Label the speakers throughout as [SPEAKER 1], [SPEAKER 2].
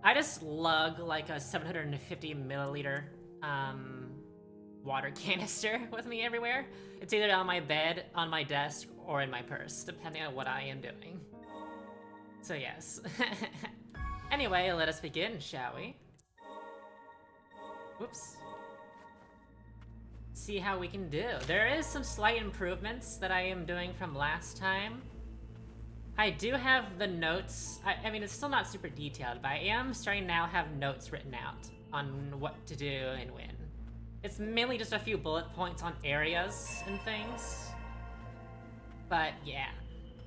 [SPEAKER 1] I just lug like a 750 milliliter water canister with me everywhere. It's either on my bed, on my desk, or in my purse, depending on what I am doing. So yes. Anyway, let us begin, shall we? Whoops. See how we can do. There is some slight improvements that I am doing from last time. I do have the notes. I mean, it's still not super detailed, but I am starting to now have notes written out on what to do and when. It's mainly just a few bullet points on areas and things. But yeah,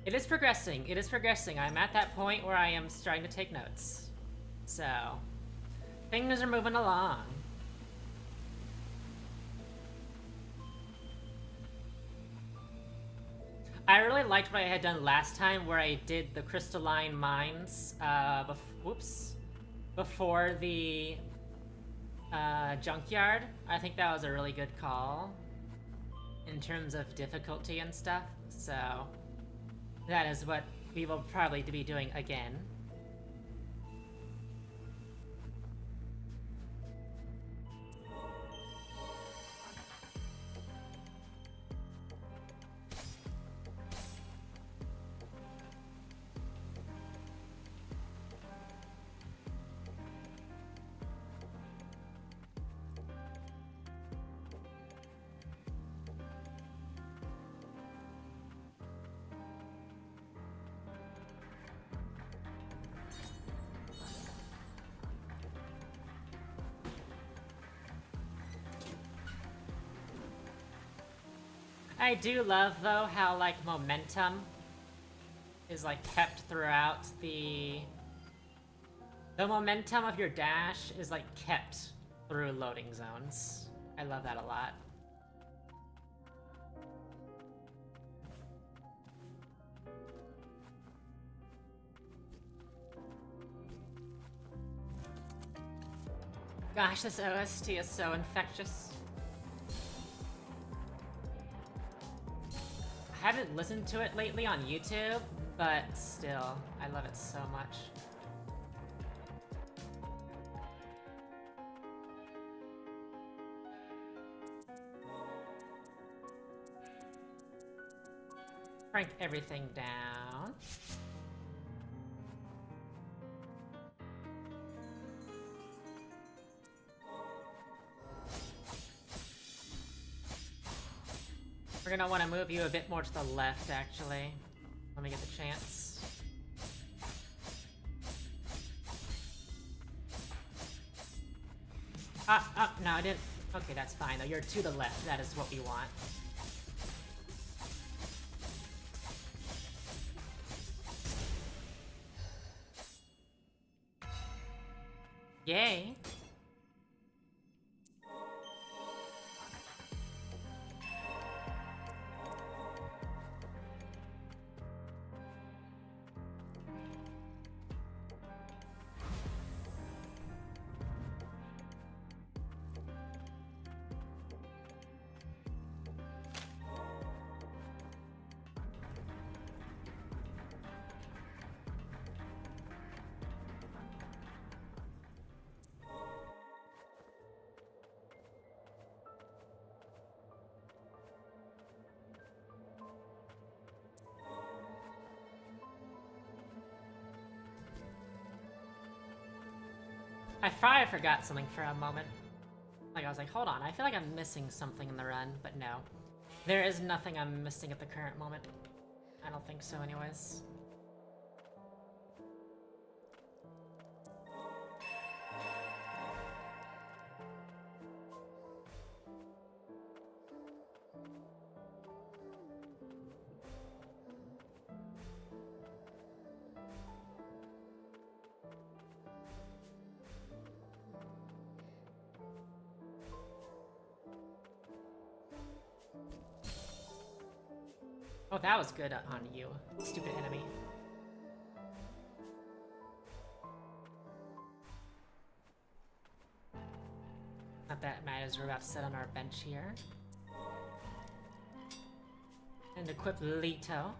[SPEAKER 1] it is progressing. It is progressing. I'm at that point where I am starting to take notes. So, things are moving along. I really liked what I had done last time, where I did the crystalline mines before the junkyard. I think that was a really good call in terms of difficulty and stuff. So that is what we will probably be doing again. I do love, though, how, like, momentum is, like, kept throughout the momentum of your dash is, like, kept through loading zones. I love that a lot. Gosh, this OST is so infectious. I haven't listened to it lately on YouTube, but still, I love it so much. Crank everything down. We're gonna want to move you a bit more to the left, actually, when we get the chance. No, I didn't. Okay, that's fine, though. You're to the left. That is what we want. Yay. I probably forgot something for a moment. Like, I was like, hold on, I feel like I'm missing something in the run, but no. There is nothing I'm missing at the current moment. I don't think so anyways. Oh, that was good on you, stupid enemy. Not that matters, we're about to sit on our bench here. And equip Leto.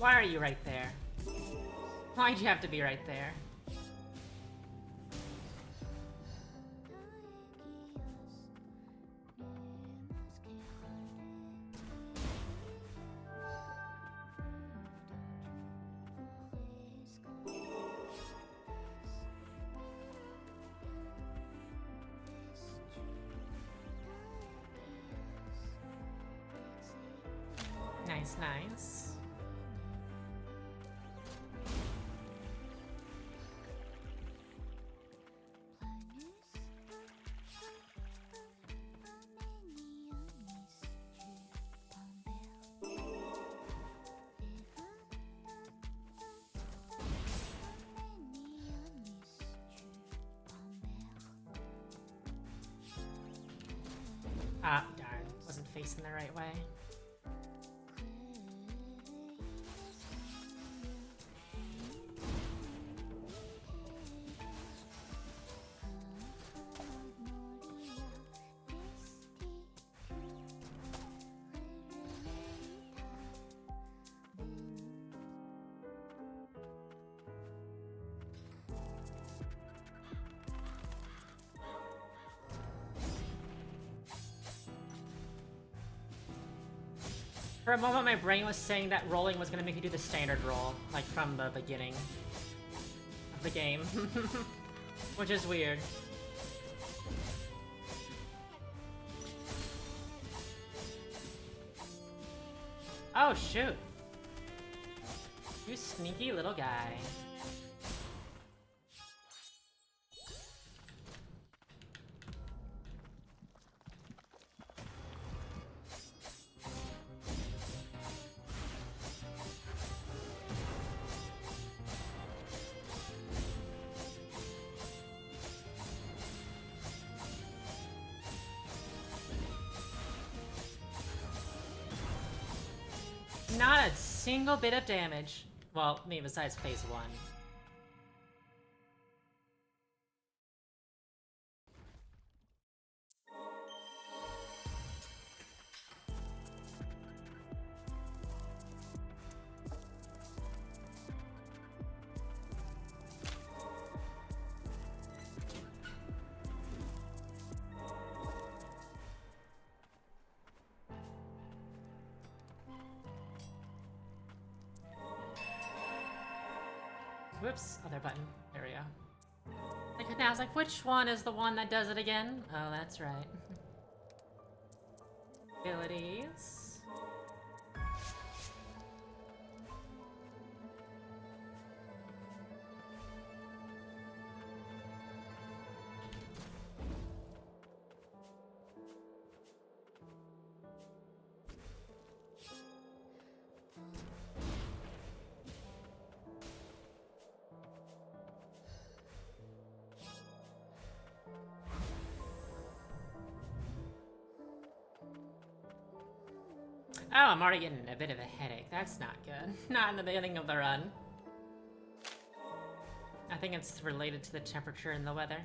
[SPEAKER 1] Why are you right there? Why'd you have to be right there? Nice, nice. Ah, darn. Wasn't facing the right way. For a moment, my brain was saying that rolling was gonna make you do the standard roll, like from the beginning of the game. Which is weird. Oh, shoot. You sneaky little guy. Not a single bit of damage. Well, me besides phase 1. Whoops, other button. There we go. Like, now I was like, which one is the one that does it again? Oh, that's right. Abilities. Oh, I'm already getting a bit of a headache. That's not good. Not in the beginning of the run. I think it's related to the temperature and the weather.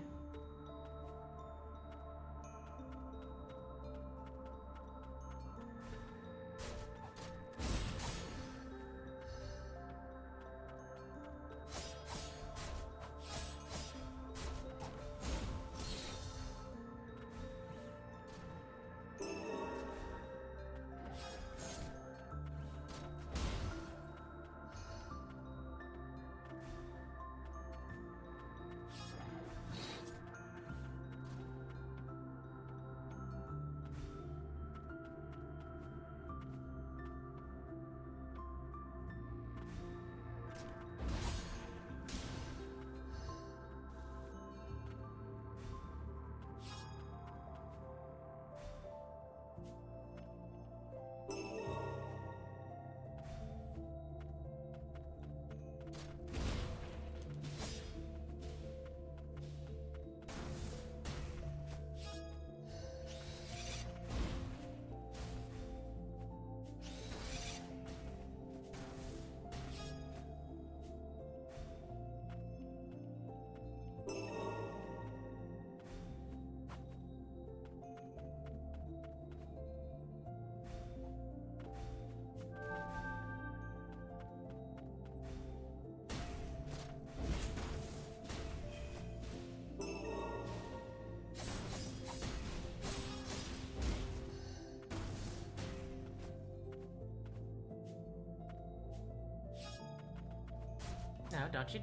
[SPEAKER 1] don't you?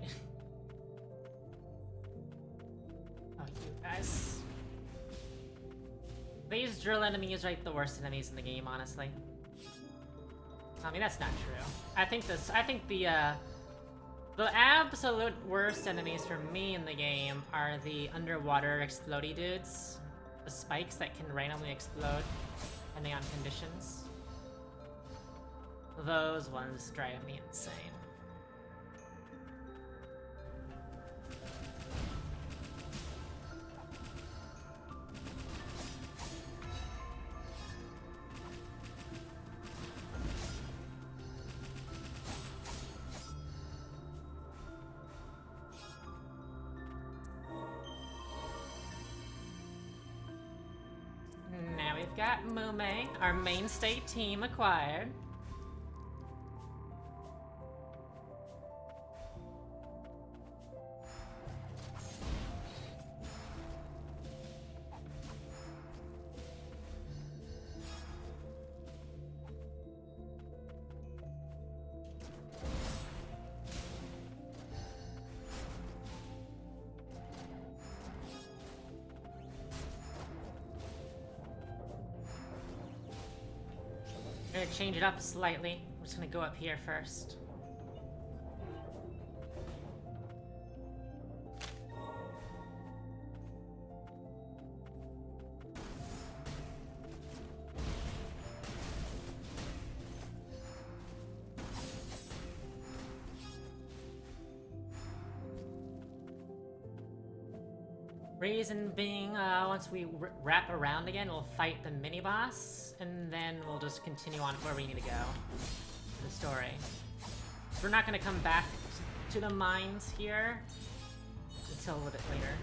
[SPEAKER 1] Oh, you guys. These drill enemies are like the worst enemies in the game, honestly. I mean, that's not true. I think the absolute worst enemies for me in the game are the underwater explodey dudes. The spikes that can randomly explode depending on conditions. Those ones drive me insane. Now we've got Mume, our mainstay team acquired. I'm gonna change it up slightly. I'm just gonna go up here first. Reason being, once we wrap around again, we'll fight the mini-boss, and then we'll just continue on where we need to go in the story. So we're not gonna come back to the mines here until a little bit later.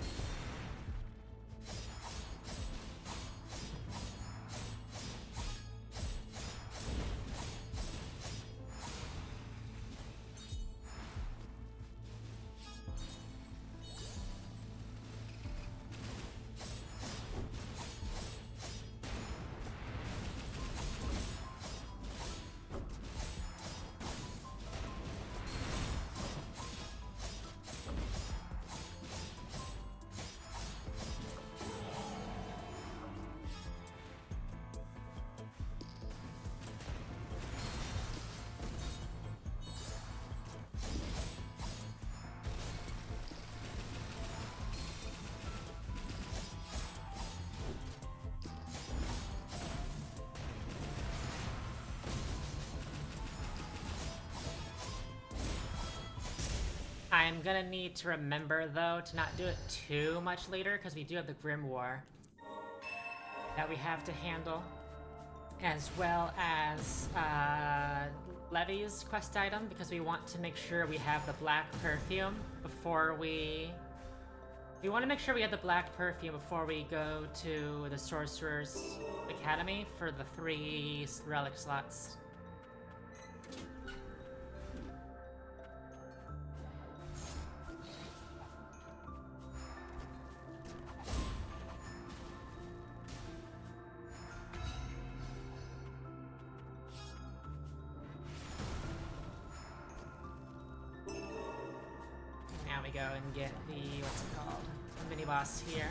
[SPEAKER 1] I'm gonna need to remember, though, to not do it too much later, because we do have the Grim War that we have to handle, as well as Levy's quest item, because we want to make sure we have the black perfume before we want to make sure we have the black perfume before we go to the Sorcerer's Academy for the 3 relic slots. Go and get the, what's it called, the mini-boss here.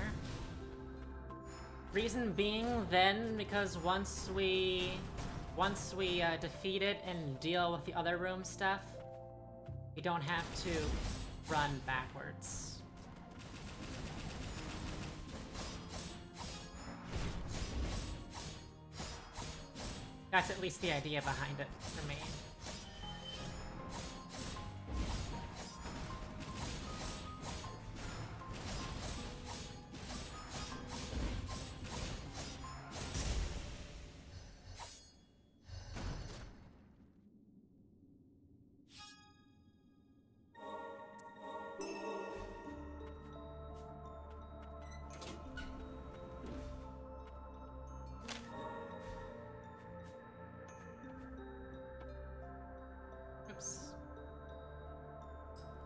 [SPEAKER 1] Reason being then, because once we defeat it and deal with the other room stuff, we don't have to run backwards. That's at least the idea behind it for me.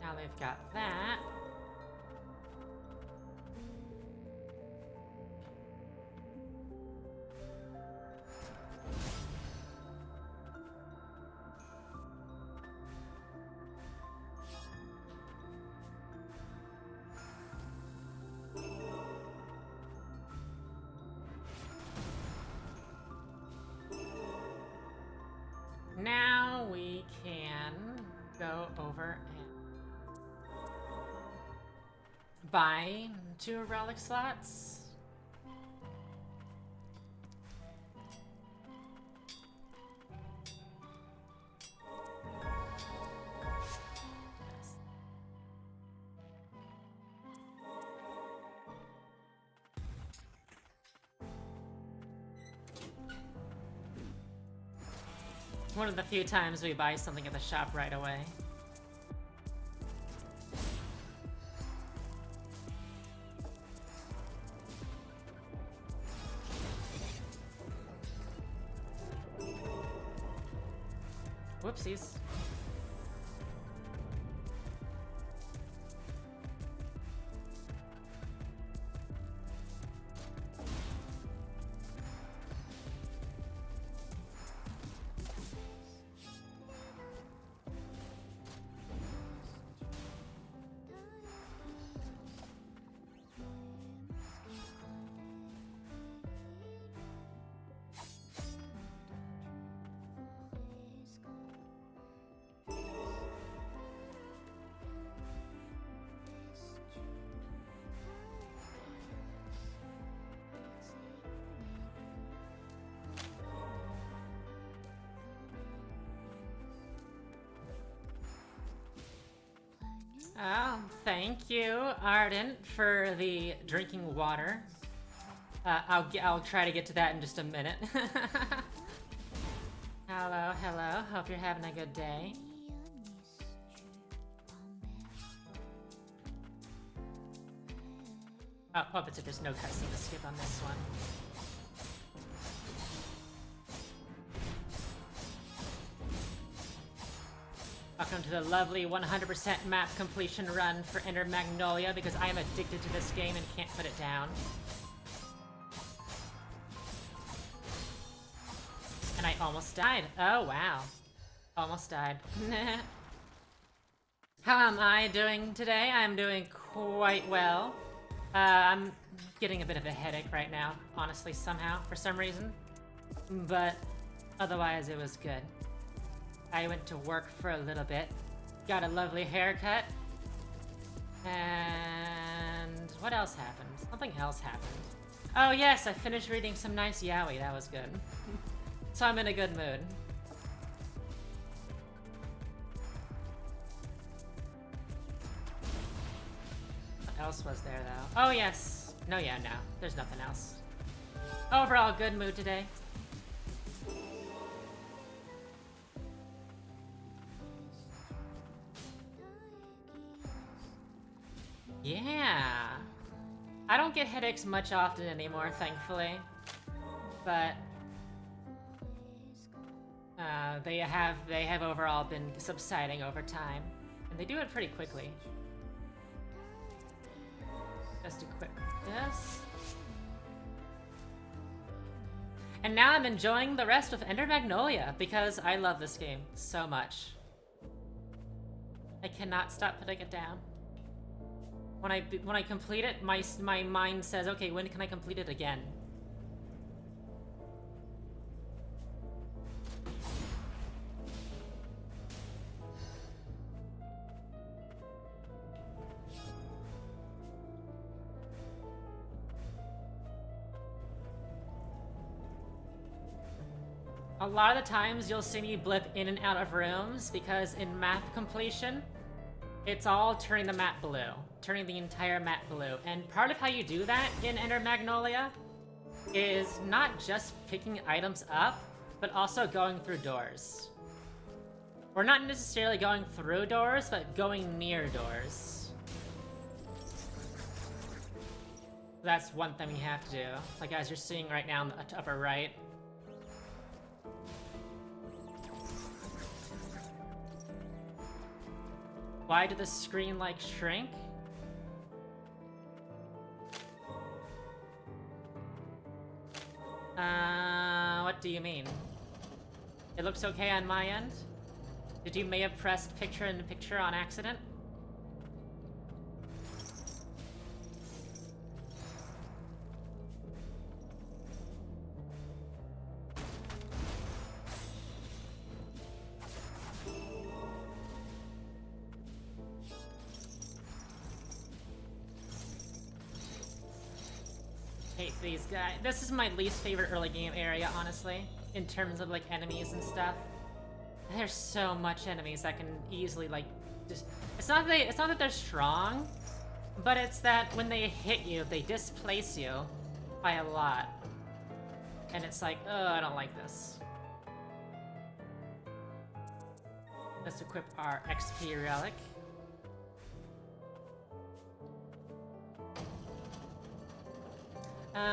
[SPEAKER 1] Now they've got that. Now we can go over and buy 2 relic slots. One of the few times we buy something at the shop right away. Whoopsies. Oh, thank you, Ardent, for the drinking water. I'll try to get to that in just a minute. Hello, hello. Hope you're having a good day. Oh, but there's no cutscene to skip on this one. Welcome to the lovely 100% map completion run for Enter Magnolia, because I am addicted to this game and can't put it down. And I almost died. Oh, wow. Almost died. How am I doing today? I'm doing quite well. I'm getting a bit of a headache right now, honestly, somehow, for some reason. But otherwise, it was good. I went to work for a little bit, got a lovely haircut, and what else happened? Something else happened. Oh yes, I finished reading some nice yaoi, that was good. So I'm in a good mood. What else was there though? Oh yes, no, there's nothing else. Overall good mood today. Yeah, I don't get headaches much often anymore, thankfully, but they have overall been subsiding over time, and they do it pretty quickly. Just equip this, and now I'm enjoying the rest of Enter Magnolia because I love this game so much. I cannot stop putting it down. When I complete it, my mind says, okay, when can I complete it again? A lot of the times you'll see me blip in and out of rooms because in map completion, it's all turning the map blue. Turning the entire map blue. And part of how you do that in Enter Magnolia is not just picking items up, but also going through doors. Or not necessarily going through doors, but going near doors. That's one thing you have to do. Like as you're seeing right now in the upper right. Why did the screen like shrink? What do you mean? It looks okay on my end? Did you may have pressed picture in picture on accident? Hate these guys. This is my least favorite early game area, honestly, in terms of like enemies and stuff. There's so much enemies that can easily like just. It's not that they're strong, but it's that when they hit you, they displace you by a lot, and it's like, oh, I don't like this. Let's equip our XP relic.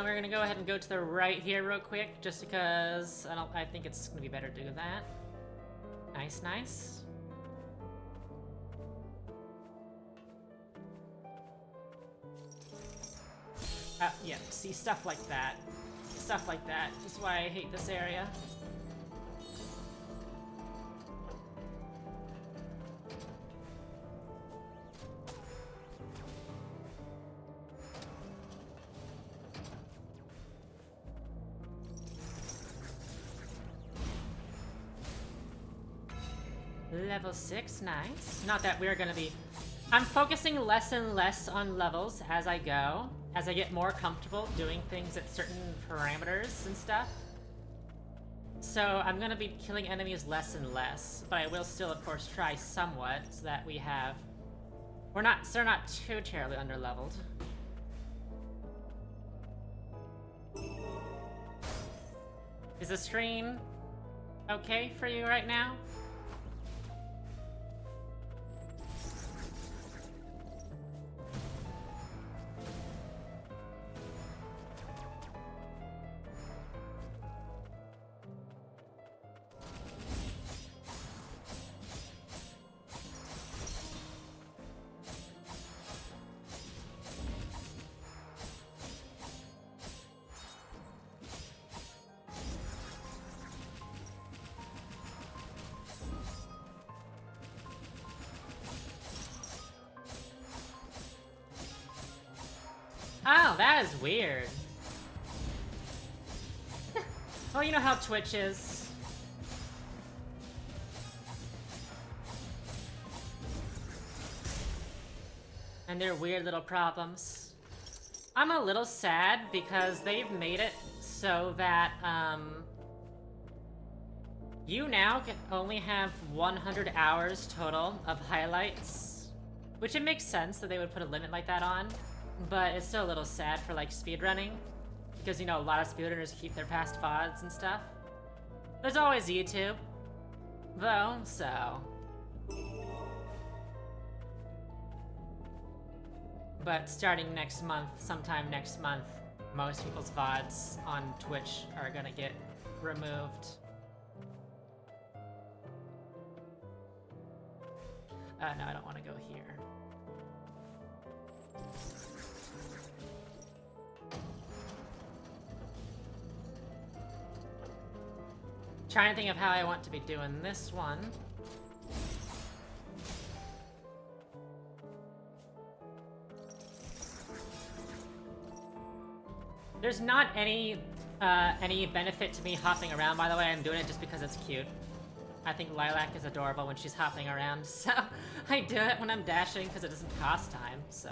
[SPEAKER 1] We're gonna go ahead and go to the right here real quick, just because I think it's gonna be better to do that. Nice, nice. Yeah, see, stuff like that. Stuff like that is why I hate this area. Level 6, nice. Not that we're gonna be... I'm focusing less and less on levels as I go, as I get more comfortable doing things at certain parameters and stuff. So I'm gonna be killing enemies less and less, but I will still, of course, try somewhat so that we have... they're not too terribly underleveled. Is the screen okay for you right now? Oh, that is weird. Well, you know how Twitch is. And their weird little problems. I'm a little sad because they've made it so that, you now can only have 100 hours total of highlights. Which it makes sense that they would put a limit like that on. But it's still a little sad for, like, speedrunning. Because, you know, a lot of speedrunners keep their past VODs and stuff. There's always YouTube, though, so... But starting next month, sometime next month, most people's VODs on Twitch are gonna get removed. No, I don't want to go here. Trying to think of how I want to be doing this one. There's not any benefit to me hopping around, by the way. I'm doing it just because it's cute. I think Lilac is adorable when she's hopping around, so I do it when I'm dashing because it doesn't cost time, so...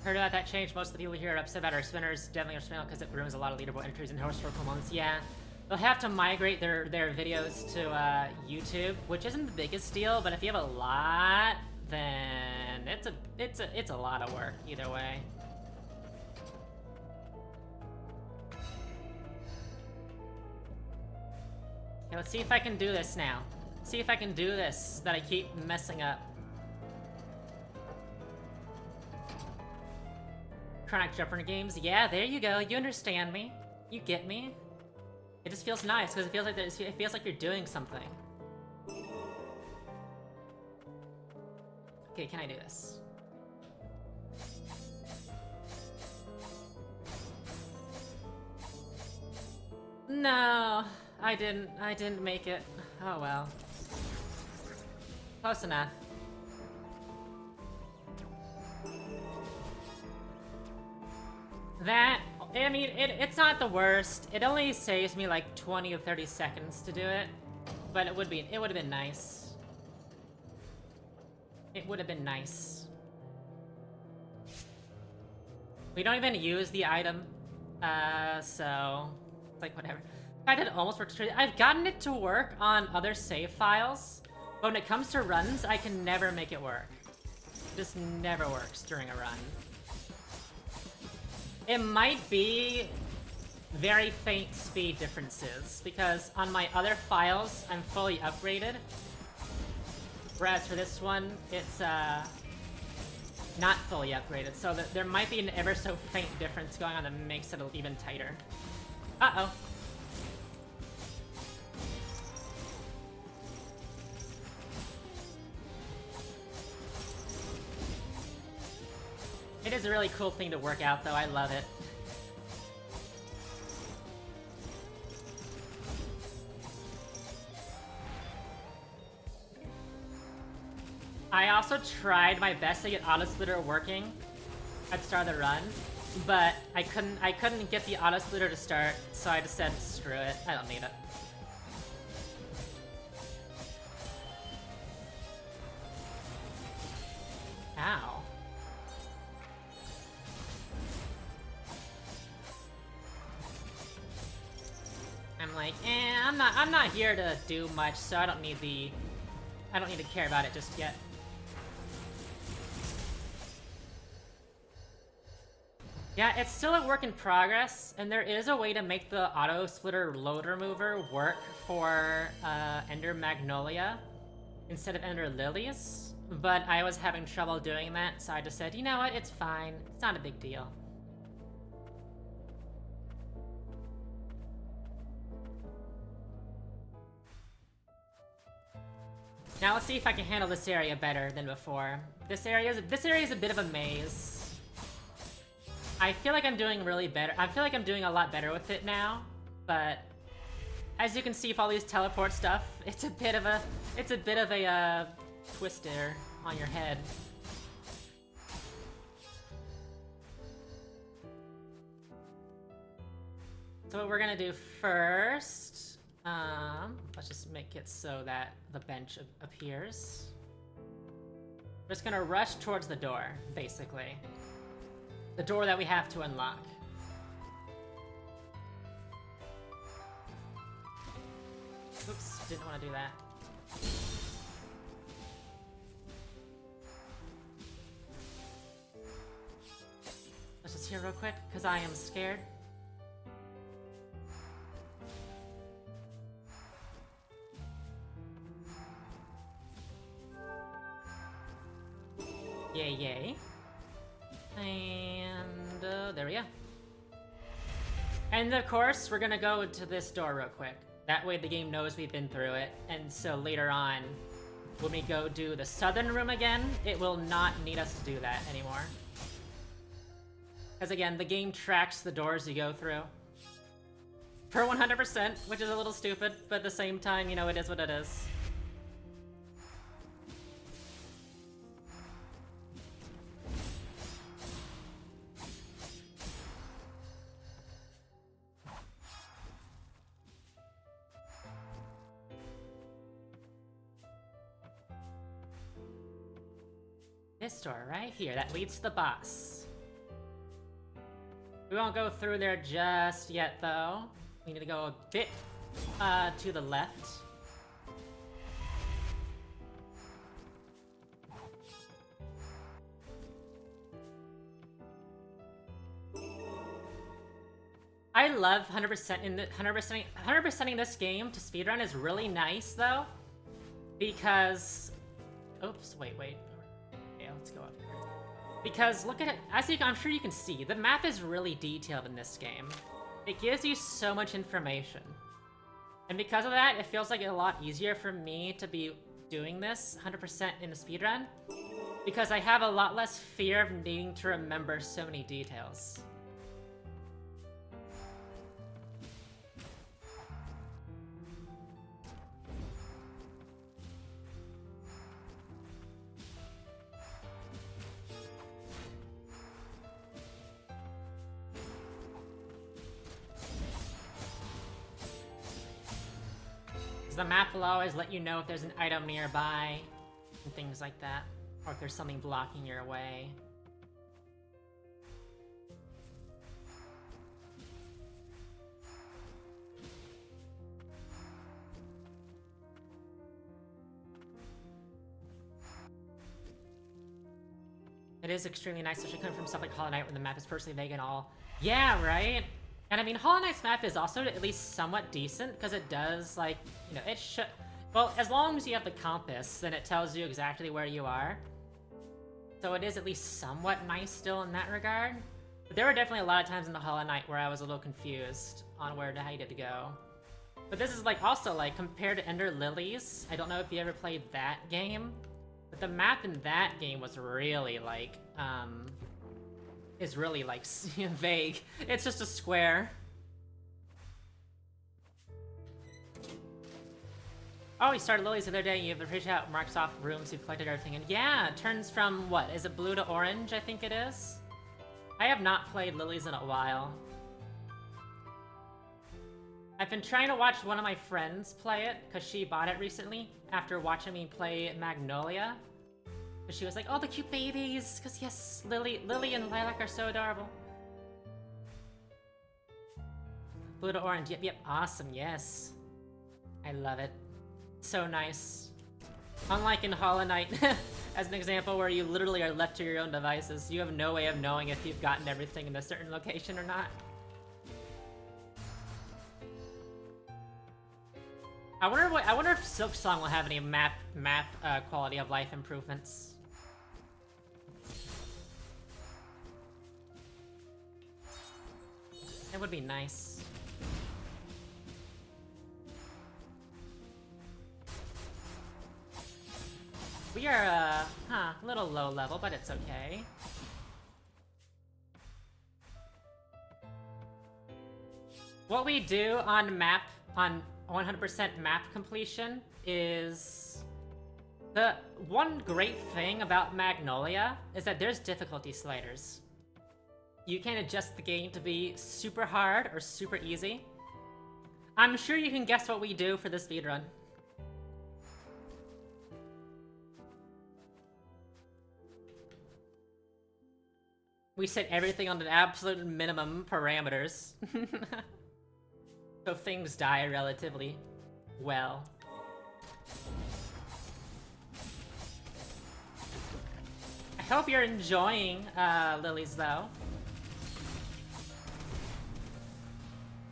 [SPEAKER 1] Heard about that change. Most of the people here are upset about our spinners. Definitely our spinner because it ruins a lot of leaderboard entries and historical moments. Yeah, they'll have to migrate their videos to YouTube, which isn't the biggest deal. But if you have a lot, then it's a lot of work either way. Okay, let's see if I can do this now. See if I can do this that I keep messing up. Chronic Jumper games, yeah, there you go. You understand me. You get me. It just feels nice because it feels like you're doing something. Okay, can I do this? No, I didn't make it. Oh well. Close enough. That, I mean, it's not the worst. It only saves me like 20 to 30 seconds to do it. But it would have been nice. It would have been nice. We don't even use the item. So it's like whatever. I did almost work. I've gotten it to work on other save files, but when it comes to runs, I can never make it work. It just never works during a run. It might be very faint speed differences, because on my other files, I'm fully upgraded. Whereas for this one, it's not fully upgraded, so that there might be an ever so faint difference going on that makes it even tighter. Uh-oh. It is a really cool thing to work out, though. I love it. I also tried my best to get Auto Splitter working at the start of the run, but I couldn't get the Auto Splitter to start, so I just said, screw it, I don't need it. Ow. I'm like, I'm not here to do much, so I don't need to care about it just yet. Yeah, it's still a work in progress, and there is a way to make the auto splitter load remover work for Ender Magnolia instead of Ender Lilies, but I was having trouble doing that, so I just said, you know what, it's fine, it's not a big deal. Now let's see if I can handle this area better than before. This area is a bit of a maze. I feel like I'm doing really better. I feel like I'm doing a lot better with it now, but as you can see with all these teleport stuff, it's a bit of a twister on your head. So what we're gonna do first, let's just make it so that the bench appears. We're just gonna rush towards the door, basically. The door that we have to unlock. Oops, didn't want to do that. Let's just heal real quick, because I am scared. Yay, yay. And there we go. And of course, we're gonna go to this door real quick. That way the game knows we've been through it, and so later on, when we go do the southern room again, it will not need us to do that anymore. Because again, the game tracks the doors you go through. For 100%, which is a little stupid, but at the same time, you know, it is what it is. This door right here, that leads to the boss. We won't go through there just yet, though. We need to go a bit to the left. I love 100%ing this game to speedrun is really nice, though, because... Oops, wait. Let's go up here. Because look at it, I'm sure you can see, the map is really detailed in this game. It gives you so much information. And because of that, it feels like a lot easier for me to be doing this 100% in a speedrun, because I have a lot less fear of needing to remember so many details. Because the map will always let you know if there's an item nearby, and things like that. Or if there's something blocking your way. It is extremely nice, especially coming from stuff like Hollow Knight where the map is personally vague and all. Yeah, right? And I mean, Hollow Knight's map is also at least somewhat decent, because it does, like, you know, it should... Well, as long as you have the compass, then it tells you exactly where you are. So it is at least somewhat nice still in that regard. But there were definitely a lot of times in the Hollow Knight where I was a little confused on where I needed to go. But this is, like, also, like, compared to Ender Lilies, I don't know if you ever played that game, but the map in that game was really, like, is really, like, vague. It's just a square. Oh, we started Lilies the other day. You have to reach out, marks off rooms, you've collected everything, and yeah, it turns from, what, is it blue to orange, I think it is? I have not played Lilies in a while. I've been trying to watch one of my friends play it, because she bought it recently, after watching me play Magnolia. But she was like, oh, the cute babies, because yes, Lily and Lilac are so adorable. Blue to orange, yep, awesome, yes. I love it. So nice. Unlike in Hollow Knight, as an example, where you literally are left to your own devices, you have no way of knowing if you've gotten everything in a certain location or not. I wonder if Silksong will have any map quality of life improvements. It would be nice. We are, a little low level, but it's okay. What we do on 100% map completion is... The one great thing about Magnolia is that there's difficulty sliders. You can adjust the game to be super hard or super easy. I'm sure you can guess what we do for this speedrun. We set everything on the absolute minimum parameters. So things die relatively well. I hope you're enjoying Lilies, though.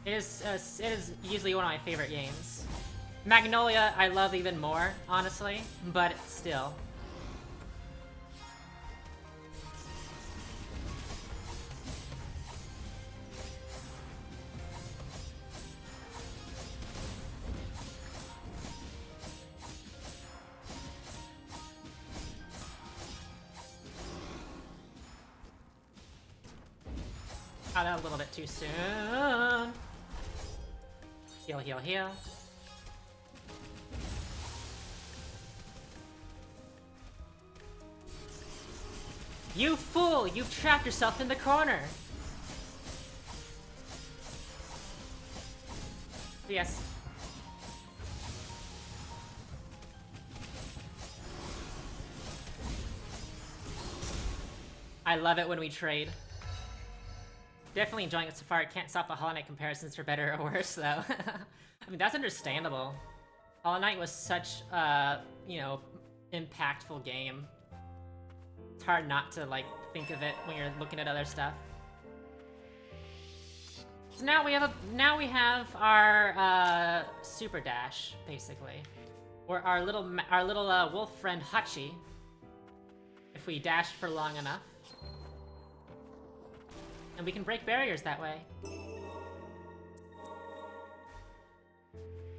[SPEAKER 1] It is usually one of my favorite games. Magnolia I love even more, honestly, but still. Oh, that was a little bit too soon. Heal, heal, heal. You fool! You've trapped yourself in the corner! Yes. I love it when we trade. Definitely enjoying it so far. I can't stop the Hollow Knight comparisons for better or worse, though. I mean, that's understandable. Hollow Knight was such a, you know, impactful game. It's hard not to, like, think of it when you're looking at other stuff. So now we have our super dash, basically, or our little wolf friend Hachi. If we dash for long enough. And we can break barriers that way.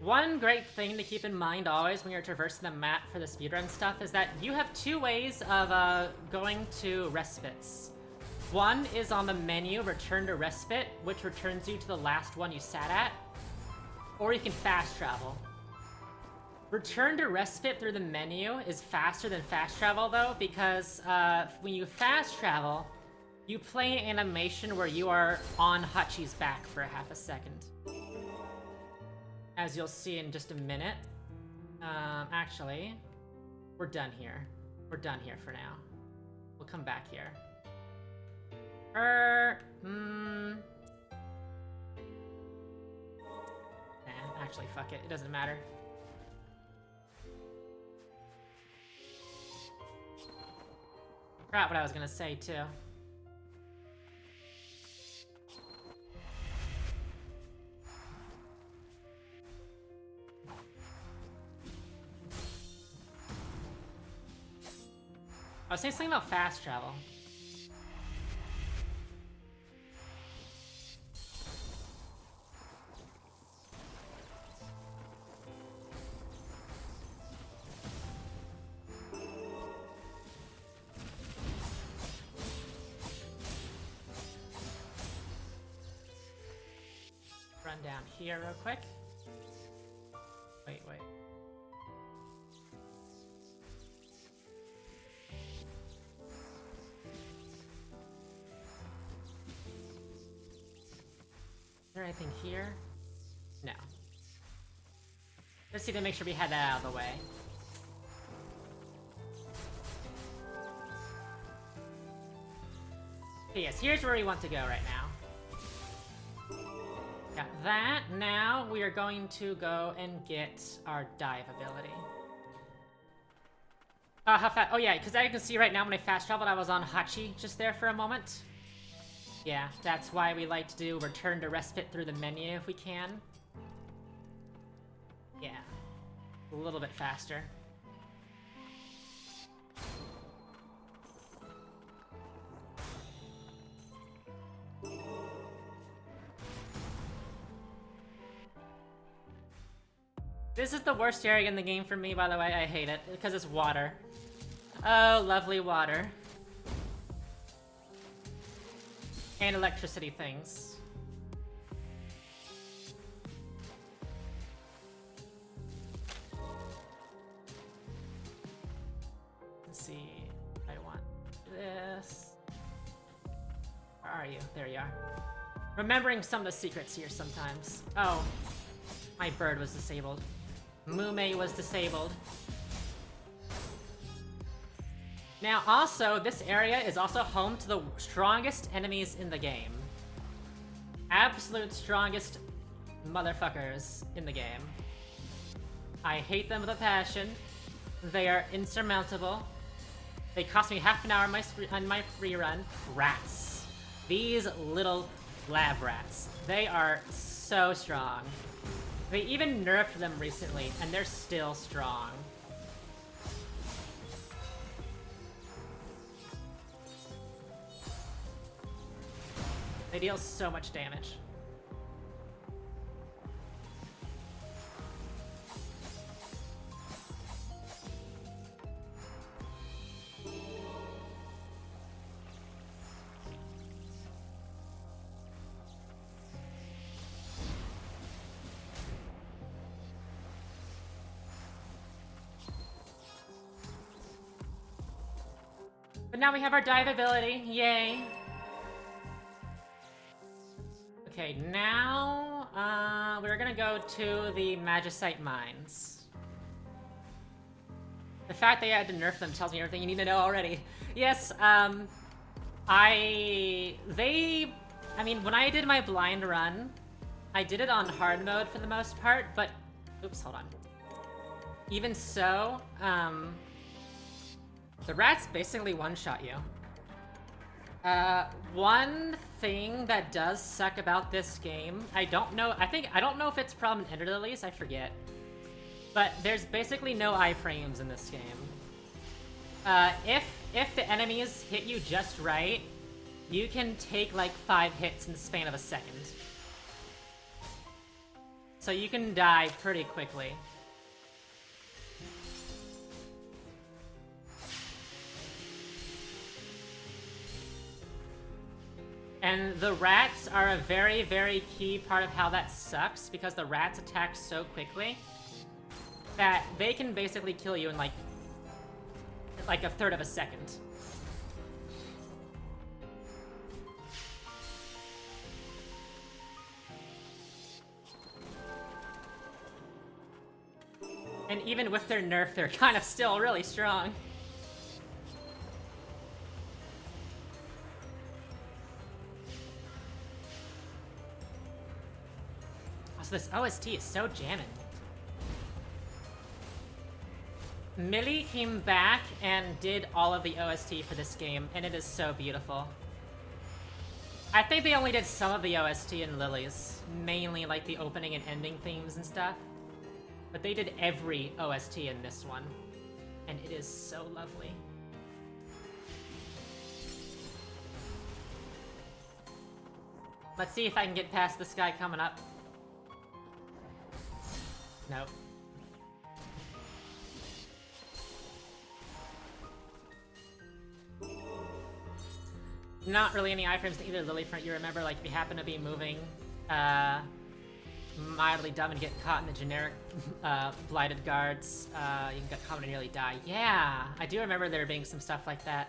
[SPEAKER 1] One great thing to keep in mind always when you're traversing the map for the speedrun stuff is that you have two ways of going to respites. One is on the menu, Return to Respite, which returns you to the last one you sat at. Or you can fast travel. Return to Respite through the menu is faster than fast travel though, because when you fast travel, you play an animation where you are on Hachi's back for half a second. As you'll see in just a minute. Actually, we're done here. We're done here for now. We'll come back here. Nah, actually, fuck it. It doesn't matter. Forgot what I was gonna say, too. I was saying something about fast travel. Run down here real quick. Wait. Is there anything here? No. Let's see to make sure we had that out of the way. Okay, yes, here's where we want to go right now. Got that. Now we are going to go and get our dive ability. How fast? Oh yeah, because I can see right now when I fast traveled, I was on Hachi just there for a moment. Yeah, that's why we like to do return to respite through the menu if we can. Yeah, a little bit faster. This is the worst area in the game for me, by the way. I hate it, because it's water. Oh, lovely water. And electricity things. Let's see. I want this. Where are you? There you are. Remembering some of the secrets here sometimes. Oh, my bird was disabled. Mume was disabled. Now, also, this area is also home to the strongest enemies in the game. Absolute strongest motherfuckers in the game. I hate them with a passion. They are insurmountable. They cost me half an hour on my free run. Rats. These little lab rats. They are so strong. They even nerfed them recently, and they're still strong. They deal so much damage. But now we have our dive ability. Yay. Okay, now we're gonna go to the Magicite Mines. The fact they had to nerf them tells me everything you need to know already. Yes, I mean, when I did my blind run, I did it on hard mode for the most part, but, oops, hold on. Even so, the rats basically one-shot you. One thing that does suck about this game, I don't know if it's a problem in Enter the Release, I forget. But there's basically no iframes in this game. If the enemies hit you just right, you can take like 5 hits in the span of a second. So you can die pretty quickly. And the rats are a very, very key part of how that sucks, because the rats attack so quickly that they can basically kill you in like a third of a second. And even with their nerf, they're kind of still really strong. So this OST is so jamming. Millie came back and did all of the OST for this game, and it is so beautiful. I think they only did some of the OST in Lily's, mainly like the opening and ending themes and stuff. But they did every OST in this one, and it is so lovely. Let's see if I can get past this guy coming up. Nope. Not really any iframes to either Lily front. You remember, like, if you happen to be moving mildly dumb and get caught in the generic blighted guards, you can get caught and nearly die. Yeah, I do remember there being some stuff like that.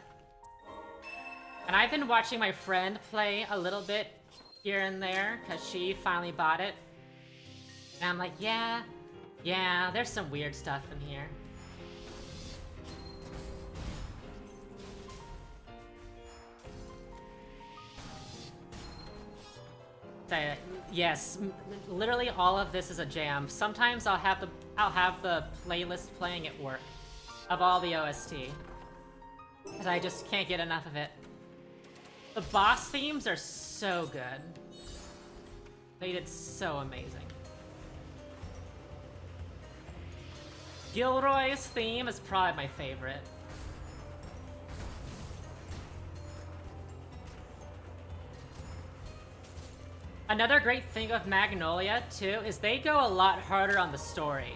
[SPEAKER 1] And I've been watching my friend play a little bit here and there, because she finally bought it. And I'm like, yeah, there's some weird stuff in here. Yes, literally all of this is a jam. Sometimes I'll have the playlist playing at work of all the OST, because I just can't get enough of it. The boss themes are so good. They did so amazing. Gilroy's theme is probably my favorite. Another great thing of Magnolia, too, is they go a lot harder on the story.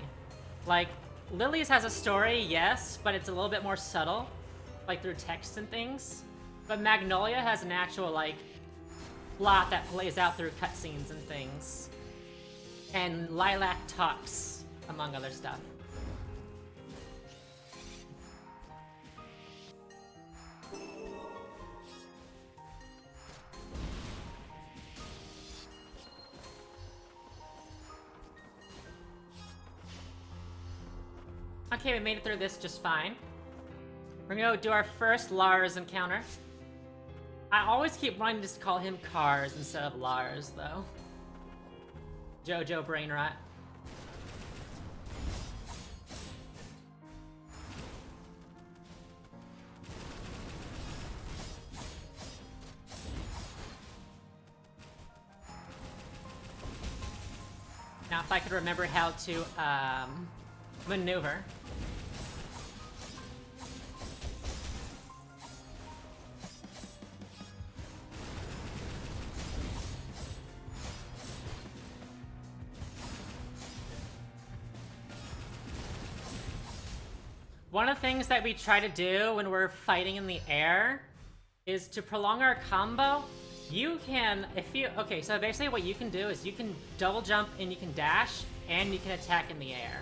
[SPEAKER 1] Like, Lily's has a story, yes, but it's a little bit more subtle, like through text and things. But Magnolia has an actual, like, plot that plays out through cutscenes and things. And Lilac talks, among other stuff. Okay, we made it through this just fine. We're gonna go do our first Lars encounter. I always keep wanting to just call him Cars instead of Lars, though. Jojo Brainrot. Now, if I could remember how to, maneuver. One of the things that we try to do when we're fighting in the air is to prolong our combo. You can, okay, so basically what you can do is you can double jump and you can dash and you can attack in the air.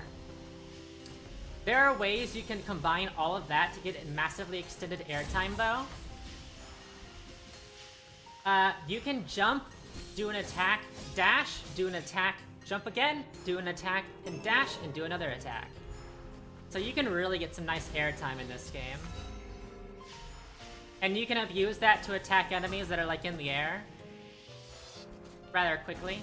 [SPEAKER 1] There are ways you can combine all of that to get massively extended airtime, though. You can jump, do an attack, dash, do an attack, jump again, do an attack, and dash, and do another attack. So you can really get some nice airtime in this game. And you can abuse that to attack enemies that are, like, in the air rather quickly.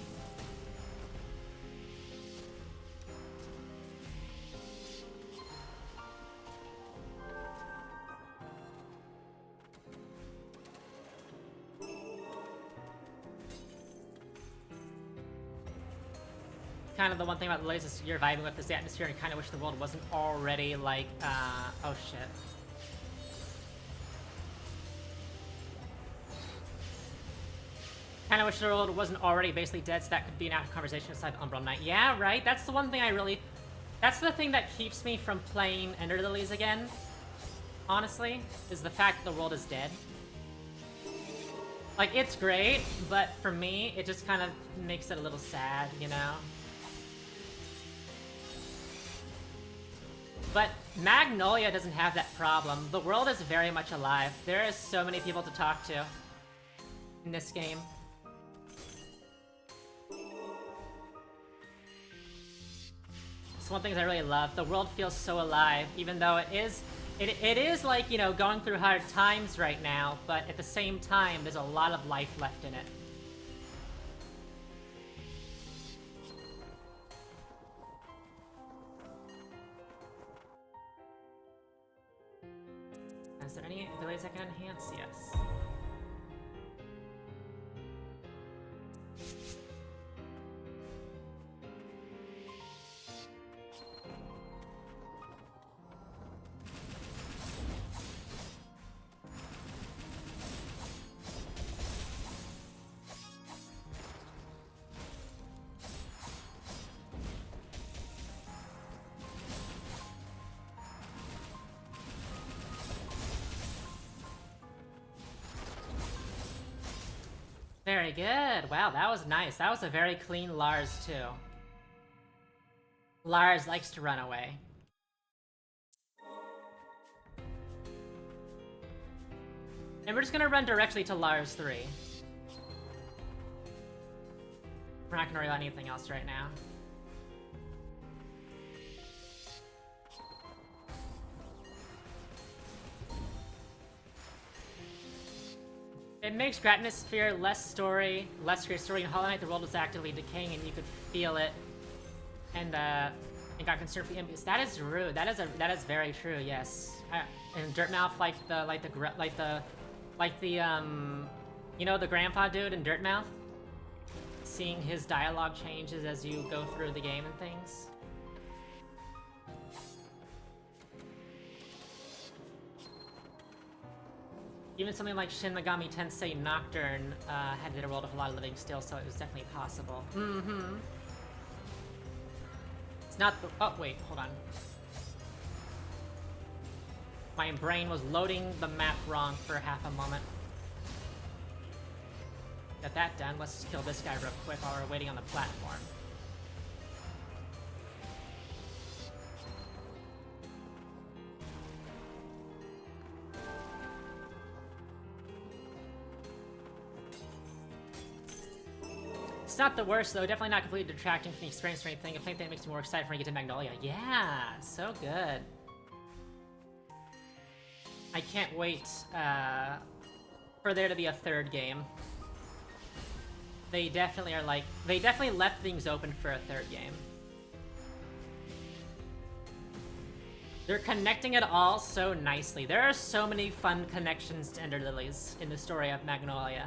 [SPEAKER 1] Kind of the one thing about the latest you're vibing with is the atmosphere, and kind of wish the world wasn't already like, oh shit. Kind of wish the world wasn't already basically dead, so that could be an active conversation inside Umbral Knight. Yeah, right? That's the one thing that's the thing that keeps me from playing Ender Lilies again, honestly, is the fact that the world is dead. Like, it's great, but for me, it just kind of makes it a little sad, you know? But Magnolia doesn't have that problem. The world is very much alive. There is so many people to talk to in this game. It's one of the things I really love. The world feels so alive, even though it is like, you know, going through hard times right now, but at the same time, there's a lot of life left in it. Is there any abilities I can enhance? Yes. Very good. Wow, that was nice. That was a very clean Lars, too. Lars likes to run away. And we're just gonna run directly to Lars 3. We're not gonna worry about anything else right now. It makes Gratinosphere less story, less great story. In Hollow Knight, the world was actively decaying, and you could feel it, and got concerned for enemies. That is rude. That is very true. Yes. And Dirtmouth, like the you know, the grandpa dude in Dirtmouth. Seeing his dialogue changes as you go through the game and things. Even something like Shin Megami Tensei Nocturne had a world of a lot of living still, so it was definitely possible. Mm-hmm. It's not the— oh, wait, hold on. My brain was loading the map wrong for half a moment. Got that done. Let's just kill this guy real quick while we're waiting on the platform. It's not the worst, though. Definitely not completely detracting from the experience or anything. I think that makes me more excited when I get to Magnolia. Yeah, so good. I can't wait for there to be a third game. They definitely are like— they definitely left things open for a third game. They're connecting it all so nicely. There are so many fun connections to Ender Lilies in the story of Magnolia.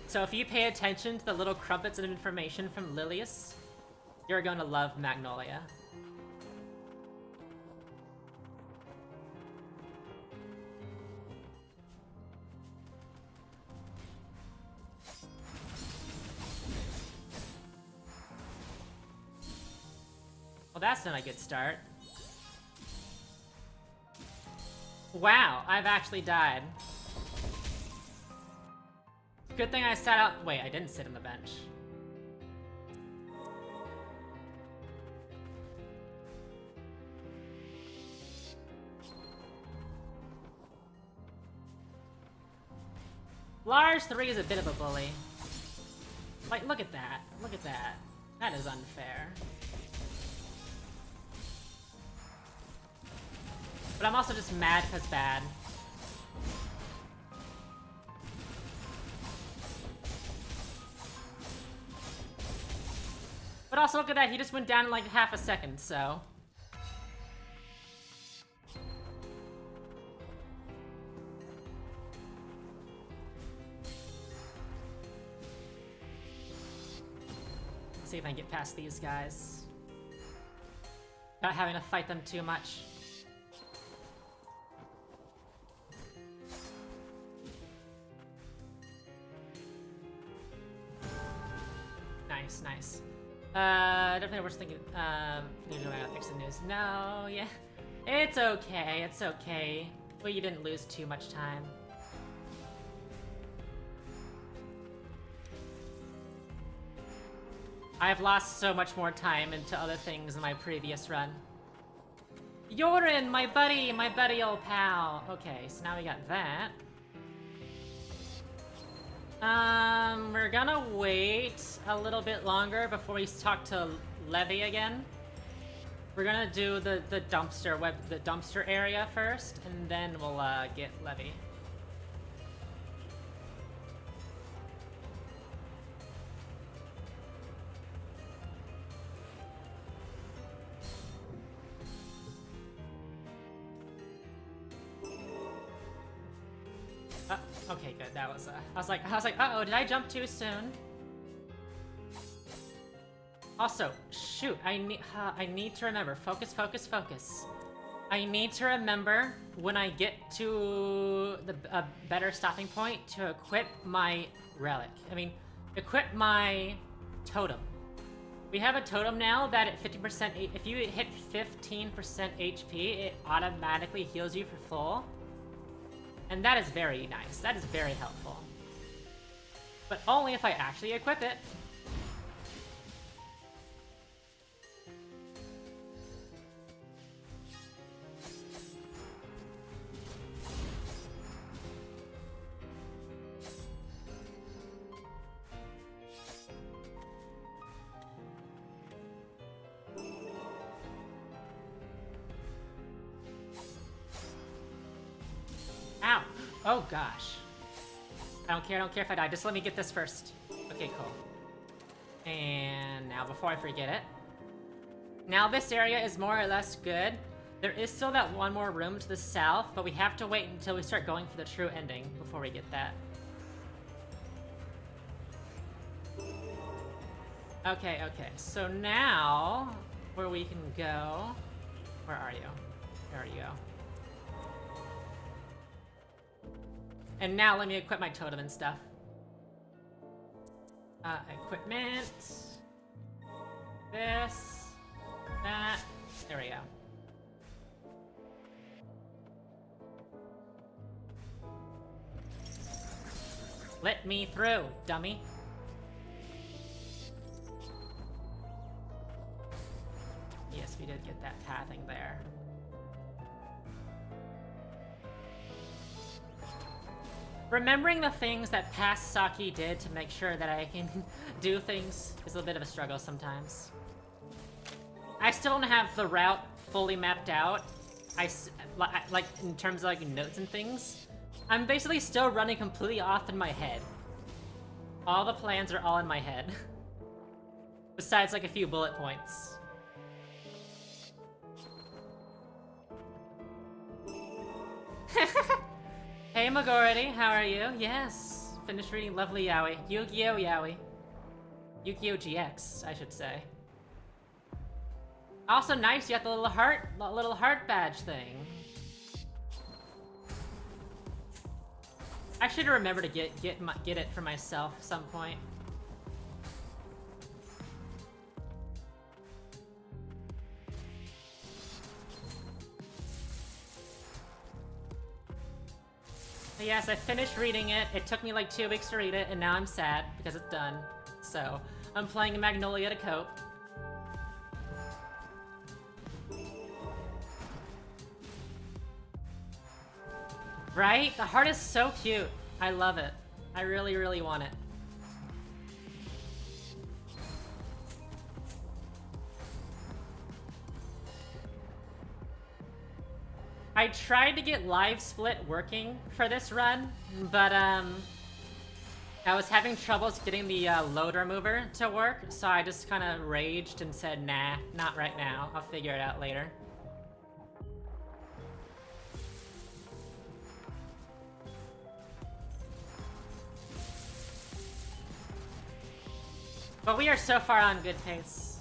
[SPEAKER 1] So if you pay attention to the little crumpets of information from Lilius, you're going to love Magnolia. Well, that's not a good start. Wow, I've actually died. Good thing I sat out— wait, I didn't sit on the bench. Lars 3 is a bit of a bully. Like, look at that. Look at that. That is unfair. But I'm also just mad because bad. But also look at that, he just went down in like half a second, so... Let's see if I can get past these guys without having to fight them too much. Nice, nice. Definitely worth thinking, I gotta fix the news. No, yeah. It's okay, it's okay. Well, you didn't lose too much time. I've lost so much more time into other things in my previous run. Yorin, my buddy old pal. Okay, so now we got that. We're gonna wait a little bit longer before we talk to Levy again. We're gonna do the dumpster area first, and then we'll get Levy. Okay, good. That was I was like, uh-oh, did I jump too soon? Also, shoot, I need to remember. Focus, focus, focus. I need to remember when I get to a better stopping point to equip my relic. I mean, equip my totem. We have a totem now that at 50%, if you hit 15% HP, it automatically heals you for full. And that is very nice. That is very helpful. But only if I actually equip it. Ow! Oh gosh. I don't care if I die. Just let me get this first. Okay, cool. And now, before I forget it. Now this area is more or less good. There is still that one more room to the south, but we have to wait until we start going for the true ending before we get that. Okay, so now, where we can go... Where are you? There you go. And now let me equip my totem and stuff. Equipment. This. That. There we go. Let me through, dummy. Yes, we did get that pathing there. Remembering the things that past Saki did to make sure that I can do things is a bit of a struggle sometimes. I still don't have the route fully mapped out. Like, in terms of like notes and things. I'm basically still running completely off in my head. All the plans are all in my head. Besides like a few bullet points. Hey Magority, how are you? Yes, finished reading Lovely Yaoi. Yu-Gi-Oh! Yaoi. Yu-Gi-Oh! GX, I should say. Also nice, you got the little heart badge thing. I should remember to get it for myself at some point. But yes, I finished reading it. It took me like 2 weeks to read it, and now I'm sad because it's done. So, I'm playing Magnolia to cope. Right? The heart is so cute. I love it. I really, really want it. I tried to get live split working for this run, but I was having troubles getting the load remover to work, so I just kind of raged and said, nah, not right now. I'll figure it out later. But we are so far on good pace.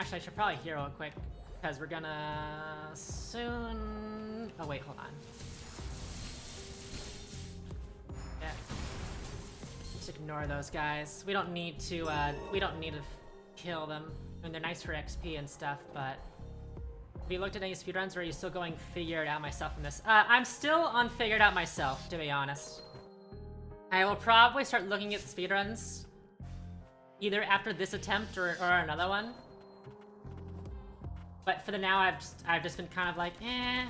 [SPEAKER 1] Actually, I should probably heal real quick, because we're gonna soon... Oh wait, hold on. Yeah. Just ignore those guys. We don't need to kill them. I mean, they're nice for XP and stuff, but... Have you looked at any speedruns, or are you still going figure it out myself in this? I'm still on figure it out myself, to be honest. I will probably start looking at speedruns either after this attempt or another one. But for the now, I've just been kind of like, I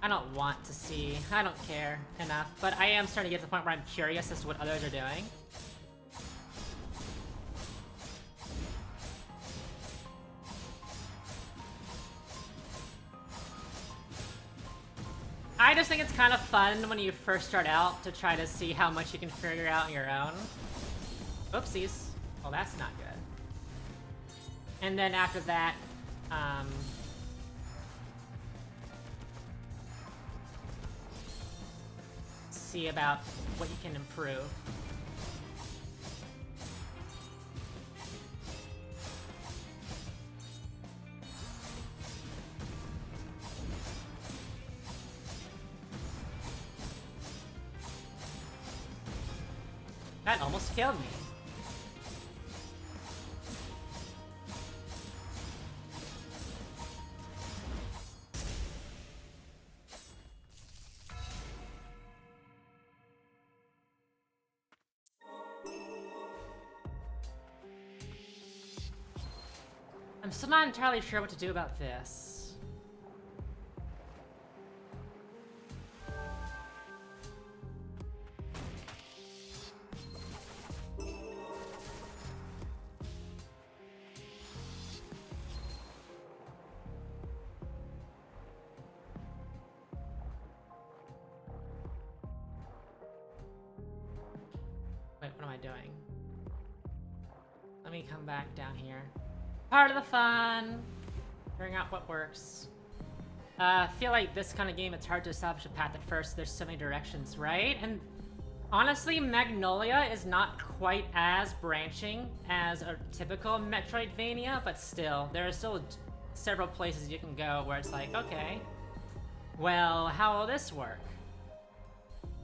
[SPEAKER 1] don't want to see. I don't care enough. But I am starting to get to the point where I'm curious as to what others are doing. I just think it's kind of fun when you first start out to try to see how much you can figure out on your own. Oopsies. Well, that's not good. And then after that, see about what you can improve. That almost killed me. I'm still not entirely sure what to do about this. Wait, what am I doing? Let me come back down here. Part of the fun! Figuring out what works. I feel like this kind of game, it's hard to establish a path at first. There's so many directions, right? And honestly, Magnolia is not quite as branching as a typical Metroidvania, but still, there are still several places you can go where it's like, okay, well, how will this work?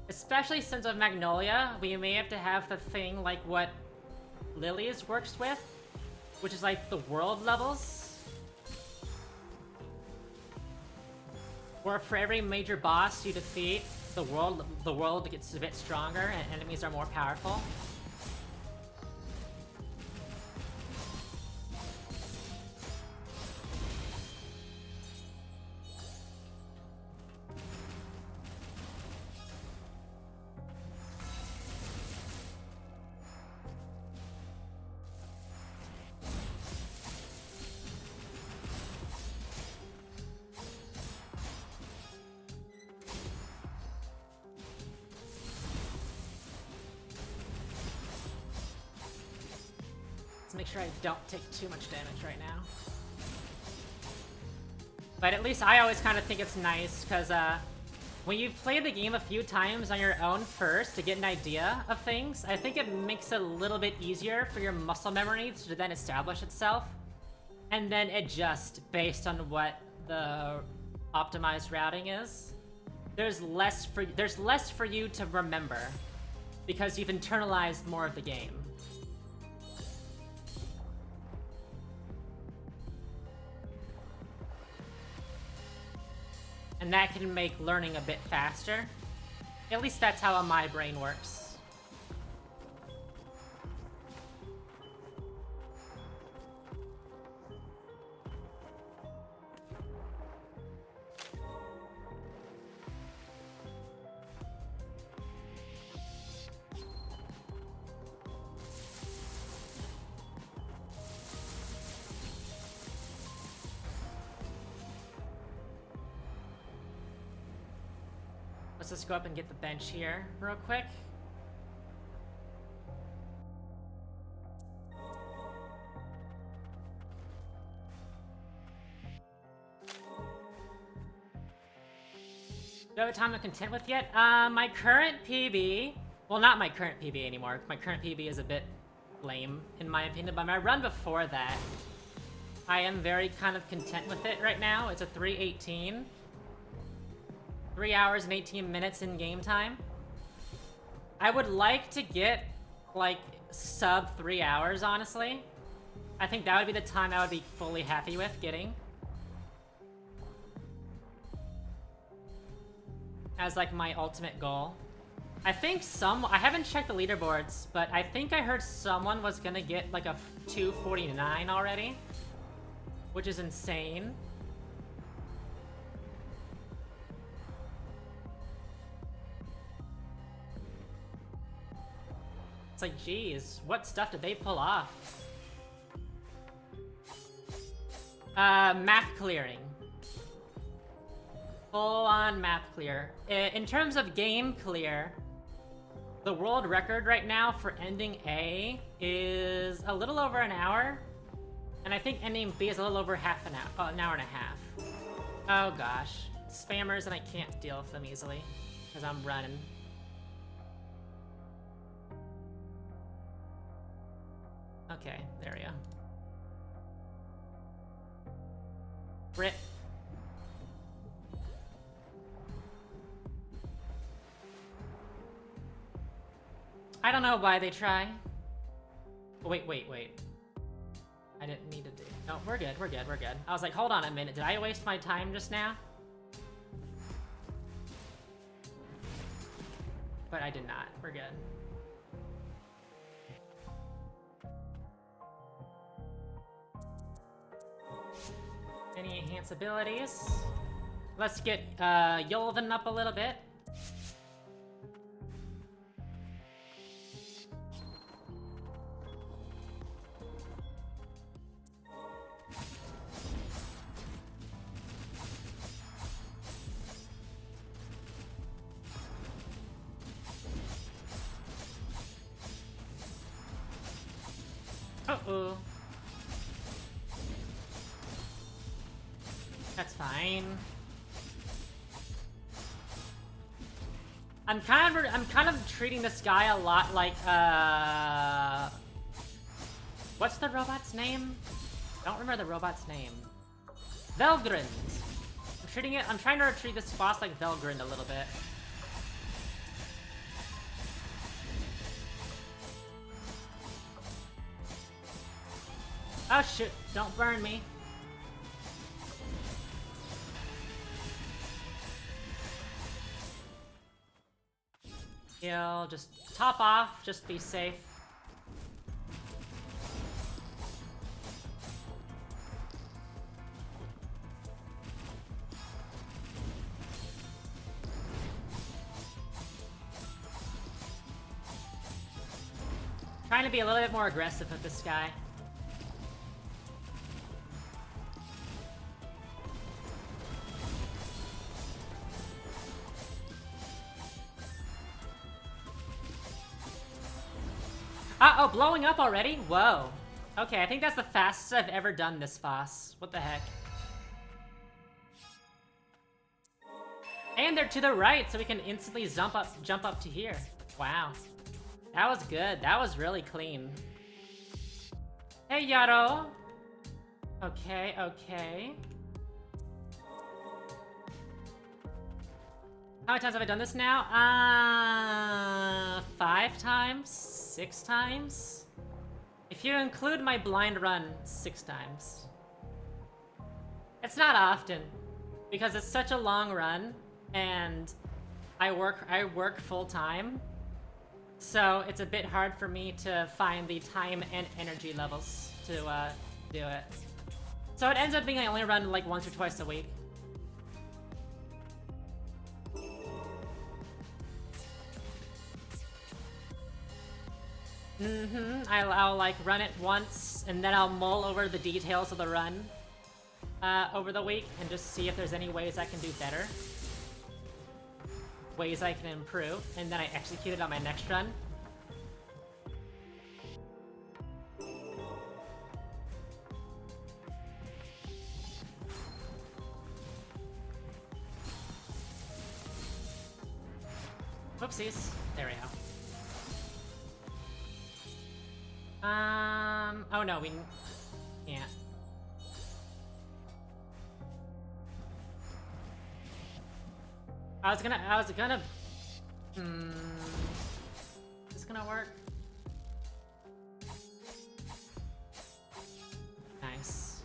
[SPEAKER 1] Especially since with Magnolia, we may have to have the thing like what Lily's works with, which is like the world levels. Where for every major boss you defeat, the world gets a bit stronger and enemies are more powerful. Make sure I don't take too much damage right now. But at least I always kind of think it's nice, because when you've played the game a few times on your own first to get an idea of things, I think it makes it a little bit easier for your muscle memory to then establish itself, and then adjust based on what the optimized routing is. There's less for you to remember, because you've internalized more of the game. And that can make learning a bit faster. At least that's how my brain works. Let's just go up and get the bench here real quick. Do I have a time I'm content with yet? My current PB, well, not my current PB anymore. My current PB is a bit lame, in my opinion, but my run before that, I am very kind of content with it right now. It's a 3:18. 3 hours and 18 minutes in game time. I would like to get, like, sub 3 hours, honestly. I think that would be the time I would be fully happy with getting. As, like, my ultimate goal. I think I haven't checked the leaderboards, but I think I heard someone was gonna get like a 249 already, which is insane. It's like, geez, what stuff did they pull off? Map clearing. Full-on map clear. In terms of game clear, the world record right now for ending A is a little over an hour, and I think ending B is a little over an hour and a half. Oh gosh, spammers, and I can't deal with them easily because I'm running. Okay, there we go. Brit. I don't know why they try. Oh, wait. I didn't need to do... No, we're good. I was like, hold on a minute. Did I waste my time just now? But I did not. We're good. Any enhance abilities? Let's get Yolvin up a little bit. Uh-oh. That's fine. I'm kind of treating this guy a lot like what's the robot's name? I don't remember the robot's name. Velgrind. I'm trying to treat this boss like Velgrind a little bit. Oh shoot, don't burn me. He'll just top off, just be safe. Trying to be a little bit more aggressive with this guy. Uh-oh, blowing up already? Whoa. Okay, I think that's the fastest I've ever done this boss. What the heck? And they're to the right, so we can instantly jump up to here. Wow. That was good. That was really clean. Hey, Yaro. Okay. How many times have I done this now? 5 times? 6 times? If you include my blind run, 6 times. It's not often, because it's such a long run, and I work full time, so it's a bit hard for me to find the time and energy levels to do it. So it ends up being I only run like once or twice a week. I'll like run it once, and then I'll mull over the details of the run over the week and just see if there's any ways I can do better. Ways I can improve, and then I execute it on my next run. Whoopsies. There we go. Oh no, we can't. I was gonna, is this gonna work? Nice.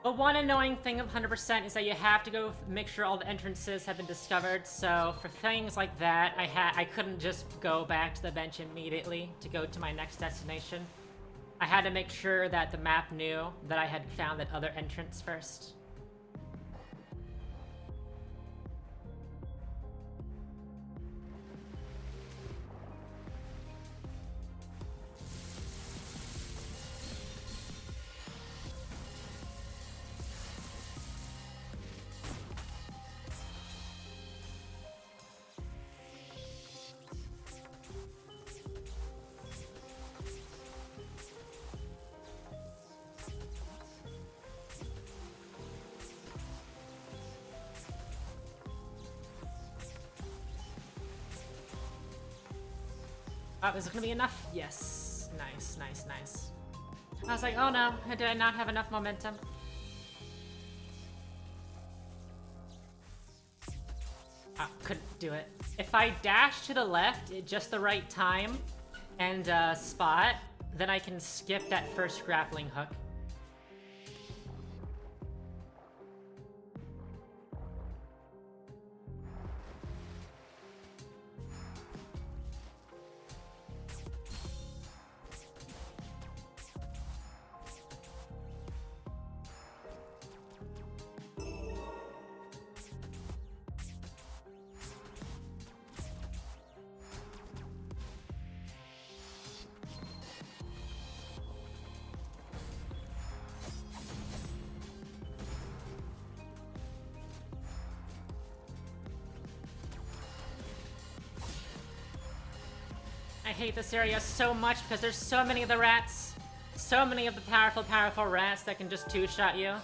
[SPEAKER 1] But one annoying thing of 100% is that you have to go make sure all the entrances have been discovered, so for things like that, I couldn't just go back to the bench immediately to go to my next destination. I had to make sure that the map knew that I had found that other entrance first. Oh, is it gonna be enough? Yes. Nice, nice, nice. I was like, oh no, did I not have enough momentum? Oh, couldn't do it. If I dash to the left at just the right time and spot, then I can skip that first grappling hook. I hate this area so much because there's so many of the rats. So many of the powerful rats that can just two-shot you.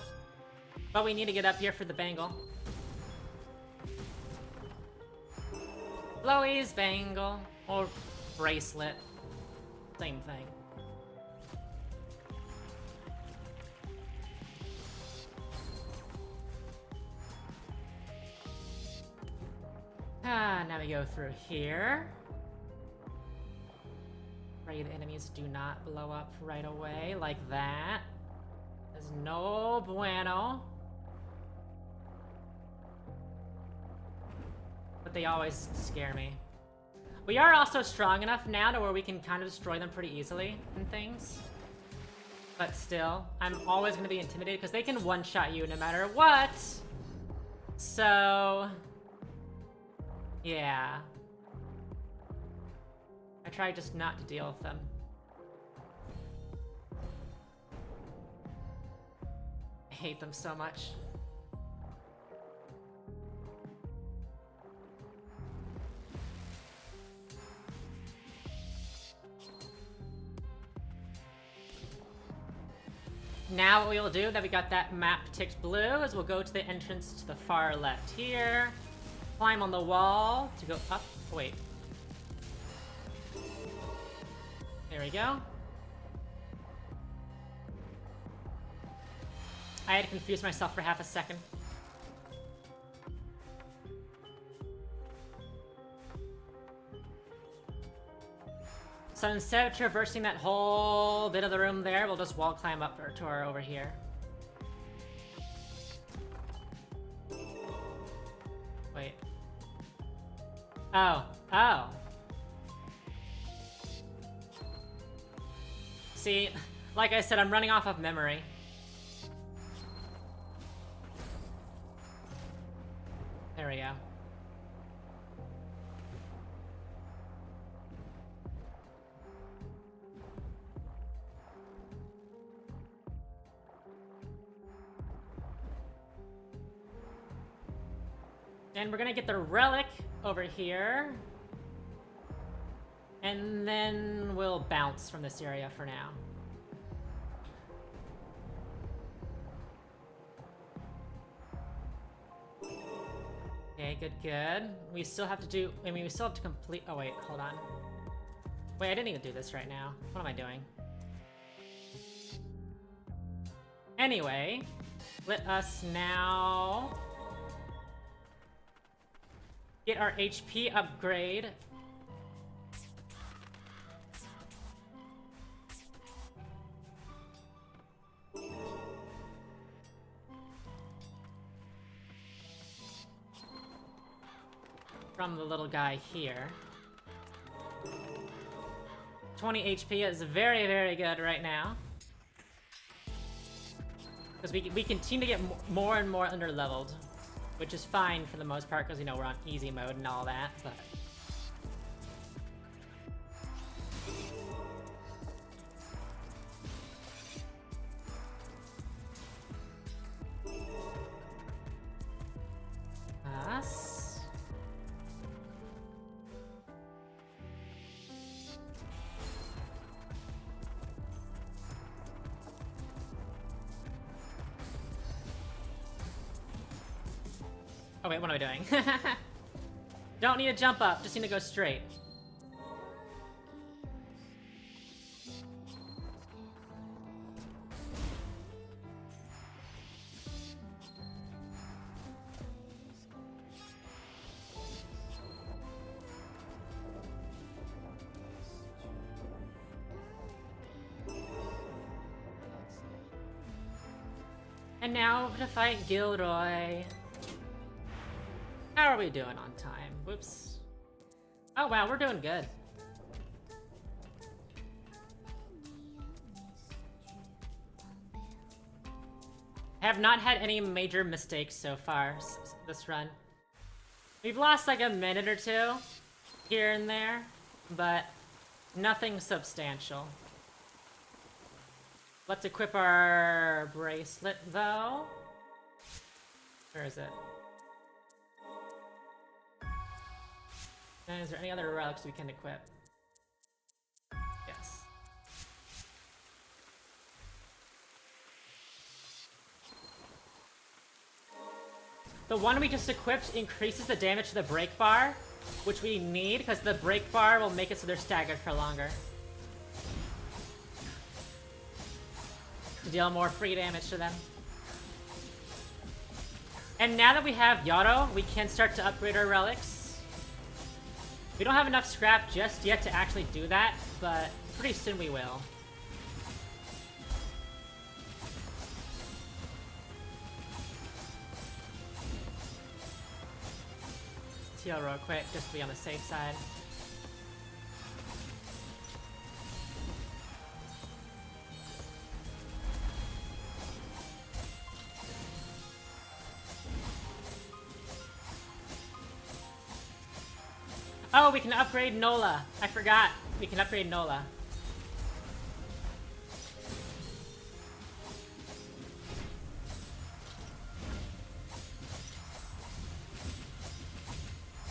[SPEAKER 1] But we need to get up here for the bangle. Blowy's bangle. Or bracelet. Same thing. Now we go through here. Pray the enemies do not blow up right away like that. There's no bueno. But they always scare me. We are also strong enough now to where we can kind of destroy them pretty easily and things. But still, I'm always going to be intimidated because they can one-shot you no matter what. So... yeah. I try just not to deal with them. I hate them so much. Now what we'll do, that we got that map ticked blue, is we'll go to the entrance to the far left here. Climb on the wall to go up. Wait. There we go. I had to confuse myself for half a second. So instead of traversing that whole bit of the room there, we'll just wall climb up to our over here. Wait. Oh. Oh. See, like I said, I'm running off of memory. There we go. And we're gonna get the relic over here. And then we'll bounce from this area for now. Okay, good, good. We still have to do... I mean, we still have to complete... Oh, wait, hold on. Wait, I didn't even do this right now. What am I doing? Anyway, let us now... get our HP upgrade. from the little guy here. 20 HP is very, very good right now. Because we continue to get more and more under-leveled. Which is fine for the most part, because, you know, we're on easy mode and all that, but... Us... Oh wait, what am I doing? Don't need to jump up, just need to go straight. And now to fight Gilroy. How are we doing on time? Whoops. Oh wow, we're doing good. I have not had any major mistakes so far this run. We've lost like a minute or two here and there, but nothing substantial. Let's equip our bracelet though. Where is it? And is there any other relics we can equip? Yes. The one we just equipped increases the damage to the break bar, which we need because the break bar will make it so they're staggered for longer. To deal more free damage to them. And now that we have Yaro, we can start to upgrade our relics. We don't have enough scrap just yet to actually do that, but pretty soon we will. Let's heal real quick, just to be on the safe side. Oh, we can upgrade Nola. I forgot. We can upgrade Nola.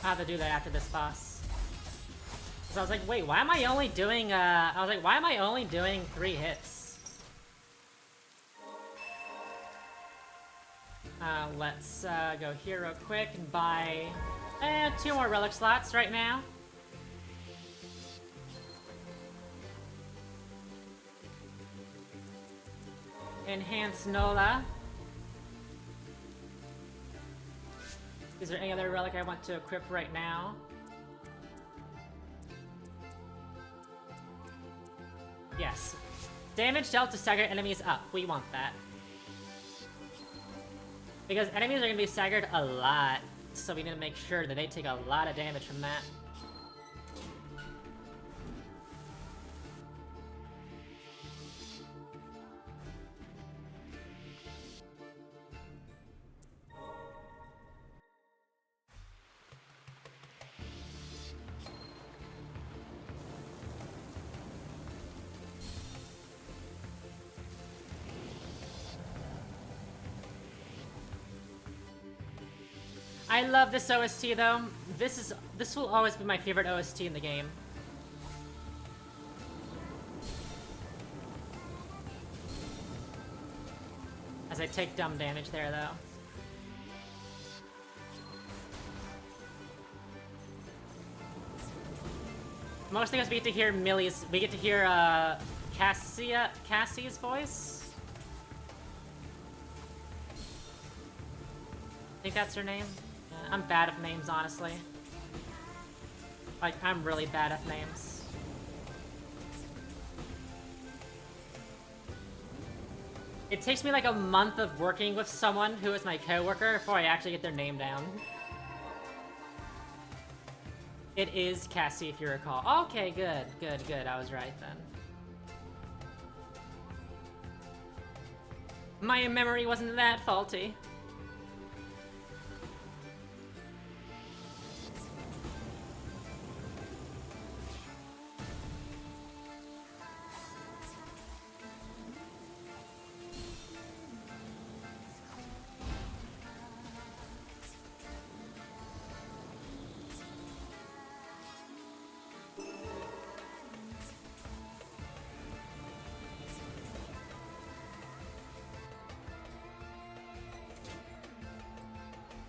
[SPEAKER 1] I'll have to do that after this boss. So I was like, wait, why am I only doing, why am I only doing 3 hits? Let's, go here real quick and buy... 2 more relic slots right now. Enhance Nola. Is there any other relic I want to equip right now? Yes. Damage dealt to staggered enemies up. We want that. Because enemies are going to be staggered a lot. So we need to make sure that they take a lot of damage from that. I love this OST though. This will always be my favorite OST in the game. As I take dumb damage there though. Most things we get to hear we get to hear Cassie's voice. I think that's her name. I'm bad at names, honestly. Like, I'm really bad at names. It takes me like a month of working with someone who is my coworker before I actually get their name down. It is Cassie, if you recall. Okay, good, good, good. I was right then. My memory wasn't that faulty.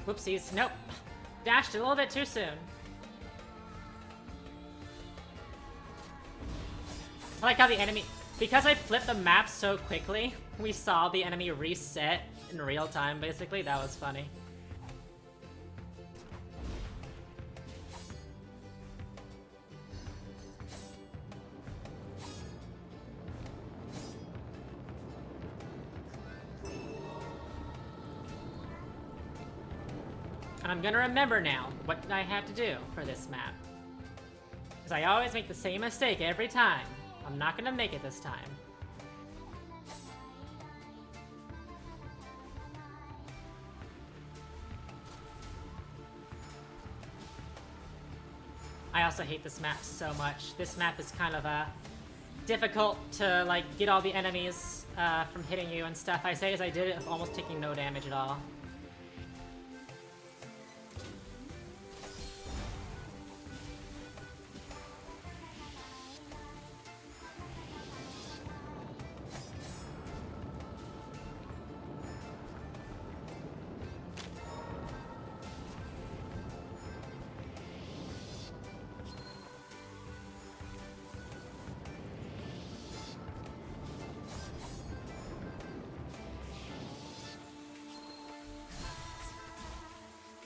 [SPEAKER 1] Whoopsies. Nope. Dashed a little bit too soon. I like how the enemy... Because I flipped the map so quickly, we saw the enemy reset in real time, basically. That was funny. And I'm gonna remember now what I have to do for this map. Because I always make the same mistake every time. I'm not gonna make it this time. I also hate this map so much. This map is kind of difficult to like get all the enemies from hitting you and stuff. I say as I did it of almost taking no damage at all.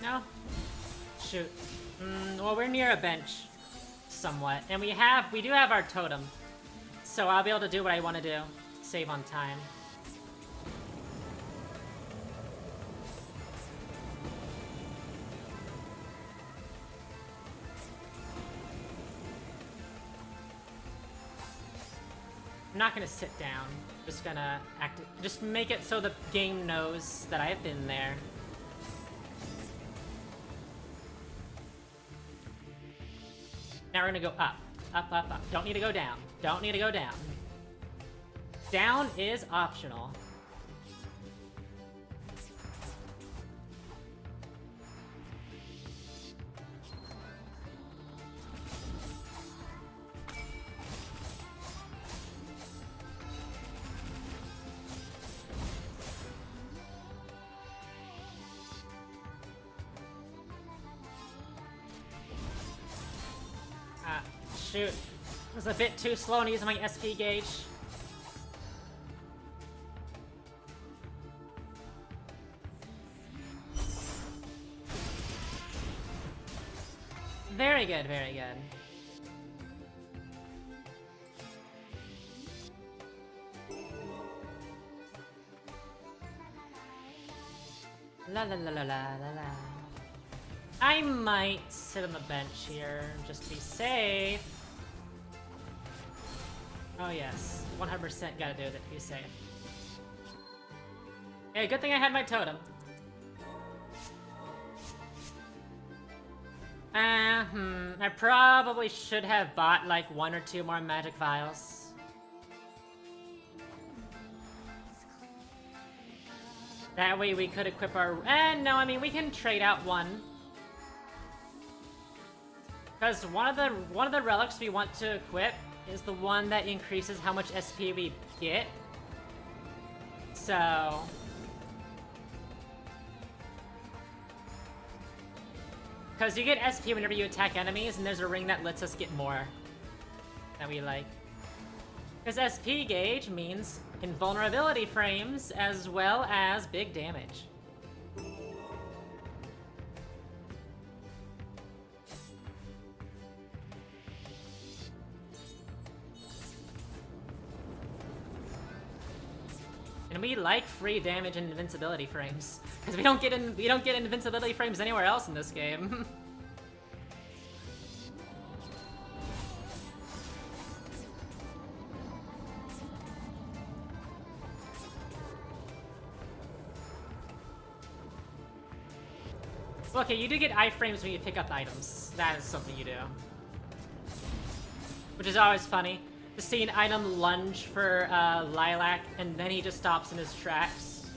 [SPEAKER 1] No? Shoot. Well, we're near a bench, somewhat. And we do have our totem. So I'll be able to do what I want to do. Save on time. I'm not gonna sit down. Just gonna just make it so the game knows that I've been there. Now we're gonna go up. Up, up, up. Don't need to go down. Don't need to go down. Down is optional. Shoot. I was a bit too slow in using my SP gauge. Very good, very good. La la la la la la la. I might sit on the bench here, just to be safe. Oh yes, 100% gotta do it to be safe. Hey, good thing I had my totem. I probably should have bought like 1 or 2 more magic vials. That way we could equip our... no, I mean, we can trade out one. Because one of the relics we want to equip is the one that increases how much SP we get. So... Because you get SP whenever you attack enemies, and there's a ring that lets us get more that we like. Because SP gauge means invulnerability frames as well as big damage. And we like free damage and invincibility frames, because we don't get invincibility frames anywhere else in this game. Okay, you do get iframes when you pick up items. That is something you do. Which is always funny. To see an item lunge for Lilac, and then he just stops in his tracks.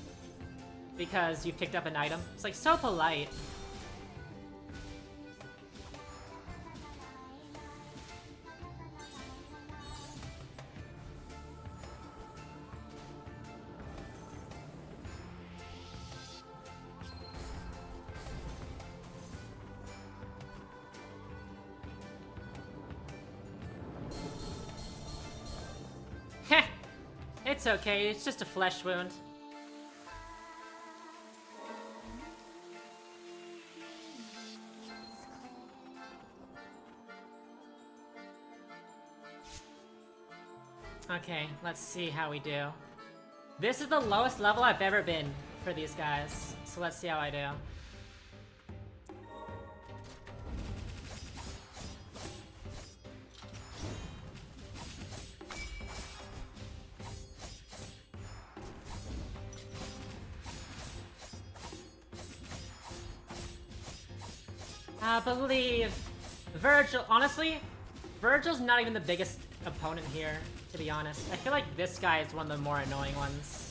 [SPEAKER 1] Because you picked up an item. It's like so polite. Heh! It's okay, it's just a flesh wound. Okay, let's see how we do. This is the lowest level I've ever been for these guys, so let's see how I do. I believe Virgil, honestly, Virgil's not even the biggest opponent here, to be honest. I feel like this guy is one of the more annoying ones.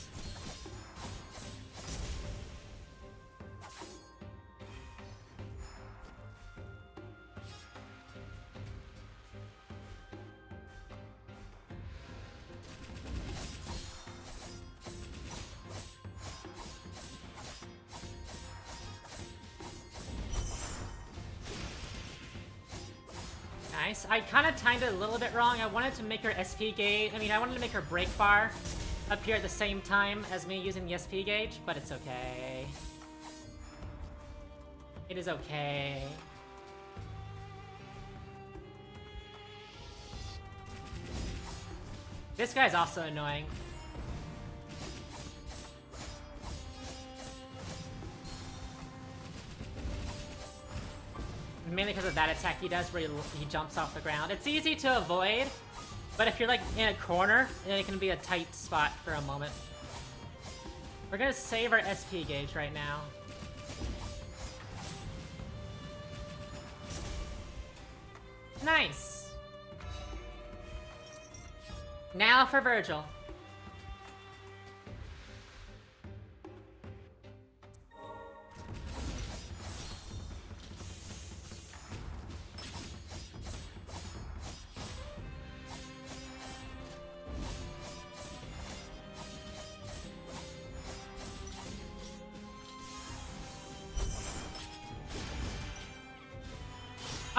[SPEAKER 1] Nice. I kind of timed it a little bit wrong. I wanted to make her SP gauge. I wanted to make her break bar appear at the same time as me using the SP gauge, but it's okay. It is okay. This guy's also annoying. Mainly because of that attack he does where he jumps off the ground. It's easy to avoid, but if you're like in a corner, then it can be a tight spot for a moment. We're gonna save our SP gauge right now. Nice! Now for Virgil.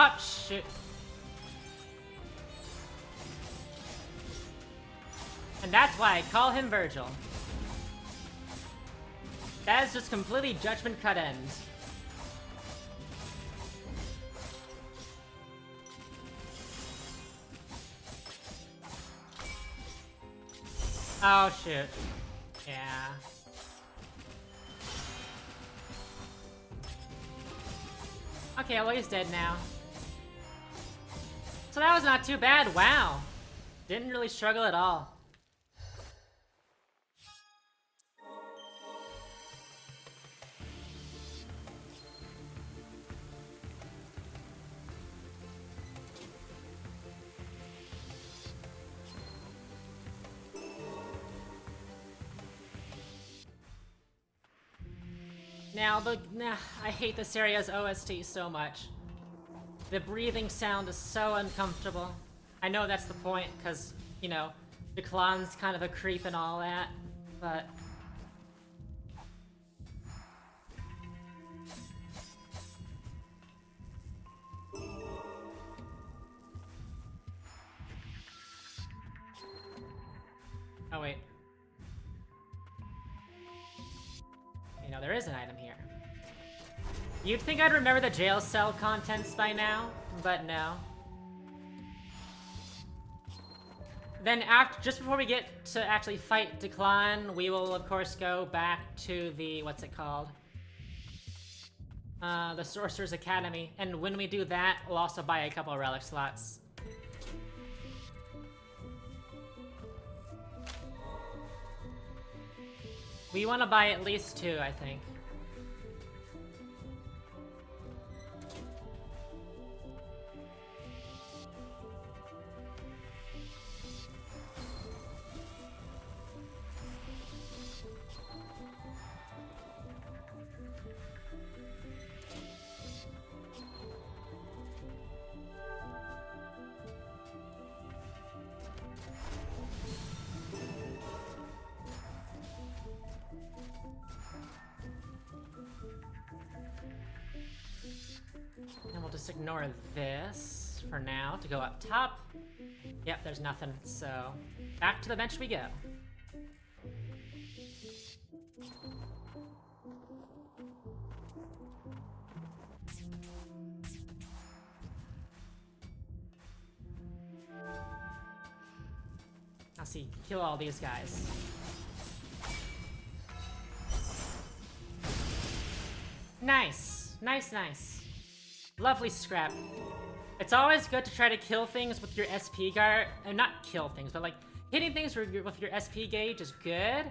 [SPEAKER 1] Oh, shit. And that's why I call him Virgil. That is just completely judgment cut end. Oh, shoot. Yeah. Okay, well, he's dead now. So that was not too bad. Wow. Didn't really struggle at all. I hate this area's OST so much. The breathing sound is so uncomfortable. I know that's the point, because, you know, Declan's kind of a creep and all that, but... Oh, wait. You know, there is an item here. You'd think I'd remember the jail cell contents by now, but no. Then just before we get to actually fight Declan, we will of course go back to the, what's it called? The Sorcerer's Academy, and when we do that, we'll also buy a couple of relic slots. We want to buy at least 2, I think. just ignore this for now to go up top. Yep, there's nothing, so back to the bench we go. I'll see, kill all these guys. Nice, nice, nice. Lovely scrap. It's always good to try to kill things with your SP guard, not kill things, but like hitting things with your SP gauge is good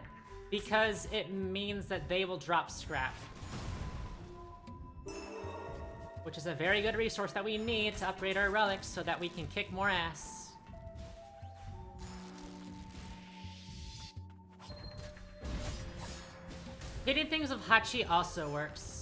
[SPEAKER 1] because it means that they will drop scrap. Which is a very good resource that we need to upgrade our relics so that we can kick more ass. Hitting things with Hachi also works.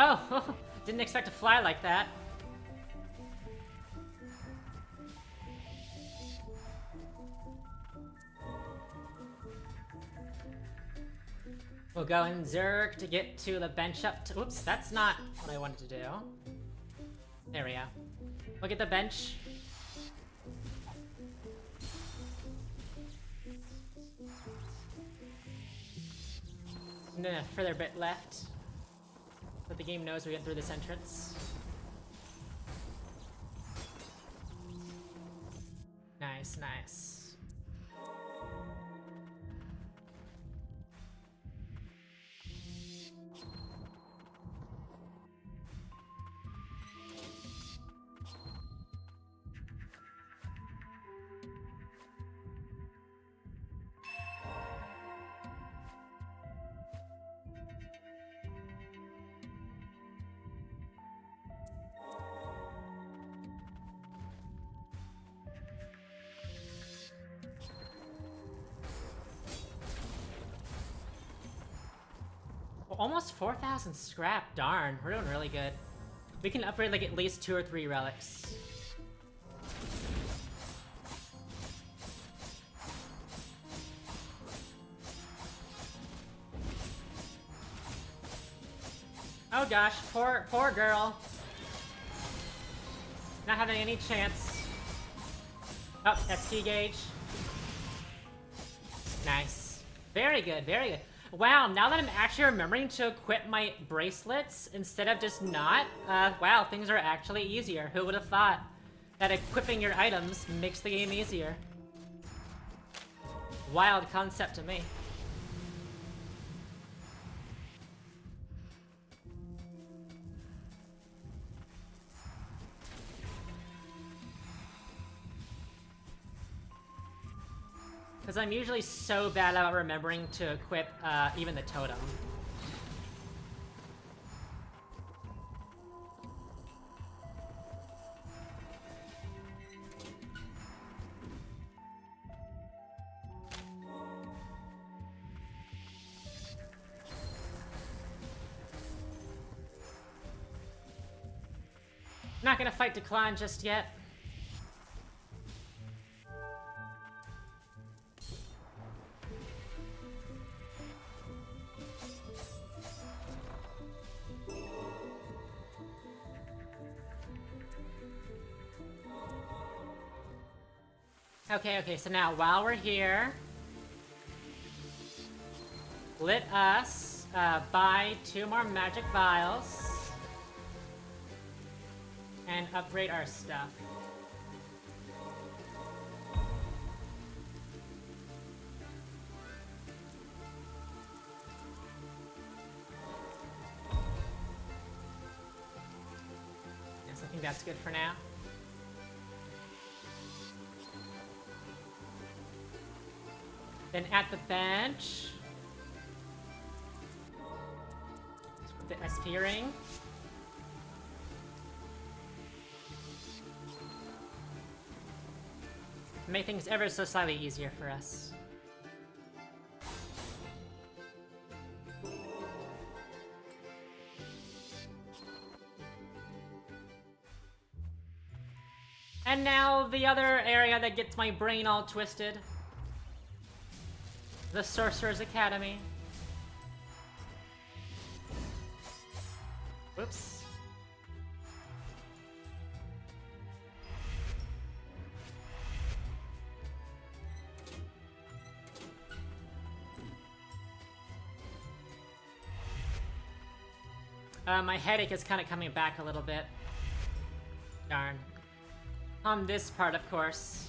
[SPEAKER 1] Oh, didn't expect to fly like that. We'll go in Zerg to get to the bench up to— oops, that's not what I wanted to do. There we go. We'll get the bench. And then a further bit left. But the game knows we went through this entrance. Nice, nice. Almost 4,000 scrap, darn, we're doing really good. We can upgrade like at least 2 or 3 relics. Oh gosh, poor girl. Not having any chance. Oh, SP gauge. Nice. Very good, very good. Wow, now that I'm actually remembering to equip my bracelets instead of just not, wow, things are actually easier. Who would have thought that equipping your items makes the game easier? Wild concept to me. Because I'm usually so bad about remembering to equip even the totem. Not gonna fight Decline just yet. Okay, so now while we're here, let us buy 2 more magic vials and upgrade our stuff. Yes, I think that's good for now. Then at the bench, the SP ring. Make things ever so slightly easier for us. And now the other area that gets my brain all twisted. The Sorcerer's Academy. Whoops. My headache is kind of coming back a little bit. Darn. On this part, of course.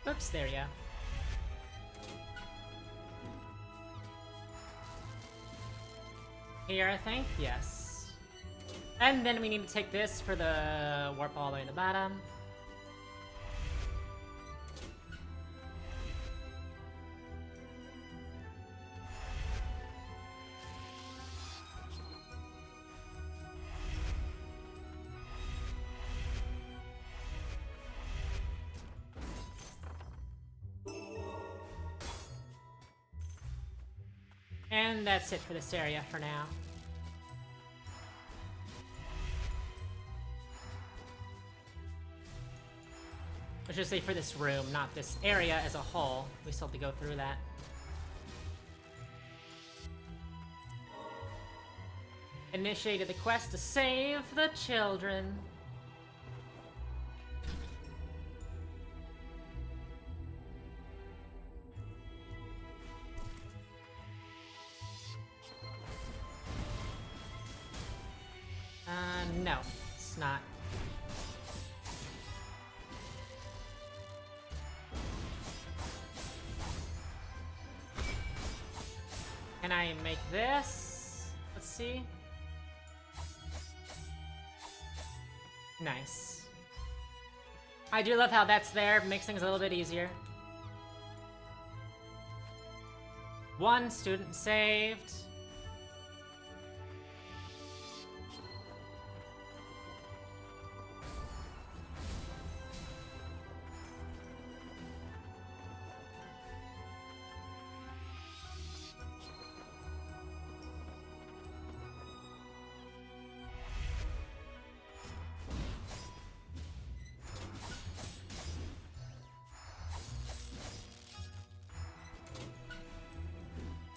[SPEAKER 1] Oops, there you go. Here, I think? Yes. And then we need to take this for the warp all the way to the bottom. And that's it for this area for now. I should say for this room, not this area as a whole. We still have to go through that. Initiated the quest to save the children. No, it's not. Can I make this? Let's see. Nice. I do love how that's there, makes things a little bit easier. One student saved.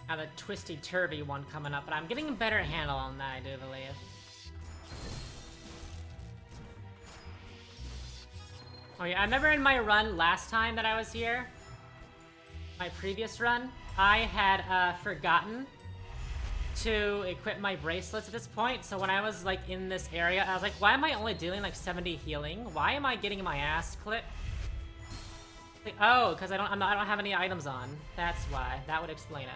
[SPEAKER 1] Now the twisty-turvy one coming up, but I'm getting a better handle on that, I do believe. Oh yeah, I remember in my run last time that I was here, my previous run, I had forgotten to equip my bracelets at this point, so when I was like in this area, I was like, why am I only dealing like 70 healing? Why am I getting my ass clipped? Like, oh, because I don't have any items on. That's why. That would explain it.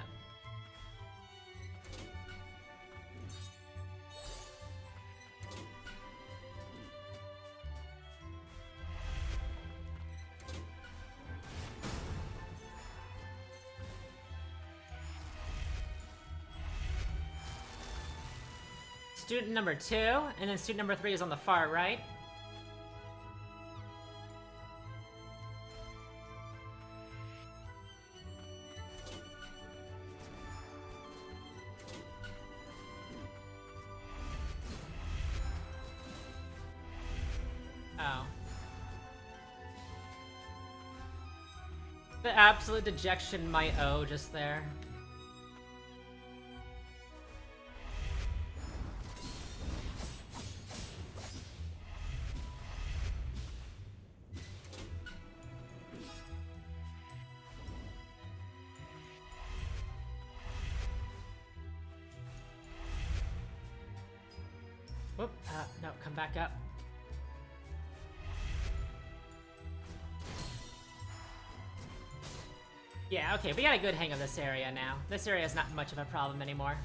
[SPEAKER 1] Student number 2, and then student number 3 is on the far right. Oh. The absolute dejection my O just there. Whoop, no, come back up. Yeah, okay, we got a good hang of this area now. This area is not much of a problem anymore.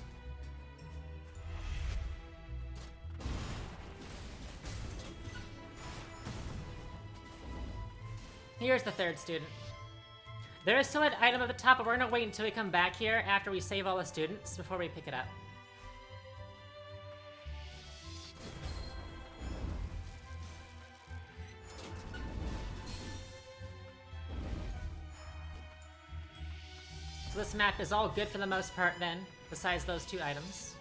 [SPEAKER 1] Here's the third student. There is still an item at the top, but we're gonna wait until we come back here after we save all the students before we pick it up. So this map is all good for the most part then, besides those two items.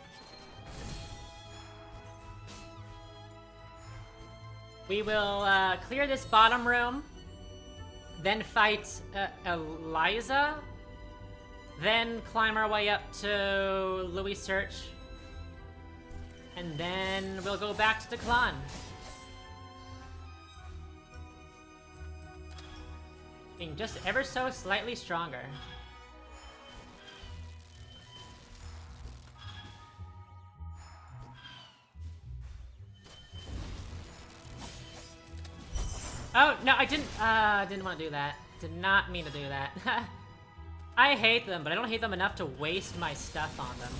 [SPEAKER 1] We will clear this bottom room, then fight Eliza, then climb our way up to Louis Search, and then we'll go back to Declan. Being just ever so slightly stronger. Oh, no, I didn't want to do that. Did not mean to do that. I hate them, but I don't hate them enough to waste my stuff on them.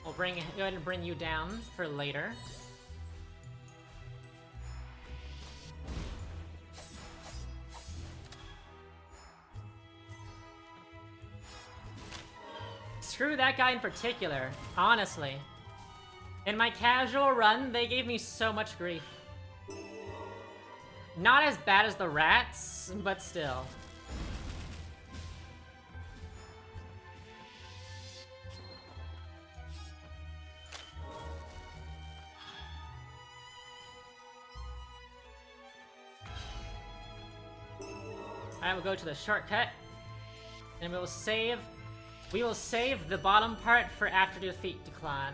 [SPEAKER 1] We'll go ahead and bring you down for later. Screw that guy in particular, honestly. In my casual run, they gave me so much grief. Not as bad as the rats, but still. Alright, we'll go to the shortcut. And we will save the bottom part for after defeat Declan.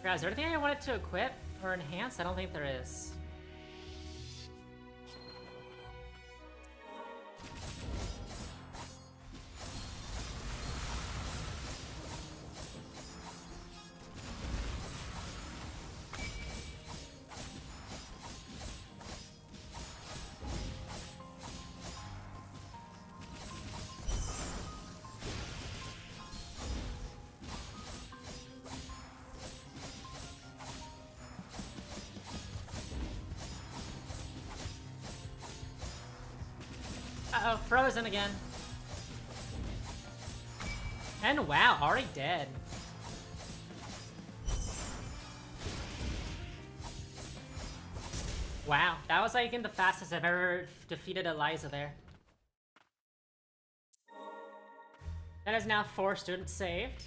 [SPEAKER 1] Guys, is there anything I wanted to equip or enhance? I don't think there is. Uh-oh, frozen again. And wow, already dead. Wow, that was like the fastest I've ever defeated Eliza there. That is now 4 students saved.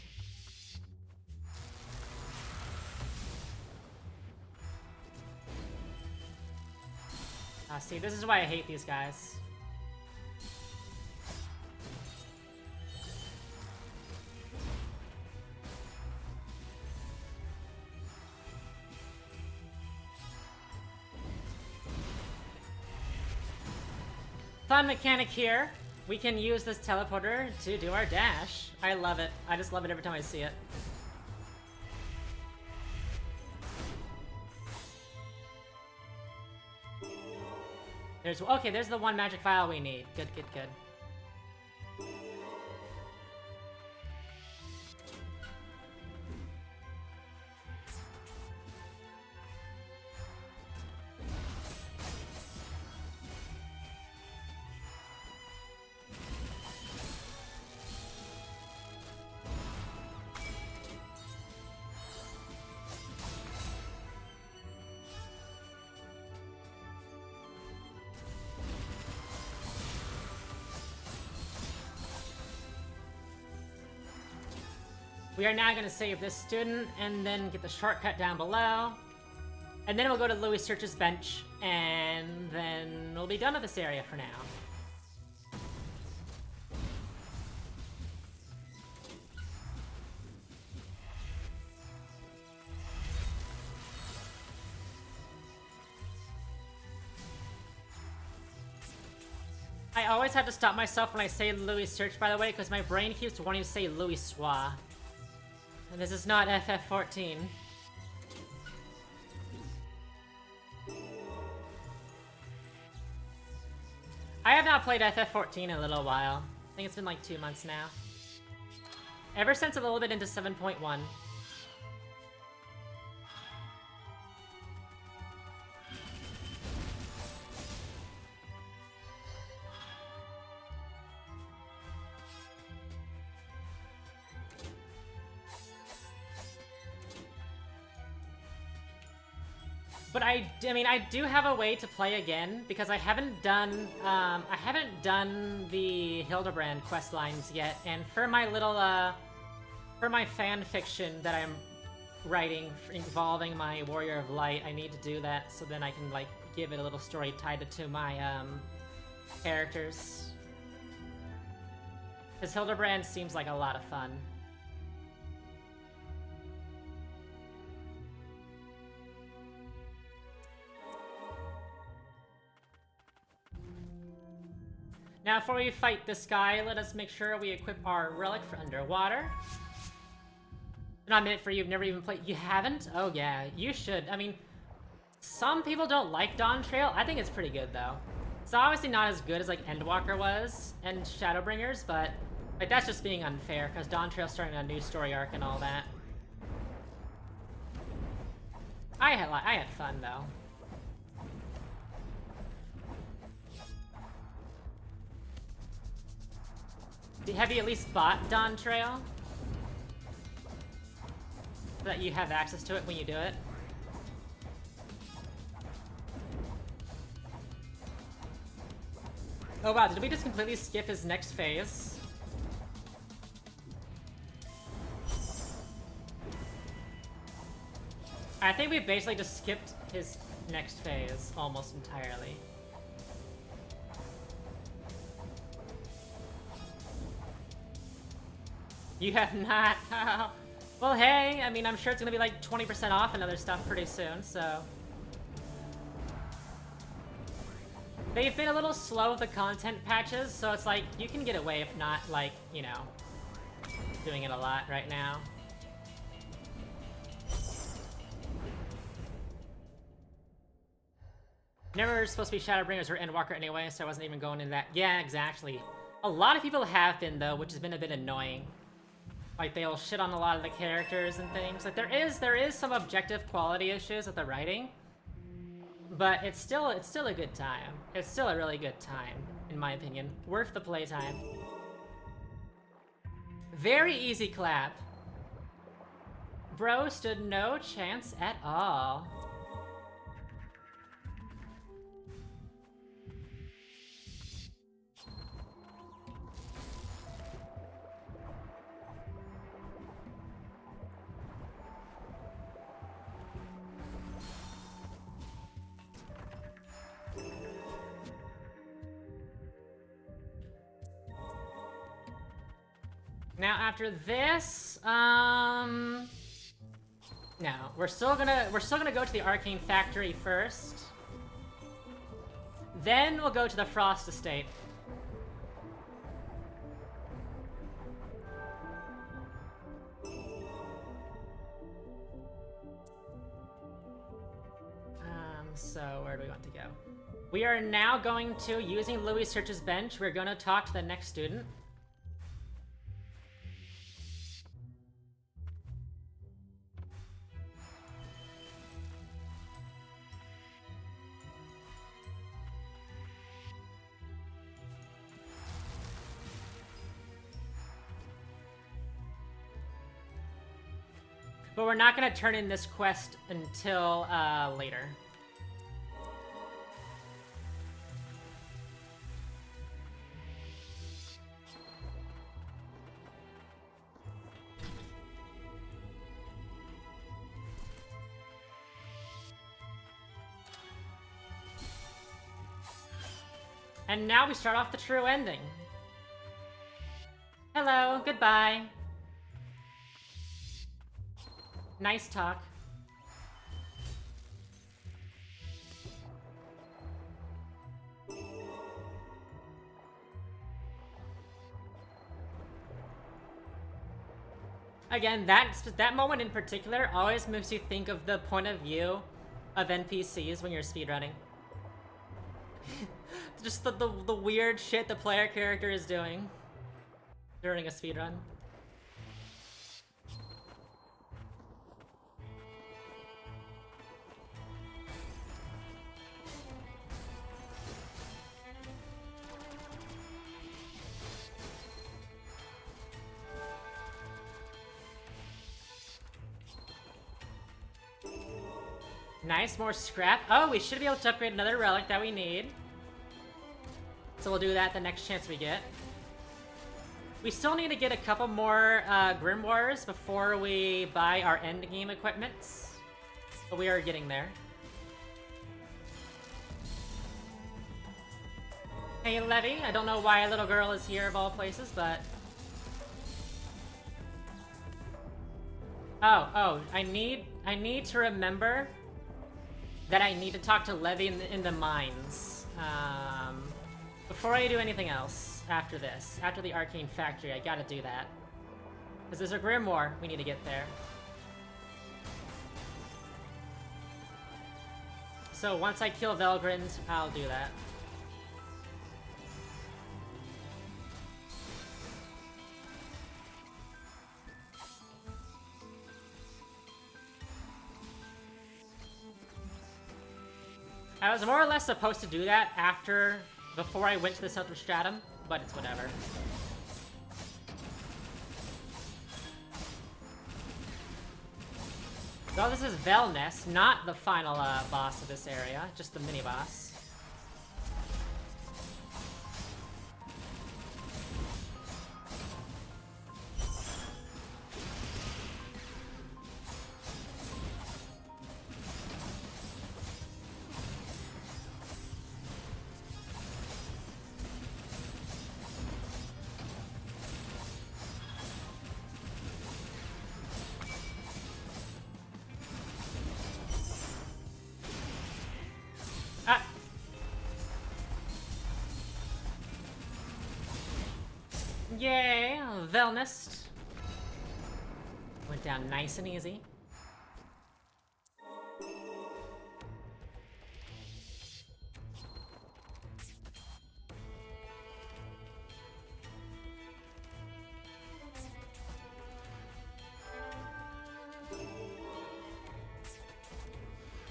[SPEAKER 1] See, this is why I hate these guys. Fun mechanic here. We can use this teleporter to do our dash. I love it. I just love it every time I see it. There's the one magic vial we need. Good, good, good. We are now going to save this student and then get the shortcut down below. And then we'll go to Louis Search's bench, and then we'll be done with this area for now. I always have to stop myself when I say Louis Search, by the way, because my brain keeps wanting to say Louis Soir. And this is not FF14. I have not played FF14 in a little while. I think it's been like 2 months now. Ever since a little bit into 7.1. But I mean, I do have a way to play again because I haven't done the Hildebrand quest lines yet, and for my little for my fan fiction that I'm writing involving my Warrior of Light, I need to do that so then I can like give it a little story tied to my characters. Because Hildebrand seems like a lot of fun. Now, before we fight this guy, let us make sure we equip our relic for underwater. Not meant for you, you've never even played. You haven't? Oh yeah, you should. I mean, some people don't like Dawn Trail. I think it's pretty good though. It's obviously not as good as like Endwalker was and Shadowbringers, but like that's just being unfair because Dawn Trail's starting a new story arc and all that. I had fun though. Have you at least bought Dawn Trail? So that you have access to it when you do it? Oh wow, did we just completely skip his next phase? I think we basically just skipped his next phase almost entirely. You have not? Well, hey, I mean, I'm sure it's gonna be like 20% off and other stuff pretty soon, so... They've been a little slow with the content patches, so it's like, you can get away if not, like, you know, doing it a lot right now. Never supposed to be Shadowbringers or Endwalker anyway, so I wasn't even going in that. Yeah, exactly. A lot of people have been, though, which has been a bit annoying. Like, they'll shit on a lot of the characters and things. Like, there is some objective quality issues with the writing. But it's still a good time. It's still a really good time, in my opinion. Worth the playtime. Very easy clap. Bro stood no chance at all. Now after this, no, we're still gonna go to the Arcane Factory first. Then we'll go to the Frost Estate. So where do we want to go? We are now going to, using Louis Search's bench, we're gonna talk to the next student. But we're not gonna turn in this quest until later. And now we start off the true ending. Hello, goodbye. Nice talk. Again, that moment in particular always makes you think of the point of view of NPCs when you're speedrunning. Just the weird shit the player character is doing during a speedrun. Nice, more scrap. Oh, we should be able to upgrade another relic that we need. So we'll do that the next chance we get. We still need to get a couple more Grimoires before we buy our endgame equipments. But we are getting there. Hey, Levy. I don't know why a little girl is here of all places, but... Oh, I need to remember that I need to talk to Levy in the mines. Before I do anything else after this, after the Arcane Factory, I gotta do that. Because there's a Grimoire, we need to get there. So once I kill Velgrind, I'll do that. I was more or less supposed to do that before I went to the Southern Stratum, but it's whatever. So this is Velness, not the final boss of this area, just the mini-boss. Yay, Velnest. Went down nice and easy.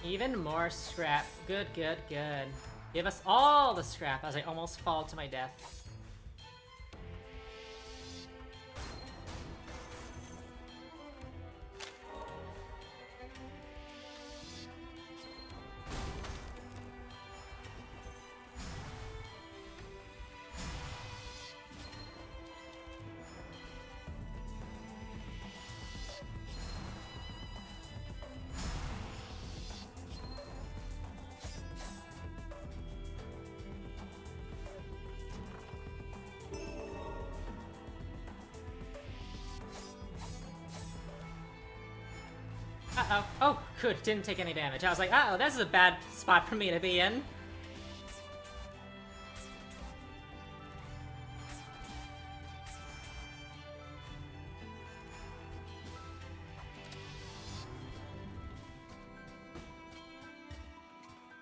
[SPEAKER 1] Even more scrap. Good, good, good. Give us all the scrap as I almost fall to my death. Uh-oh. Oh, good. Didn't take any damage. I was like, uh-oh, this is a bad spot for me to be in.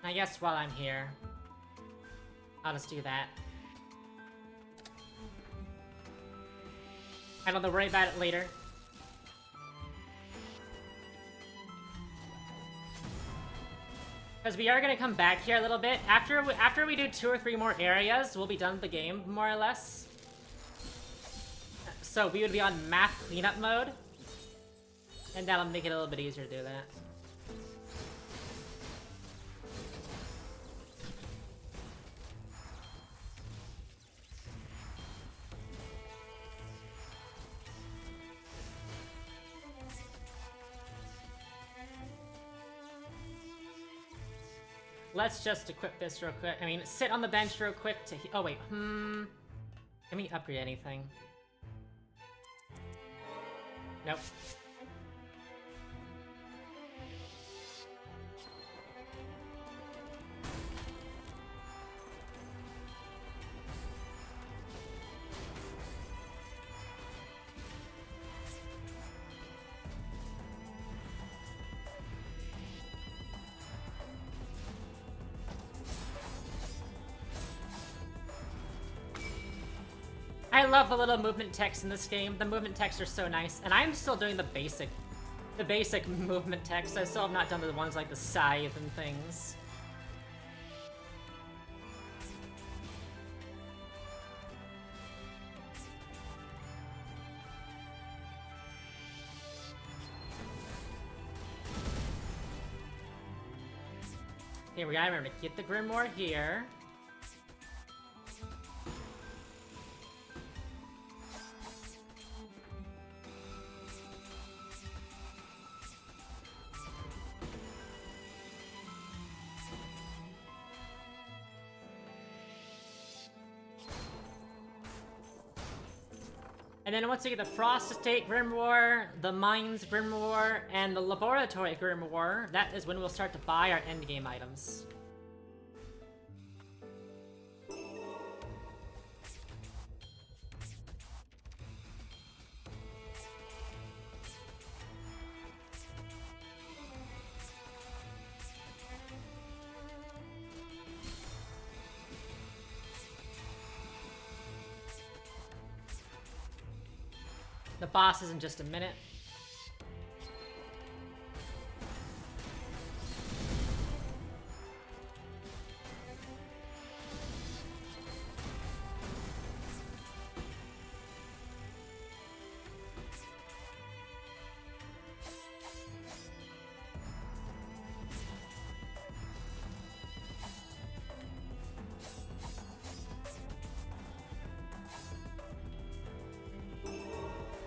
[SPEAKER 1] I guess while I'm here, I'll just do that. I don't have to worry about it later. Because we are going to come back here a little bit. After we do 2 or 3 more areas, we'll be done with the game, more or less. So we would be on map cleanup mode. And that'll make it a little bit easier to do that. Let's just equip this real quick. I mean, sit on the bench real quick to oh wait, Can we upgrade anything? Nope. I love the little movement text in this game. The movement texts are so nice, and I'm still doing the basic movement text. I still have not done the ones like the scythe and things. Okay, we gotta remember to get the Grimoire here. And then once we get the Frost Estate Grimoire, the Mines Grimoire, and the Laboratory Grimoire, that is when we'll start to buy our endgame items. The boss is in just a minute.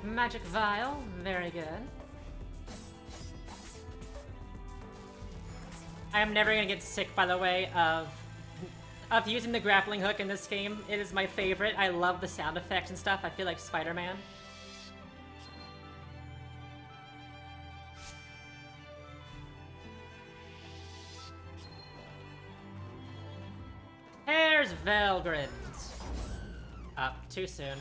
[SPEAKER 1] Magic Vial, very good. I am never gonna get sick, by the way, of using the grappling hook in this game. It is my favorite. I love the sound effects and stuff. I feel like Spider-Man. There's Velgrind. Up too soon.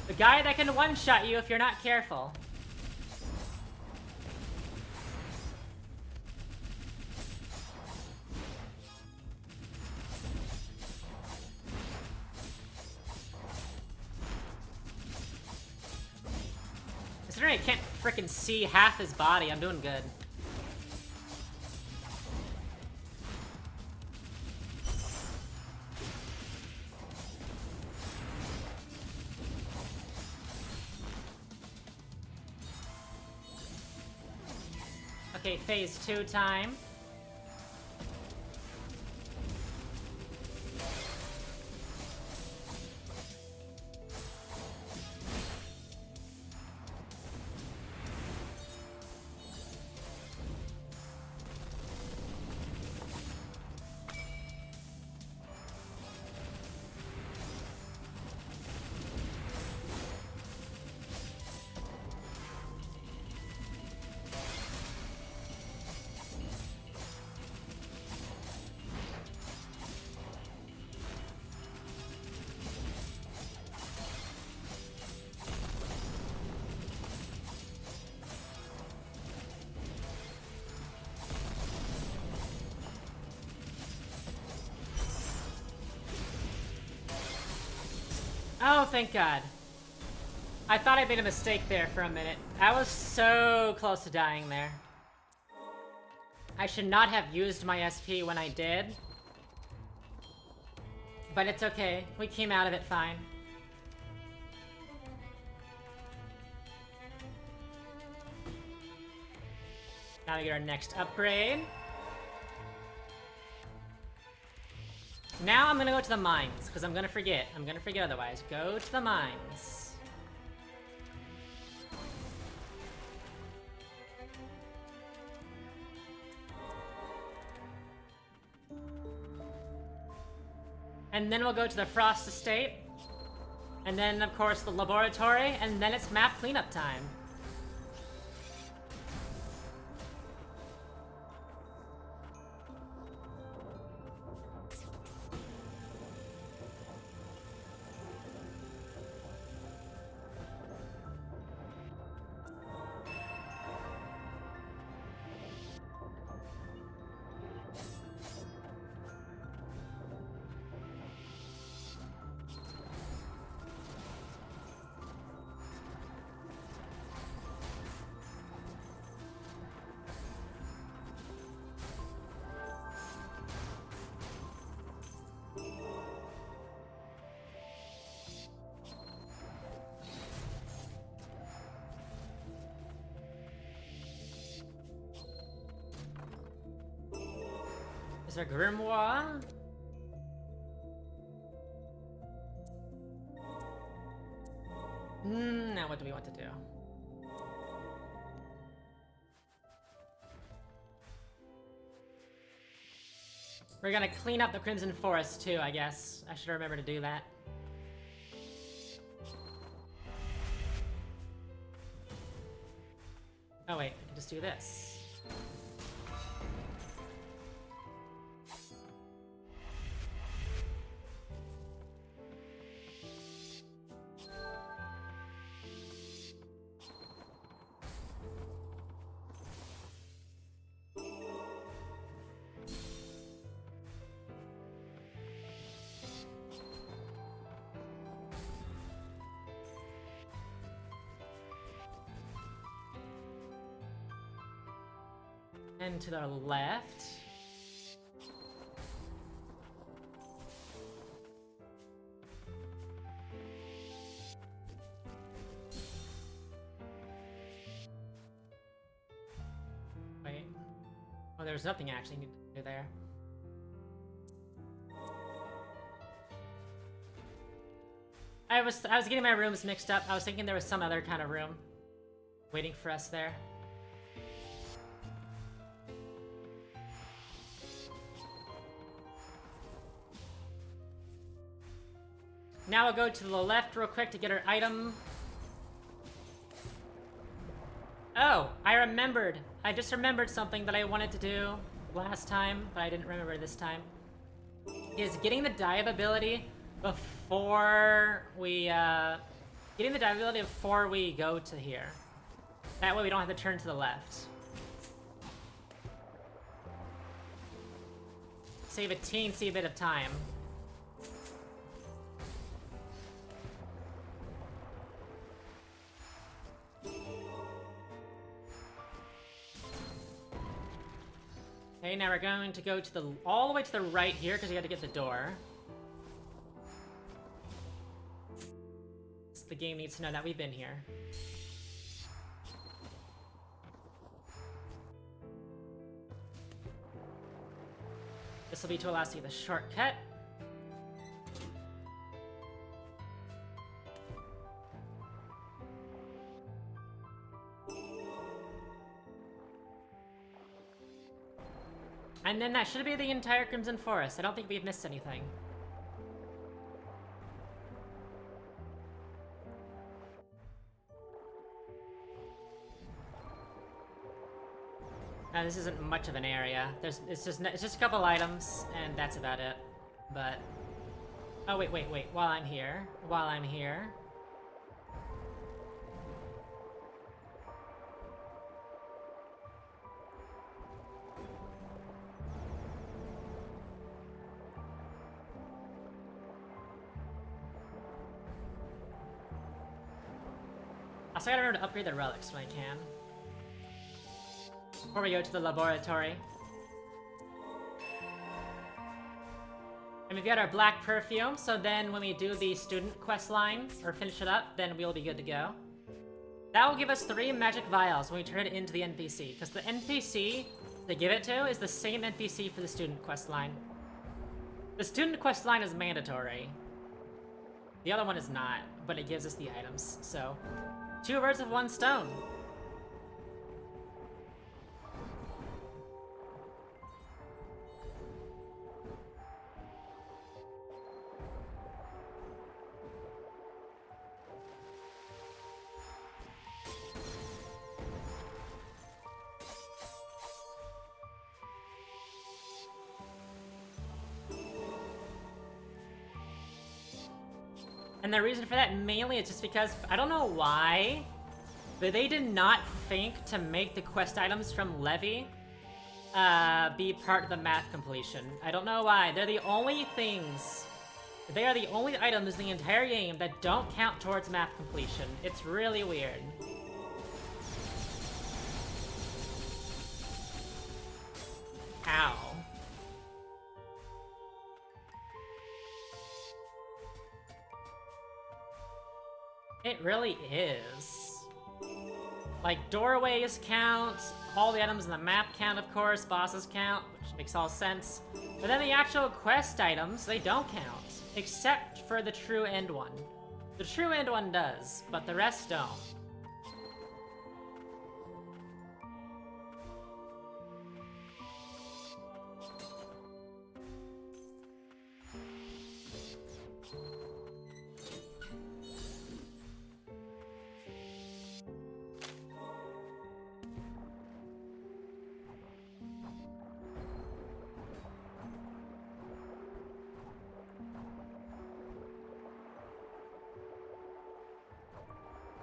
[SPEAKER 1] The guy that can one-shot you if you're not careful. Considering I can't frickin' see half his body, I'm doing good. Okay, phase 2 time. Oh, thank God. I thought I made a mistake there for a minute. I was so close to dying there. I should not have used my SP when I did. But it's okay. We came out of it fine. Now we get our next upgrade. Now I'm gonna go to the mines, because I'm gonna forget. I'm gonna forget otherwise. Go to the mines. And then we'll go to the Frost Estate. And then, of course, the laboratory, and then it's map cleanup time. There's a grimoire. Now what do we want to do? We're gonna clean up the Crimson Forest too, I guess. I should remember to do that. Oh wait, I can just do this. And to the left. Wait. Oh, there's nothing I actually need to do there. I was getting my rooms mixed up. I was thinking there was some other kind of room waiting for us there. Now we'll go to the left real quick to get our item. Oh, I remembered. I just remembered something that I wanted to do last time, but I didn't remember this time. Is getting the dive ability before we, go to here. That way we don't have to turn to the left. Save a teensy bit of time. Okay, now we're going to go to all the way to the right here because we got to get the door. So the game needs to know that we've been here. This will be to allow us to get the shortcut. And then that should be the entire Crimson Forest. I don't think we've missed anything. This isn't much of an area. It's just a couple items, and that's about it. But oh wait. While I'm here. Also, I gotta remember to upgrade the relics when I can. Before we go to the laboratory. And we've got our black perfume, so then when we do the student quest line, or finish it up, then we'll be good to go. That will give us 3 magic vials when we turn it into the NPC, because the NPC they give it to is the same NPC for the student quest line. The student quest line is mandatory. The other one is not, but it gives us the items, so 2 birds with 1 stone. And the reason for that mainly is just because, I don't know why, but they did not think to make the quest items from Levy be part of the math completion. I don't know why. They're the only things, they are the only items in the entire game that don't count towards math completion. It's really weird. Ow. It really is. Like, doorways count, all the items in the map count, of course, bosses count, which makes all sense. But then the actual quest items, they don't count, except for the true end one. The true end one does, but the rest don't.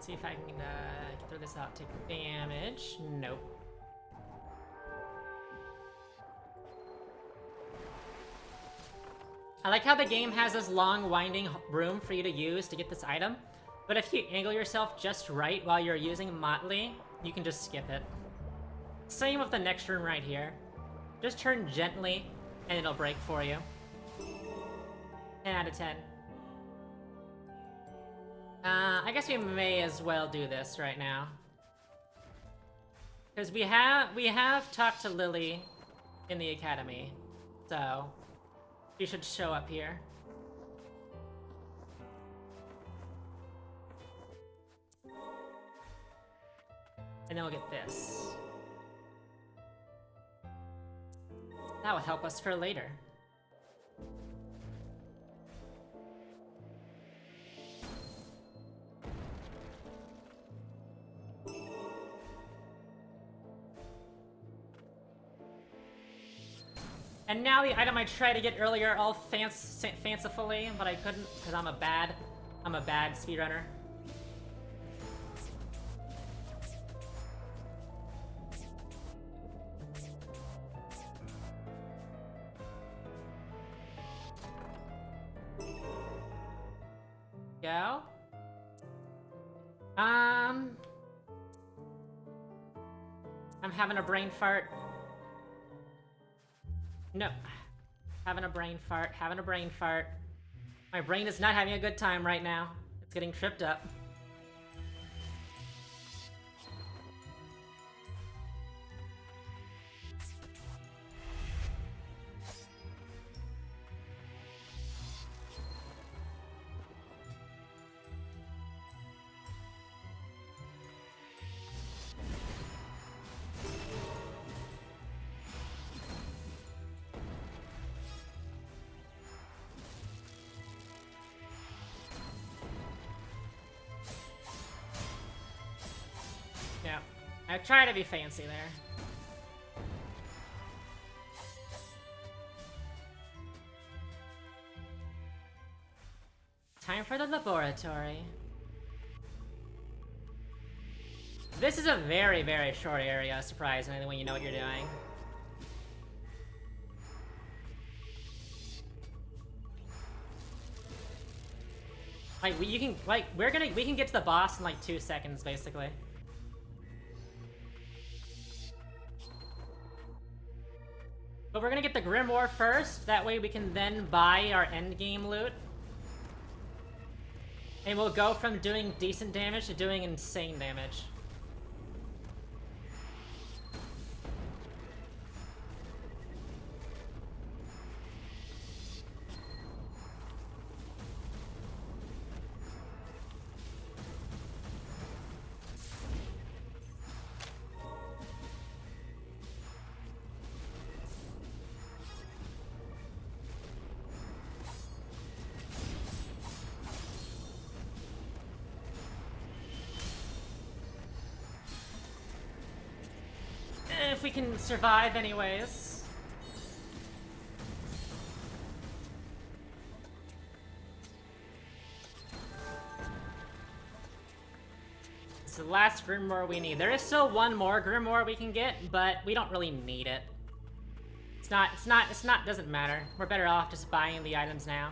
[SPEAKER 1] See if I can throw this out, take damage. Nope. I like how the game has this long winding room for you to use to get this item, but if you angle yourself just right while you're using Motley, you can just skip it. Same with the next room right here. Just turn gently and it'll break for you. 10 out of 10. I guess we may as well do this right now. Because we have talked to Lily in the academy, so she should show up here. And then we'll get this. That will help us for later. And now the item I tried to get earlier all fancifully, but I couldn't because I'm a bad speedrunner. Go. I'm having a brain fart. No. Having a brain fart. My brain is not having a good time right now. It's getting tripped up. Yeah, I try to be fancy there. Time for the laboratory. This is a very, very short area, surprisingly, when you know what you're doing. Like, we can get to the boss in like 2 seconds, basically. But we're gonna get the Grimoire first, that way we can then buy our endgame loot. And we'll go from doing decent damage to doing insane damage. If we can survive anyways. It's the last Grimoire we need. There is still one more Grimoire we can get, but we don't really need it. Doesn't matter. We're better off just buying the items now.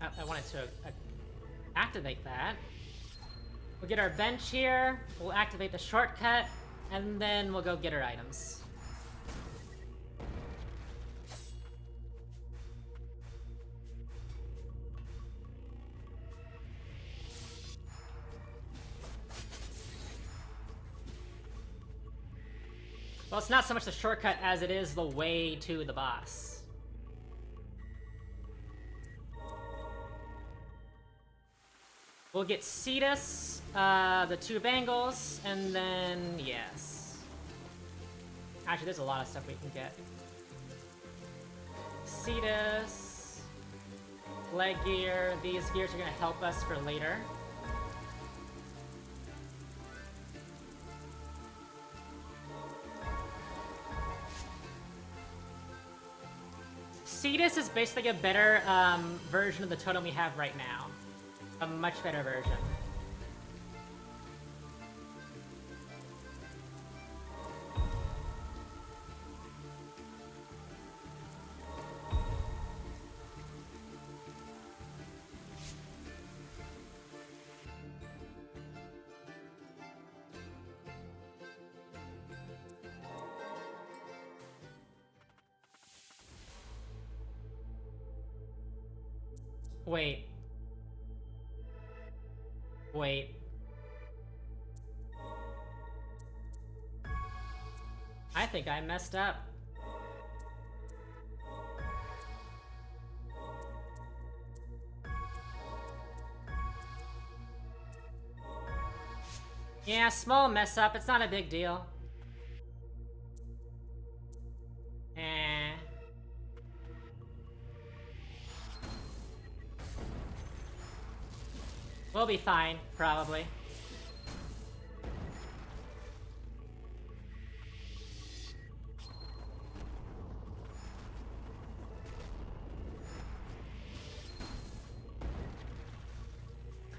[SPEAKER 1] Oh, I wanted to activate that. We'll get our bench here, we'll activate the shortcut, and then we'll go get our items. Well, it's not so much the shortcut as it is the way to the boss. We'll get Cetus, the 2 bangles, and then, yes. Actually, there's a lot of stuff we can get. Cetus, leg gear. These gears are gonna help us for later. Cetus is basically a better version of the totem we have right now. A much better version. Wait. Wait. I think I messed up. Yeah, small mess up. It's not a big deal. We'll be fine, probably.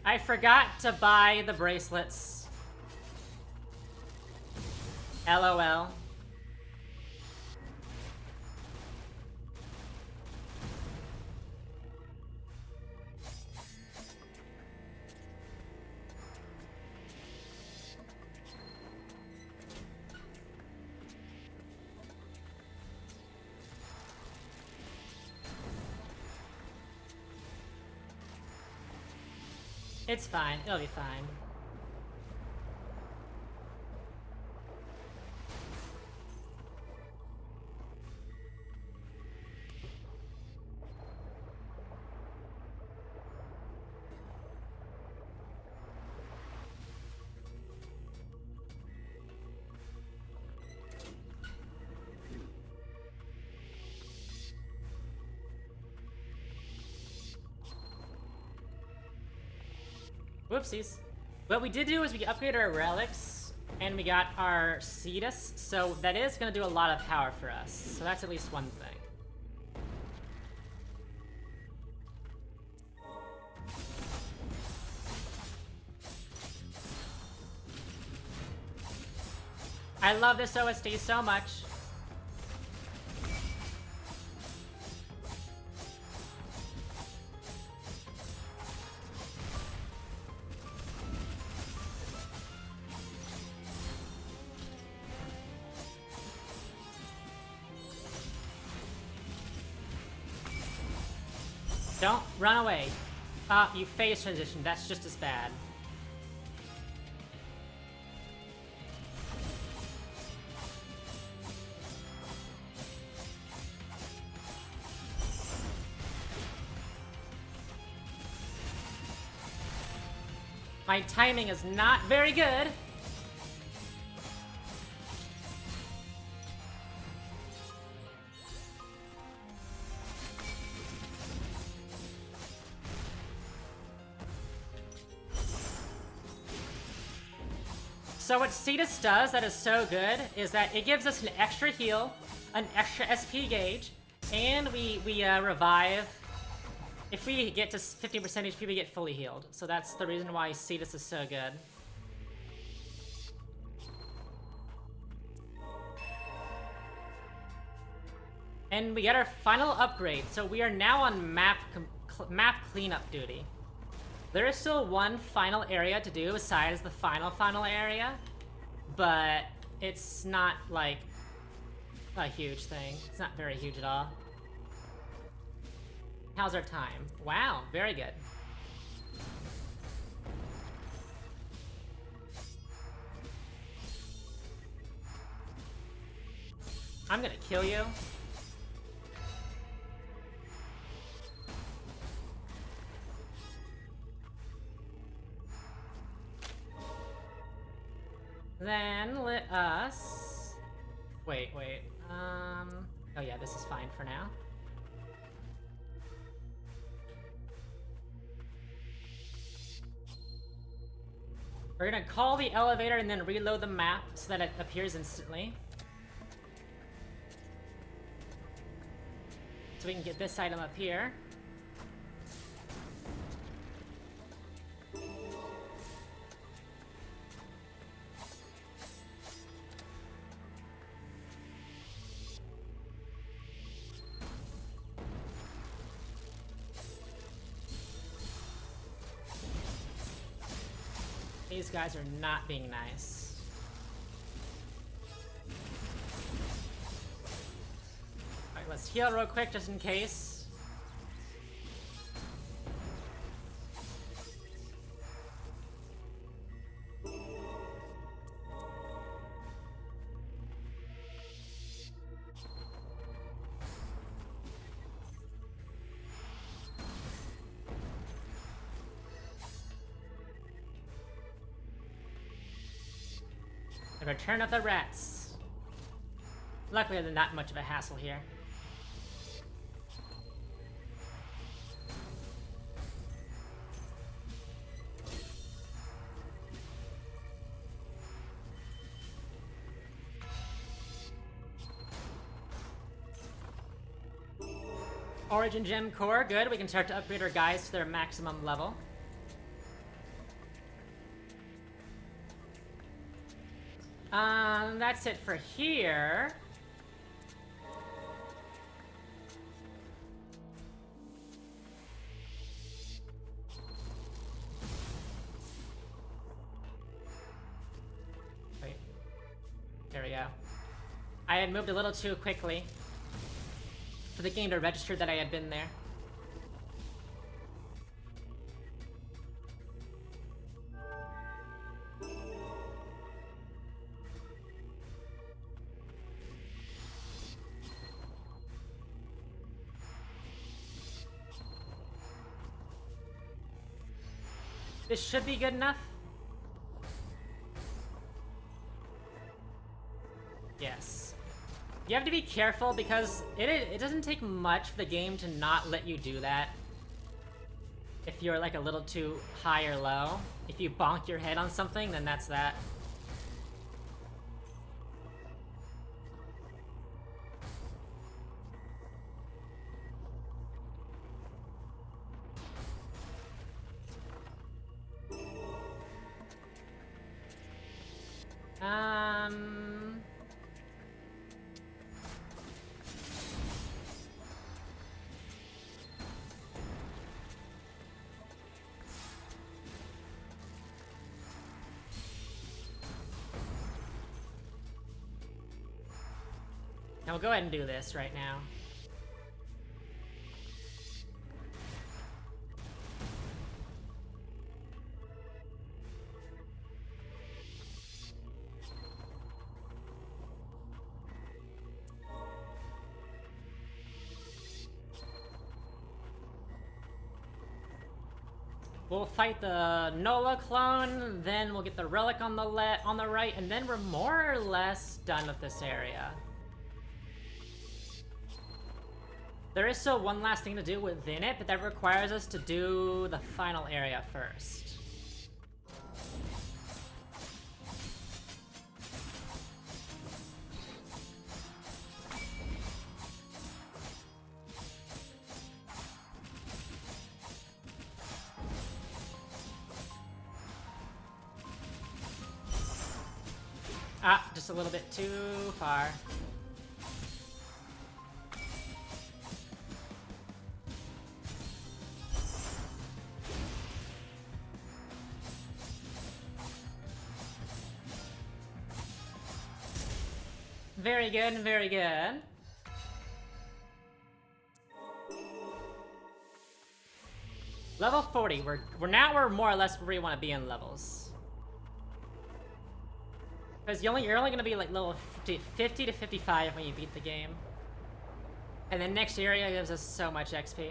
[SPEAKER 1] I forgot to buy the bracelets. LOL. It's fine. It'll be fine. Whoopsies. What we did do is we upgraded our relics, and we got our Cetus, so that is going to do a lot of power for us. So that's at least one thing. I love this OSD so much. Don't run away. You phase transition. That's just as bad. My timing is not very good. So what Cetus does that is so good is that it gives us an extra heal, an extra SP gauge, and we revive. If we get to 50% HP, we get fully healed. So that's the reason why Cetus is so good. And we get our final upgrade. So we are now on map cleanup duty. There is still one final area to do besides the final area, but it's not like a huge thing. It's not very huge at all. How's our time? Wow, very good. I'm gonna kill you. Then let us... Wait. Oh yeah, this is fine for now. We're gonna call the elevator and then reload the map so that it appears instantly. So we can get this item up here. These guys are not being nice. Alright, let's heal real quick just in case. The return of the rats. Luckily, they're not much of a hassle here. Origin Gem Core, good. We can start to upgrade our guys to their maximum level. That's it for here. Wait. There we go. I had moved a little too quickly for the game to register that I had been there. This should be good enough. Yes. You have to be careful because it doesn't take much for the game to not let you do that. If you're like a little too high or low. If you bonk your head on something, then that's that. Now we'll go ahead and do this right now. We'll fight the Nola clone, then we'll get the relic on the right, and then we're more or less done with this area. There is still one last thing to do within it, but that requires us to do the final area first. Ah, just a little bit too far. Very good, very good. Level 40. We're more or less where we want to be in levels. Because you're only gonna be like level 50 to 55 when you beat the game. And the next area gives us so much XP.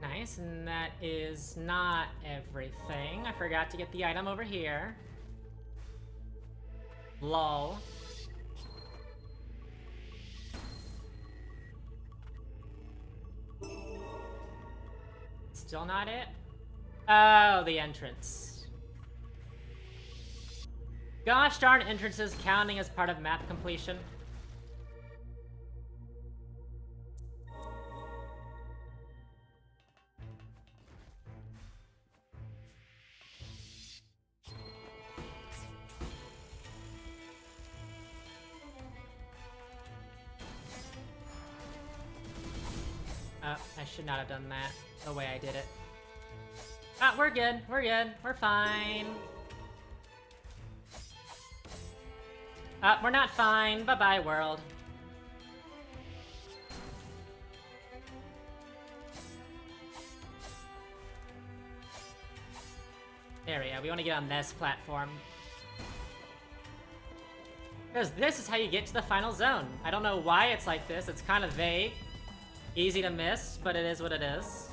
[SPEAKER 1] Nice, and that is not everything. I forgot to get the item over here. Lol. Still not it? Oh, the entrance. Gosh darn entrances counting as part of map completion. I should not have done that the way I did it. Ah, we're good. We're good. We're fine. We're not fine. Bye-bye, world. There we go. We want to get on this platform. Because this is how you get to the final zone. I don't know why it's like this. It's kind of vague. Easy to miss, but it is what it is.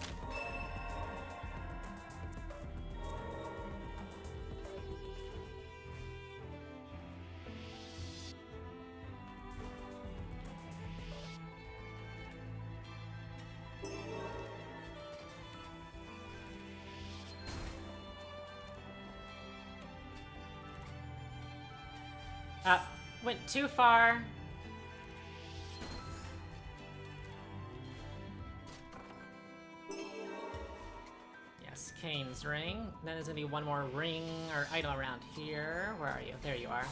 [SPEAKER 1] Went too far. Yes, Kane's ring. Then there's gonna be one more ring or item around here. Where are you? There you are.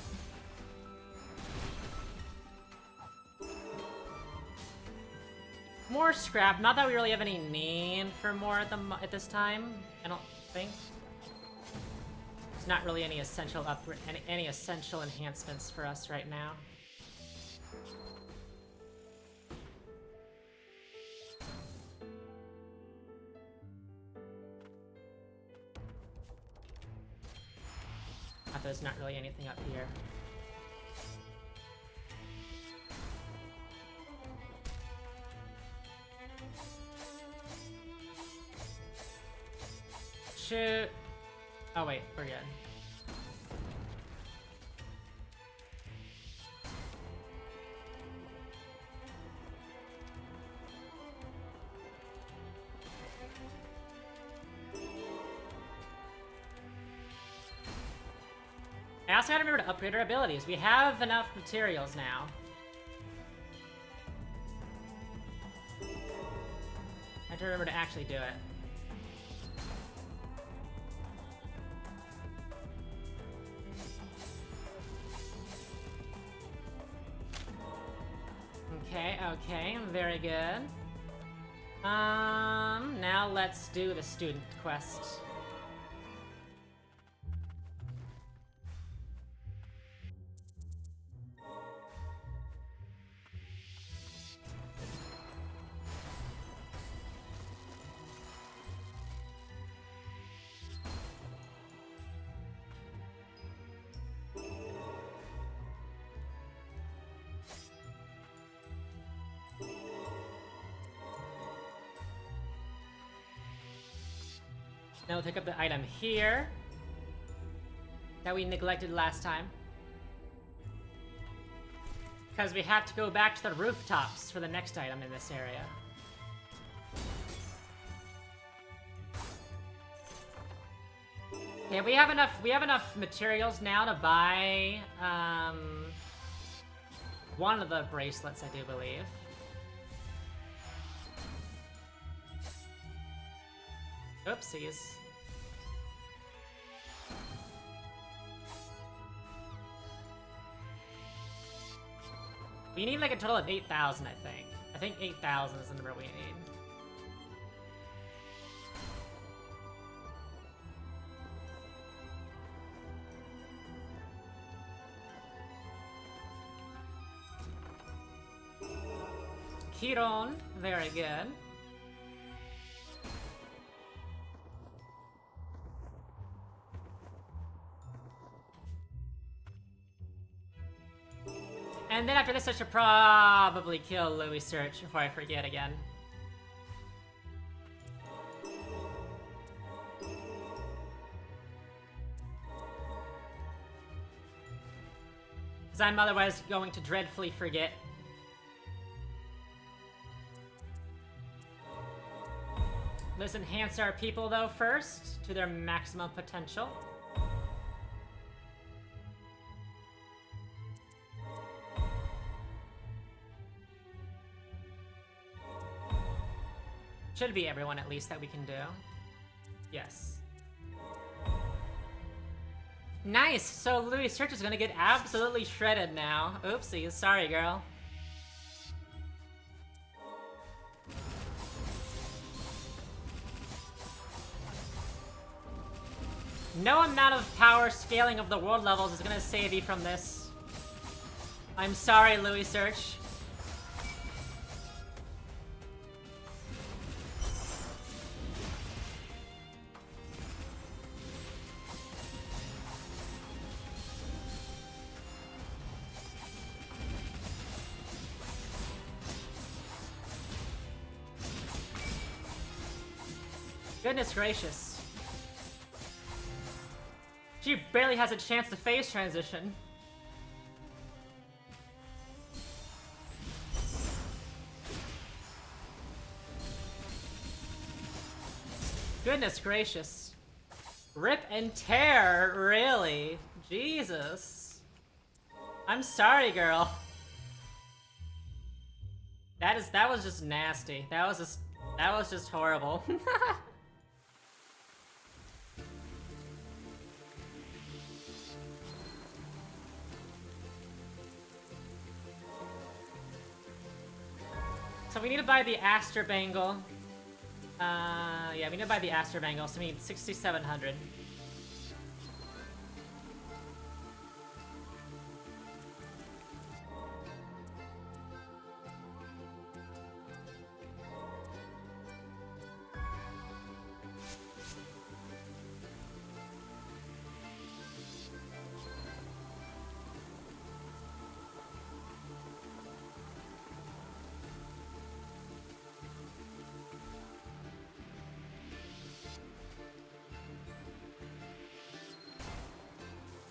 [SPEAKER 1] More scrap. Not that we really have any need for more at this time. I don't think. Not really any essential any essential enhancements for us right now. There's not really anything up here. Shoot. Oh wait, we're good. I also gotta remember to upgrade our abilities. We have enough materials now. I have to remember to actually do it. Okay, very good. Now let's do the student quest. Now we'll pick up the item here that we neglected last time. Because we have to go back to the rooftops for the next item in this area. Okay, we have enough materials now to buy one of the bracelets, I do believe. Oopsies. We need like a total of 8,000, I think. I think 8,000 is the number we need. Kiron. Very good. And then after this, I should probably kill Louis Search before I forget again. Because I'm otherwise going to dreadfully forget. Let's enhance our people, though, first, to their maximum potential. Should be everyone, at least, that we can do. Yes. Nice! So Louis Search is gonna get absolutely shredded now. Oopsies, sorry, girl. No amount of power scaling of the world levels is gonna save you from this. I'm sorry, Louis Search. Goodness gracious. She barely has a chance to phase transition. Goodness gracious. Rip and tear, really? Jesus. I'm sorry, girl. That was just nasty. That was just horrible. So we need to buy the Aster Bangle. Yeah, we need to buy the Aster Bangle, so we need 6,700.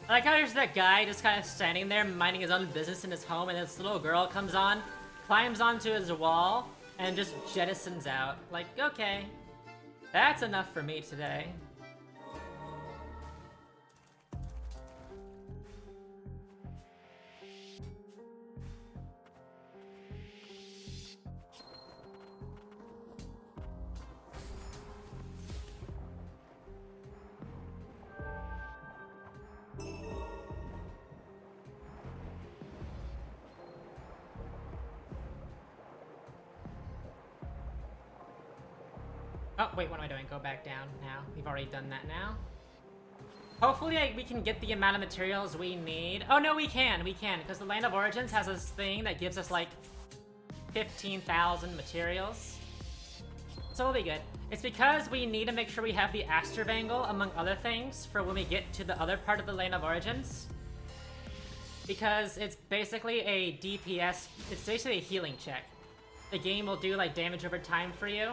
[SPEAKER 1] I like how there's that guy just kind of standing there minding his own business in his home, and this little girl comes on, climbs onto his wall, and just jettisons out. Like, okay, that's enough for me today. Oh, wait, what am I doing? Go back down now. We've already done that now. Hopefully we can get the amount of materials we need. Oh, no, we can, because the Land of Origins has this thing that gives us, like, 15,000 materials. So we'll be good. It's because we need to make sure we have the Aster Bangle, among other things, for when we get to the other part of the Land of Origins. Because it's basically a DPS, it's basically a healing check. The game will do, like, damage over time for you,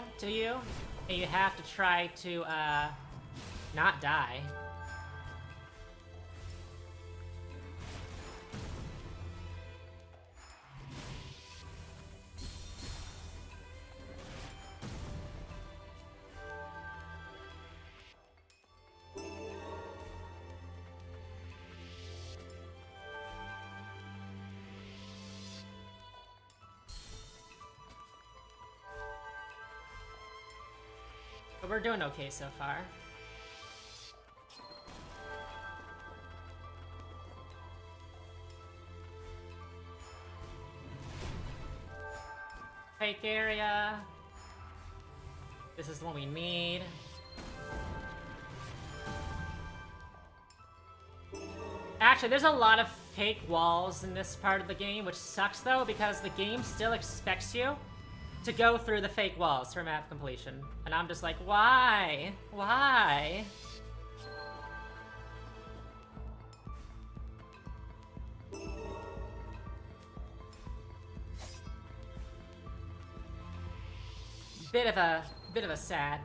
[SPEAKER 1] and you have to try to, not die. But we're doing okay so far. Fake area. This is the one we need. Actually, there's a lot of fake walls in this part of the game, which sucks though, because the game still expects you to go through the fake walls for map completion. And I'm just like, why? Why? Bit of a sad.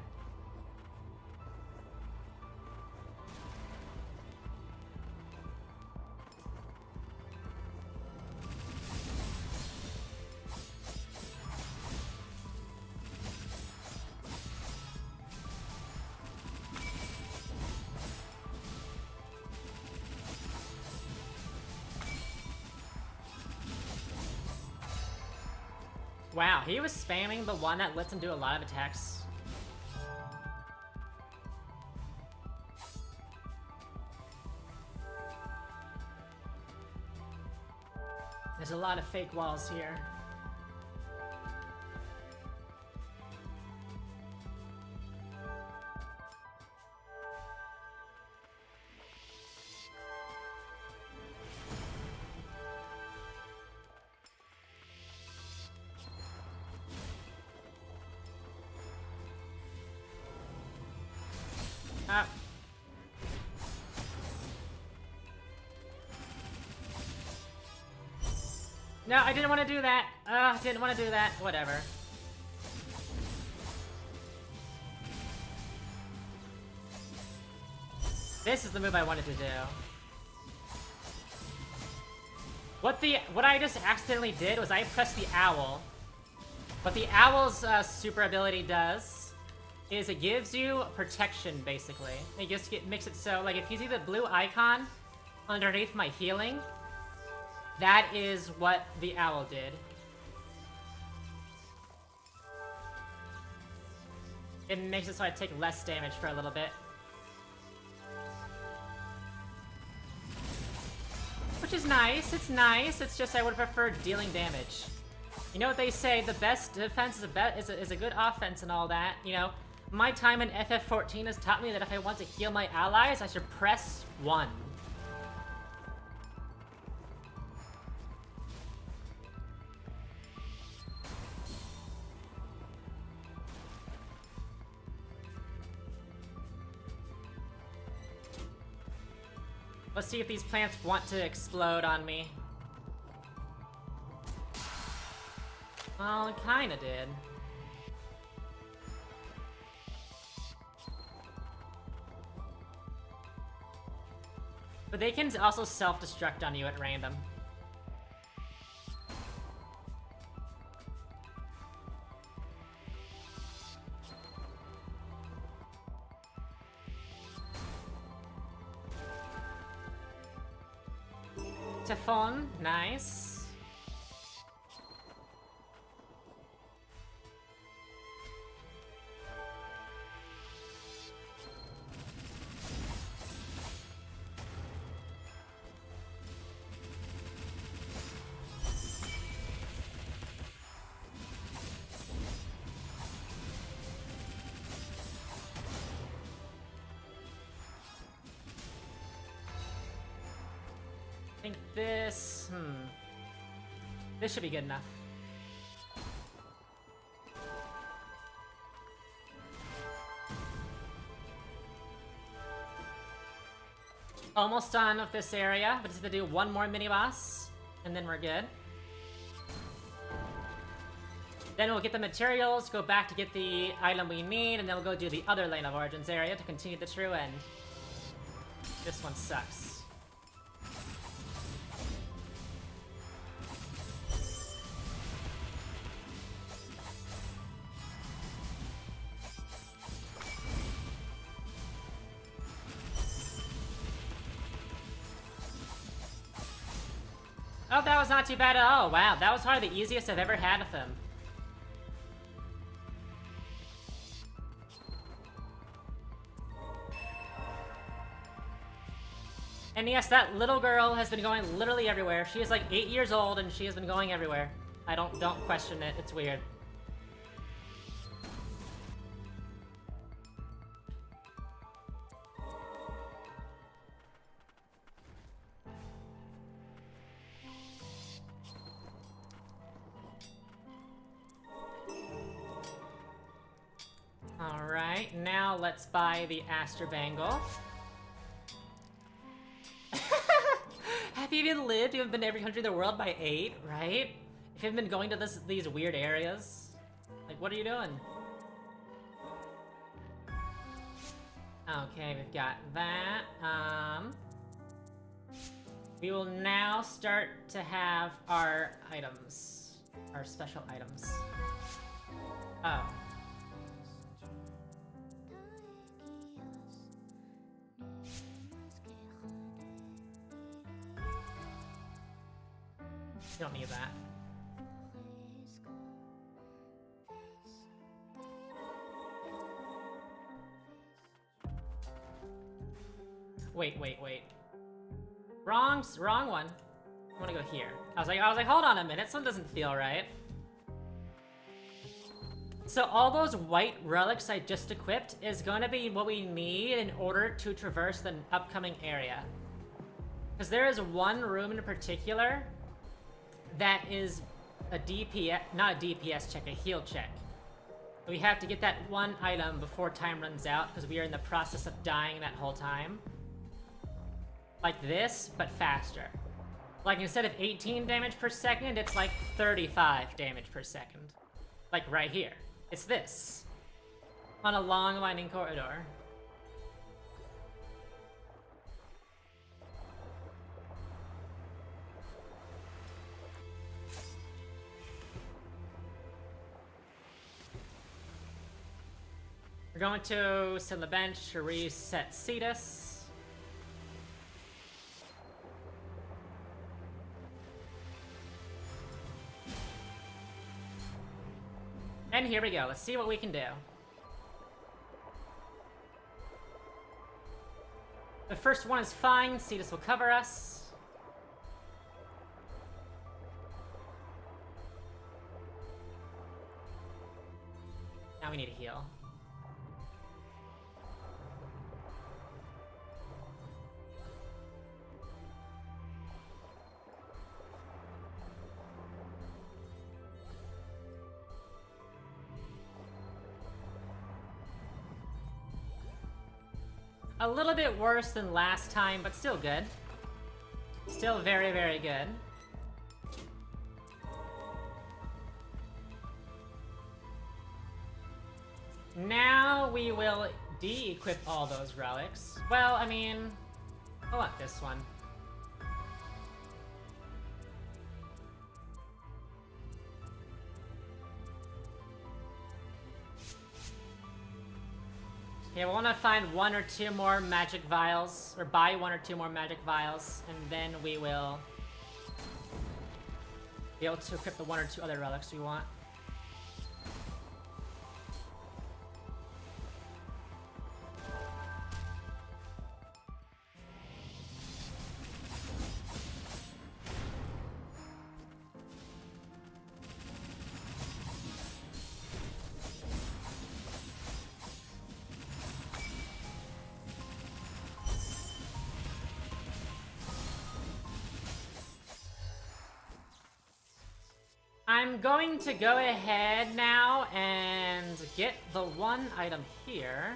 [SPEAKER 1] Wow, he was spamming the one that lets him do a lot of attacks. There's a lot of fake walls here. No, I didn't want to do that. Didn't want to do that. Whatever. This is the move I wanted to do. What I just accidentally did was I pressed the owl. What the owl's super ability does is it gives you protection, basically. It just makes it so, like, if you see the blue icon underneath my healing, that is what the owl did. It makes it so I take less damage for a little bit. Which is nice, it's nice, it's just I would prefer dealing damage. You know what they say, the best defense is a good offense and all that, you know? My time in FF14 has taught me that if I want to heal my allies, I should press 1. Let's see if these plants want to explode on me. Well, it kinda did. But they can also self-destruct on you at random. Typhon, nice. I think this... This should be good enough. Almost done with this area, but just have to do one more mini-boss, and then we're good. Then we'll get the materials, go back to get the item we need, and then we'll go do the other Lane of Origins area to continue the true end. This one sucks. Oh, that was not too bad at all. Wow, that was probably the easiest I've ever had with him. And yes, that little girl has been going literally everywhere. She is like 8 years old and she has been going everywhere. Don't question it, it's weird. now let's buy the Aster Bangle. Have you even lived? You haven't been to every country in the world by 8, right? If you haven't been going to these weird areas, like, what are you doing? Okay, we've got that. We will now start to have our items. Our special items. Oh. You don't need that. Wait. Wrong one. I wanna go here. I was like, hold on a minute, something doesn't feel right. So all those white relics I just equipped is gonna be what we need in order to traverse the upcoming area. Because there is one room in particular that is a DPS, not a DPS check, a heal check. We have to get that one item before time runs out because we are in the process of dying that whole time. Like this, but faster. Like instead of 18 damage per second, it's like 35 damage per second. Like right here. It's this. On a long winding corridor. We're going to sit on the bench to reset Cetus. And here we go. Let's see what we can do. The first one is fine. Cetus will cover us. Now we need a heal. A little bit worse than last time, but still good. Still very, very good. Now we will de-equip all those relics. Well, I mean, I want this one. Okay, we want to find 1 or 2 more magic vials, or buy 1 or 2 more magic vials, and then we will be able to equip the 1 or 2 other relics we want. I'm going to go ahead now and get the one item here.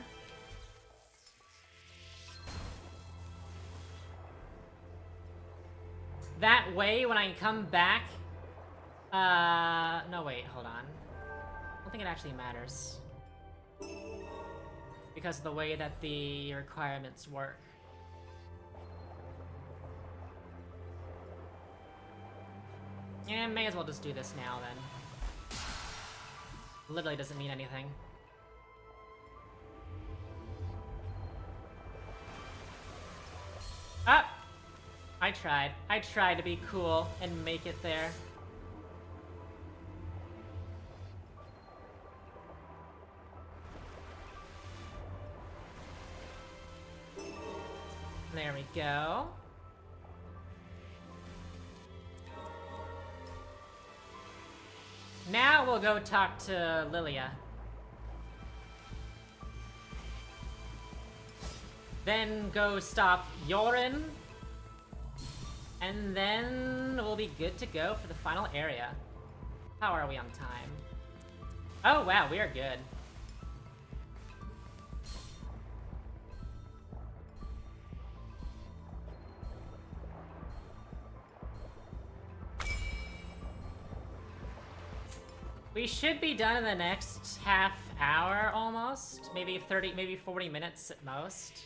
[SPEAKER 1] That way, when I come back... no, wait, hold on. I don't think it actually matters. Because of the way that the requirements work. Yeah, may as well just do this now, then. Literally doesn't mean anything. Ah! I tried. I tried to be cool and make it there. There we go. Now we'll go talk to Lilia. Then go stop Yorin. And then we'll be good to go for the final area. How are we on time? Oh wow, we are good. We should be done in the next half hour almost. Maybe 30, maybe 40 minutes at most.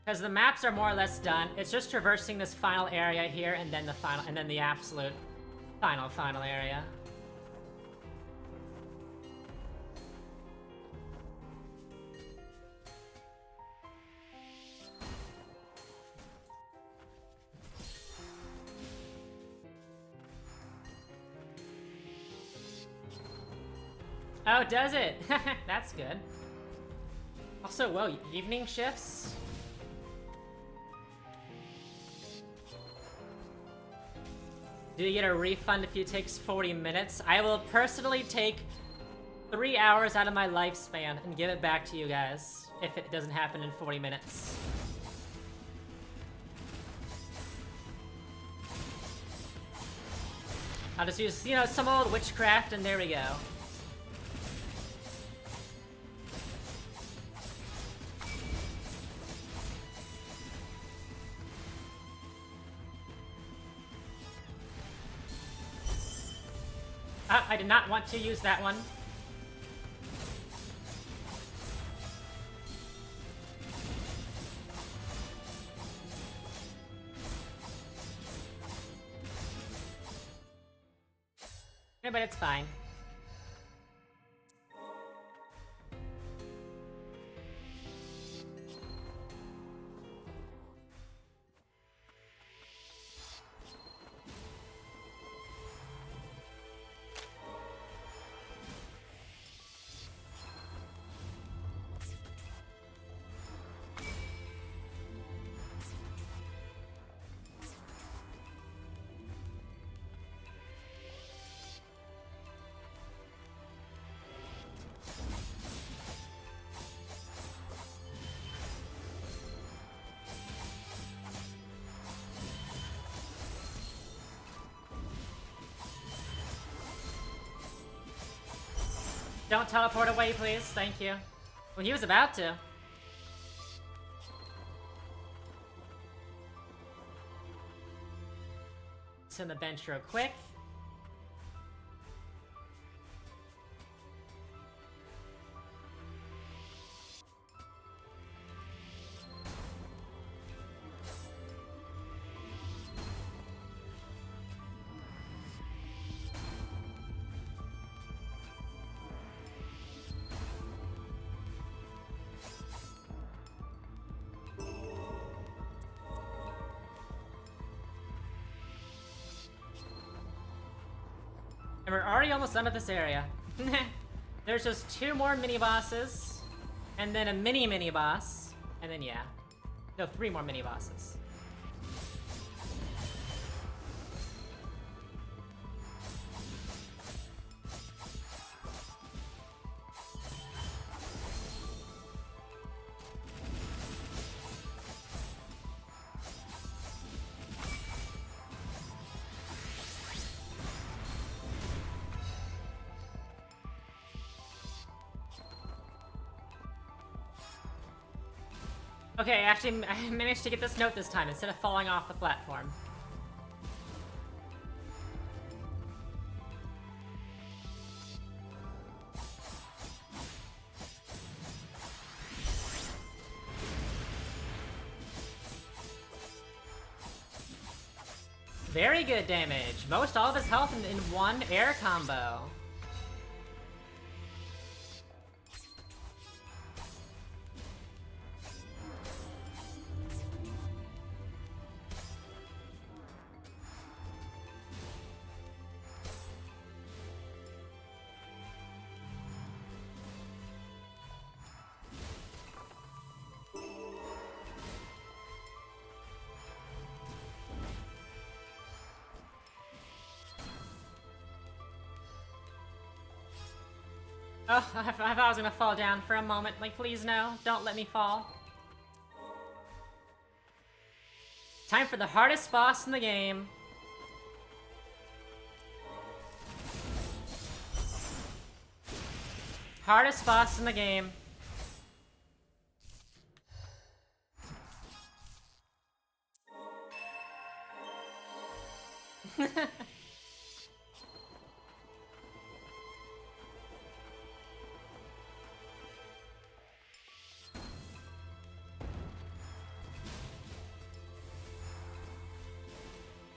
[SPEAKER 1] Because the maps are more or less done. It's just traversing this final area here and then the final, and then the absolute final area. Oh, does it? That's good. Also, whoa, evening shifts? Do you get a refund if it takes 40 minutes? I will personally take 3 hours out of my lifespan and give it back to you guys if it doesn't happen in 40 minutes. I'll just use, you know, some old witchcraft and there we go. I did not want to use that one. Yeah, but it's fine. Don't teleport away, please. Thank you. Well, he was about to. Send the bench real quick. And we're already almost done with this area. There's just 2 more mini-bosses, and then a mini-boss, and then yeah. No, 3 more mini-bosses. Okay, actually, I managed to get this note this time instead of falling off the platform. Very good damage. Most all of his health in one air combo. Oh, I thought I was gonna fall down for a moment. Like, please no, don't let me fall. Time for the hardest boss in the game. Hardest boss in the game.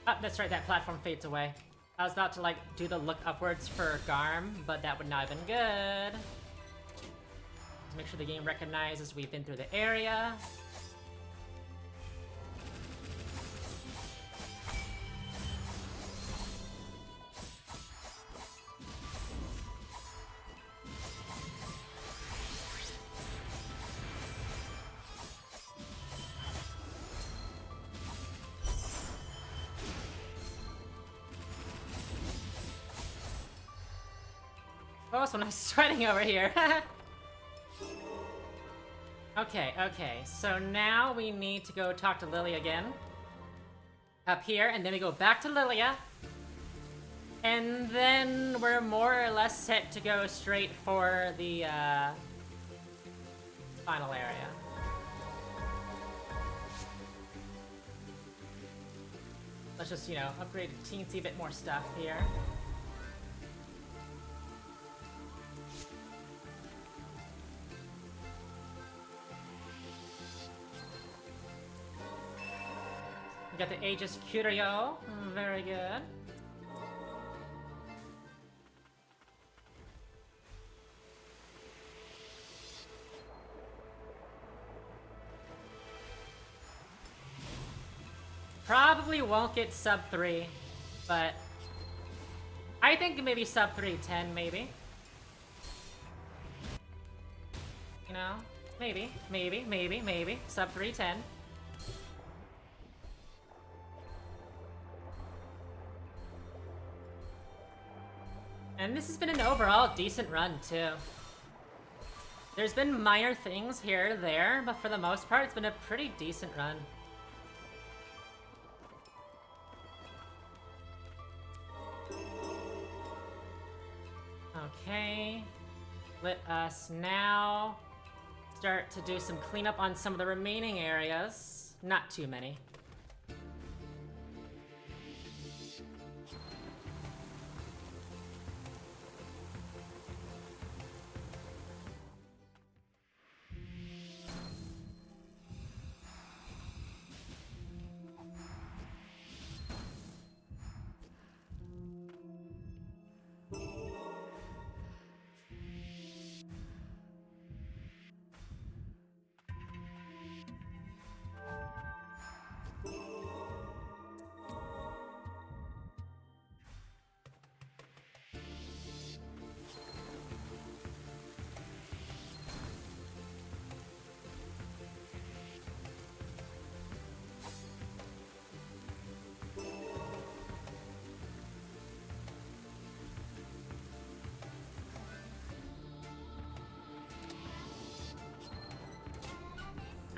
[SPEAKER 1] Oh, that's right, that platform fades away. I was about to, like, do the look upwards for Garm, but that would not have been good. Let's make sure the game recognizes we've been through the area. Oh, when I was sweating over here. Okay, so now we need to go talk to Lilia again. Up here, and then we go back to Lilia. And then we're more or less set to go straight for the, final area. Let's just, you know, upgrade a teensy bit more stuff here. We got the Aegis Curio. Very good. Probably won't get sub 3, but I think maybe sub 310, maybe. You know? Maybe. Sub 310. And this has been an overall decent run, too. There's been minor things here or there, but for the most part, it's been a pretty decent run. Okay. Let us now start to do some cleanup on some of the remaining areas. Not too many.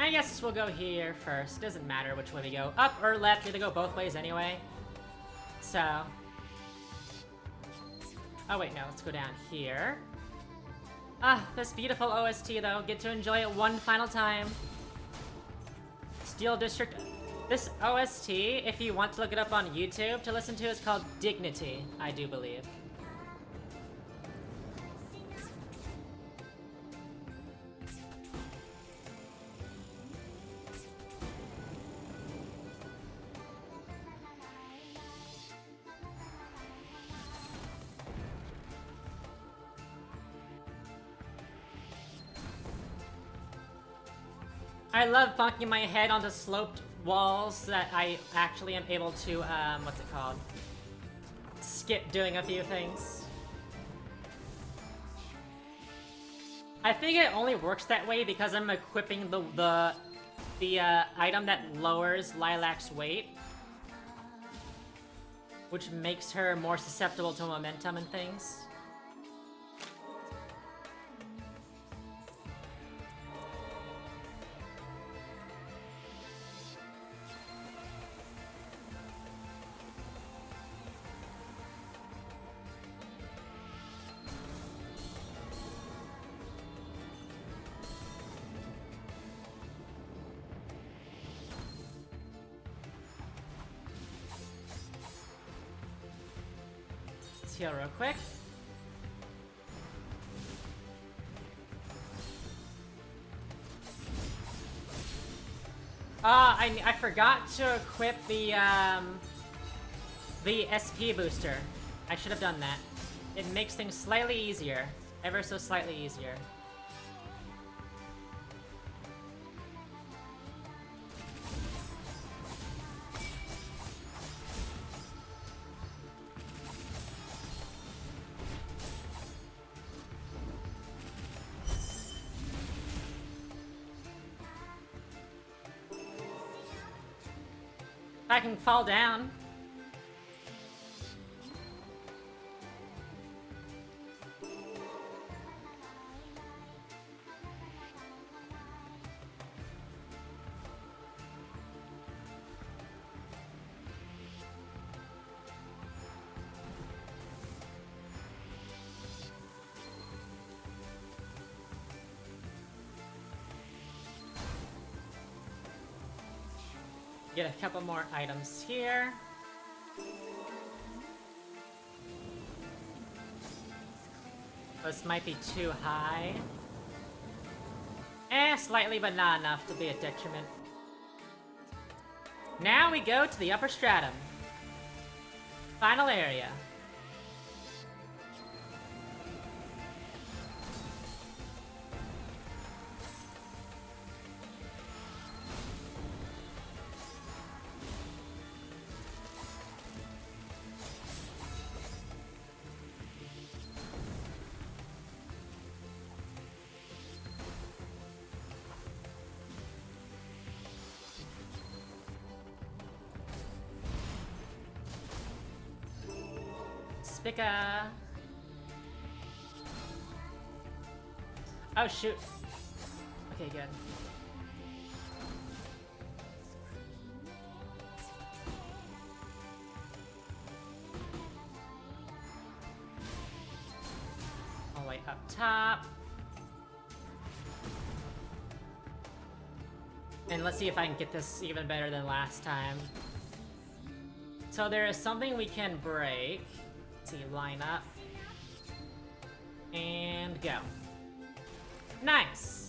[SPEAKER 1] I guess we'll go here first. Doesn't matter which way we go. Up or left, we either go both ways anyway. So... oh wait, no, let's go down here. Ah, this beautiful OST though. Get to enjoy it one final time. Steel District... this OST, if you want to look it up on YouTube to listen to, is called Dignity, I do believe. I love bonking my head onto sloped walls that I actually am able to, what's it called? Skip doing a few things. I think it only works that way because I'm equipping the item that lowers Lilac's weight, which makes her more susceptible to momentum and things. Heal real quick. I forgot to equip the the SP booster. I should have done that. It makes things slightly easier. Ever so slightly easier. I can fall down. Get a couple more items here. This might be too high. Slightly, but not enough to be a detriment. Now we go to the upper stratum. Final area. Spica. Oh shoot. Okay, good. All the way up top. And let's see if I can get this even better than last time. So there is something we can break. Let's see, line up. And go. Nice!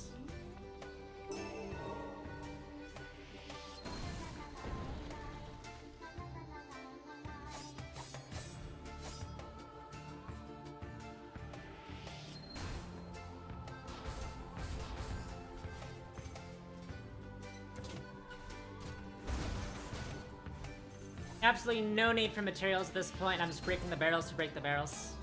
[SPEAKER 1] Absolutely no need for materials at this point. I'm just breaking the barrels to break the barrels.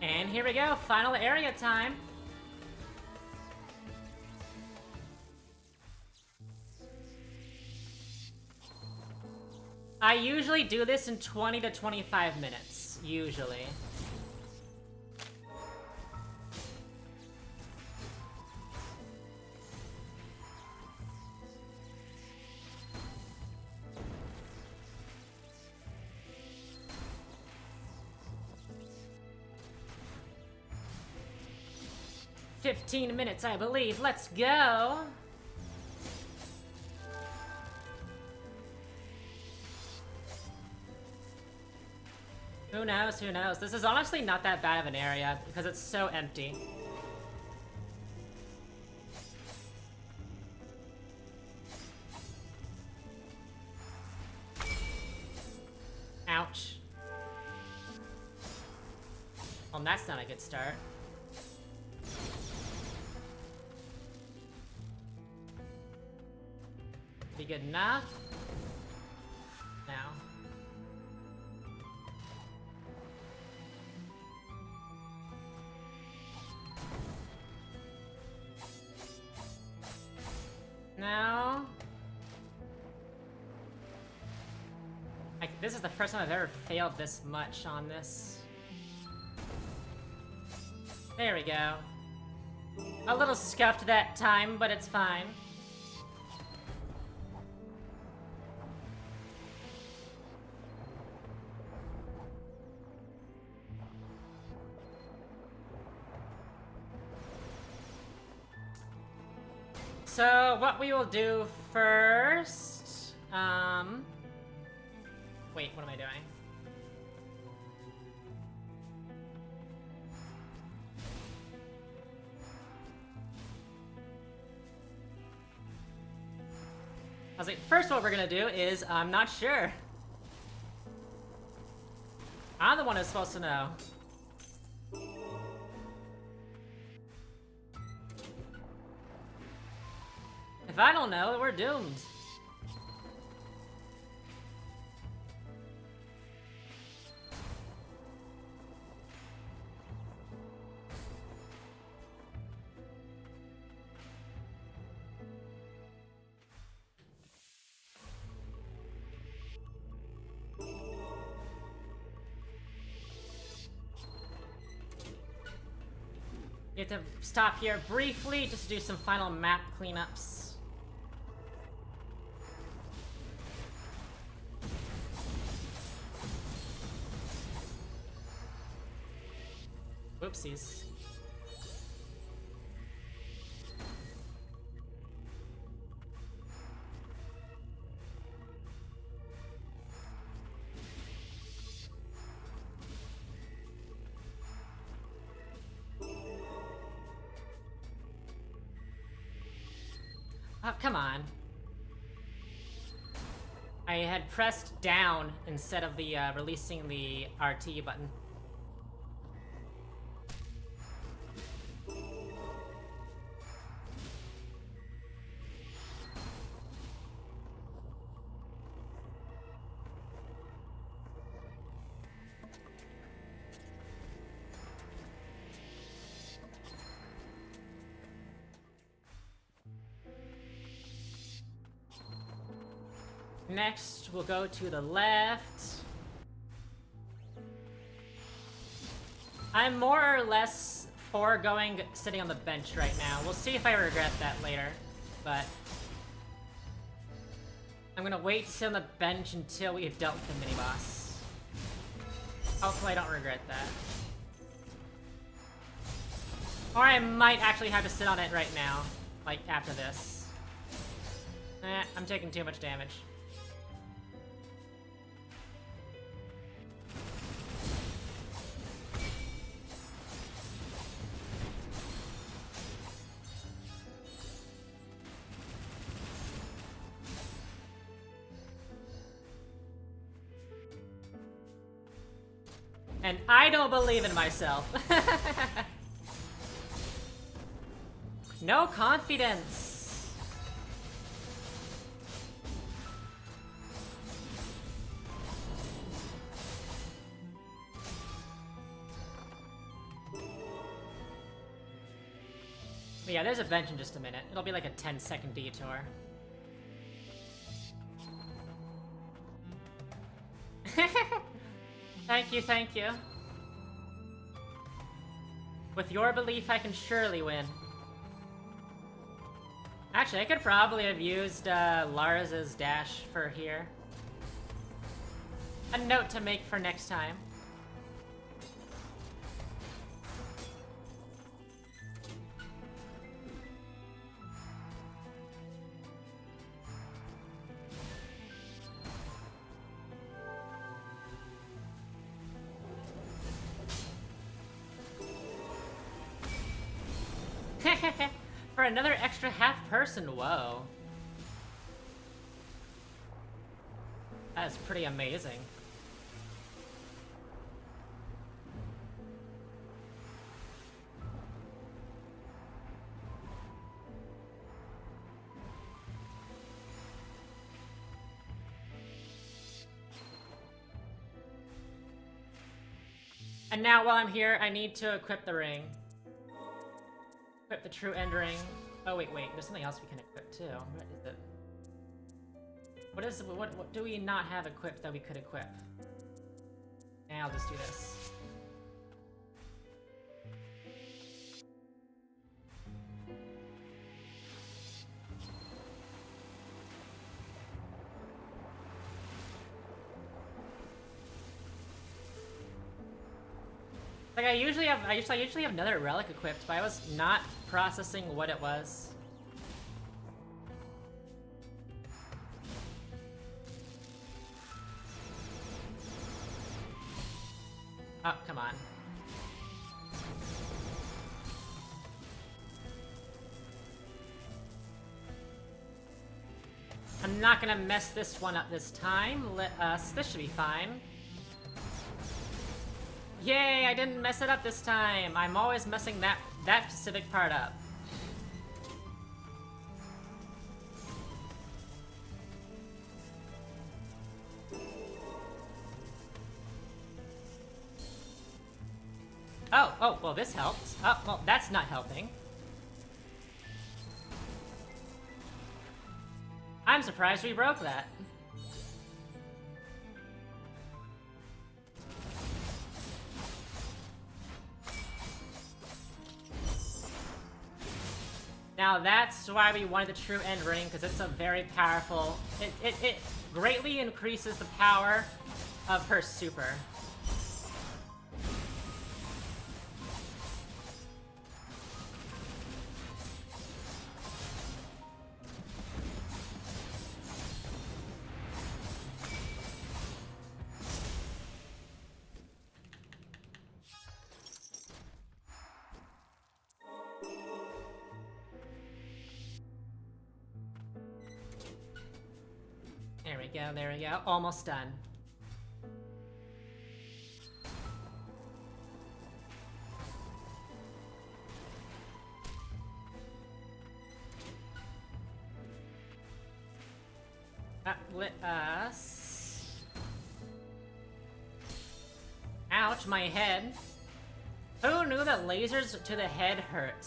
[SPEAKER 1] And here we go, final area time. I usually do this in 20 to 25 minutes, usually. "15 minutes, I believe. Let's go!" Who knows, who knows? This is honestly not that bad of an area, because it's so empty. Ouch. Well, that's not a good start. Be good enough? Now. Now. This is the first time I've ever failed this much on this. There we go. A little scuffed that time, but it's fine. So what we will do first, wait, what am I doing? I was like, first what we're gonna do is, I'm not sure. I'm the one who's supposed to know. If I don't know, we're doomed. You have to stop here briefly just to do some final map cleanups. Whoopsies. Oh, come on. I had pressed down instead of the releasing the RT button. Next, we'll go to the left. I'm more or less foregoing sitting on the bench right now. We'll see if I regret that later, but I'm gonna wait to sit on the bench until we've dealt with the mini-boss. Hopefully I don't regret that. Or I might actually have to sit on it right now, like after this. I'm taking too much damage. And I don't believe in myself. No confidence. But yeah, there's a bench in just a minute. It'll be like a 10-second detour. Thank you, thank you. With your belief, I can surely win. Actually, I could probably have used Lars's dash for here. A note to make for next time. For another extra half person, whoa. That is pretty amazing. And now while I'm here, I need to equip the ring. Equip the true end ring. Oh wait, there's something else we can equip too. What is it? What do we not have equipped that we could equip? And I'll just do this. Like I usually have another relic equipped, but I was not processing what it was. Oh, come on. I'm not gonna mess this one up this time. This should be fine. Yay, I didn't mess it up this time. I'm always messing that specific part up. Oh, well this helped. Oh, well that's not helping. I'm surprised we broke that. Now that's why we wanted the true end ring, because it's a very powerful... It greatly increases the power of her super. There we go. Almost done. That lit us. Ouch, my head. Who knew that lasers to the head hurt?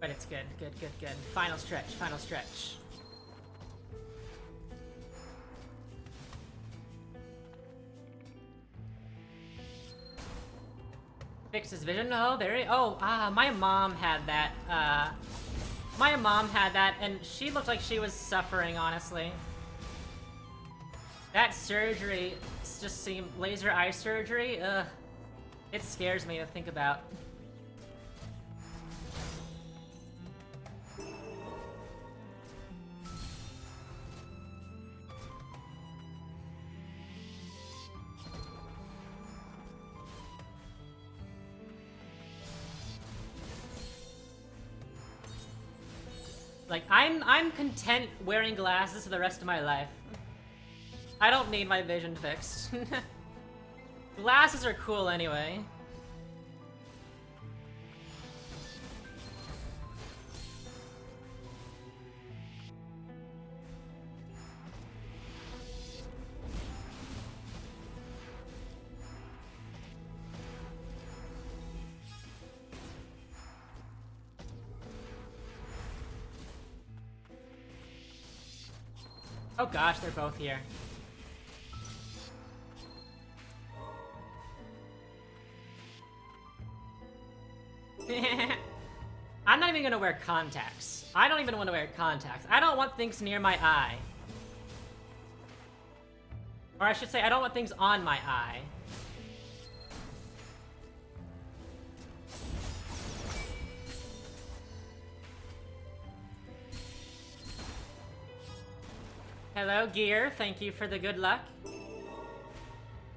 [SPEAKER 1] But it's good, good. Final stretch, final stretch. Fixed his vision? Oh, there he... Oh, my mom had that, my mom had that, and she looked like she was suffering, honestly. That surgery just seemed... Laser eye surgery? Ugh. It scares me to think about. Like, I'm content wearing glasses for the rest of my life. I don't need my vision fixed. Glasses are cool anyway. Oh gosh, they're both here. I'm not even gonna wear contacts. I don't even want to wear contacts. I don't want things near my eye. Or I should say, I don't want things on my eye. Hello, Gear. Thank you for the good luck.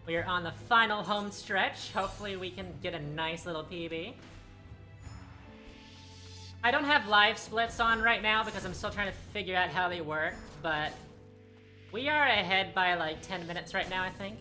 [SPEAKER 1] We are on the final home stretch. Hopefully we can get a nice little PB. I don't have live splits on right now because I'm still trying to figure out how they work, but we are ahead by like 10 minutes right now, I think.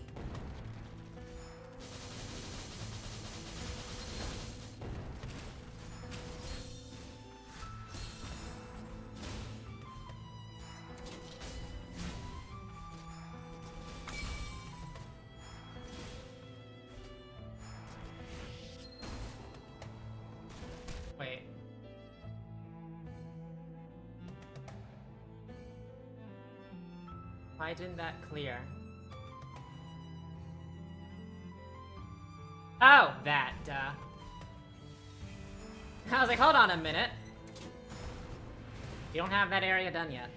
[SPEAKER 1] Wait. Why didn't that clear? Oh, that, duh. I was like, hold on a minute. You don't have that area done yet.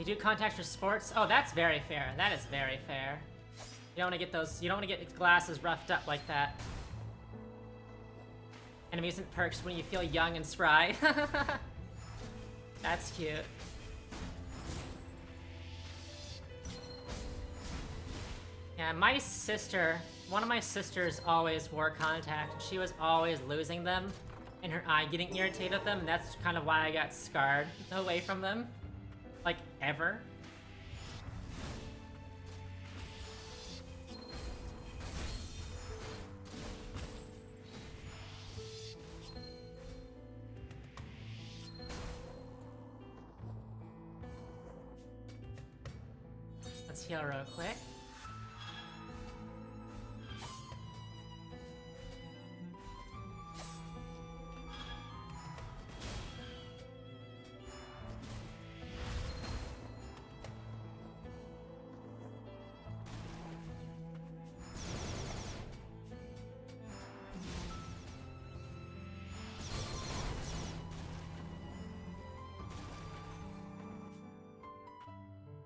[SPEAKER 1] They do contacts for sports? Oh, that's very fair. That is very fair. You don't want to get those. You don't want to get glasses roughed up like that. And amusement perks when you feel young and spry. That's cute. Yeah, my sister, one of my sisters always wore contacts. She was always losing them and her eye getting irritated with them. And that's kind of why I got scarred away from them. Like, ever. Let's heal real quick.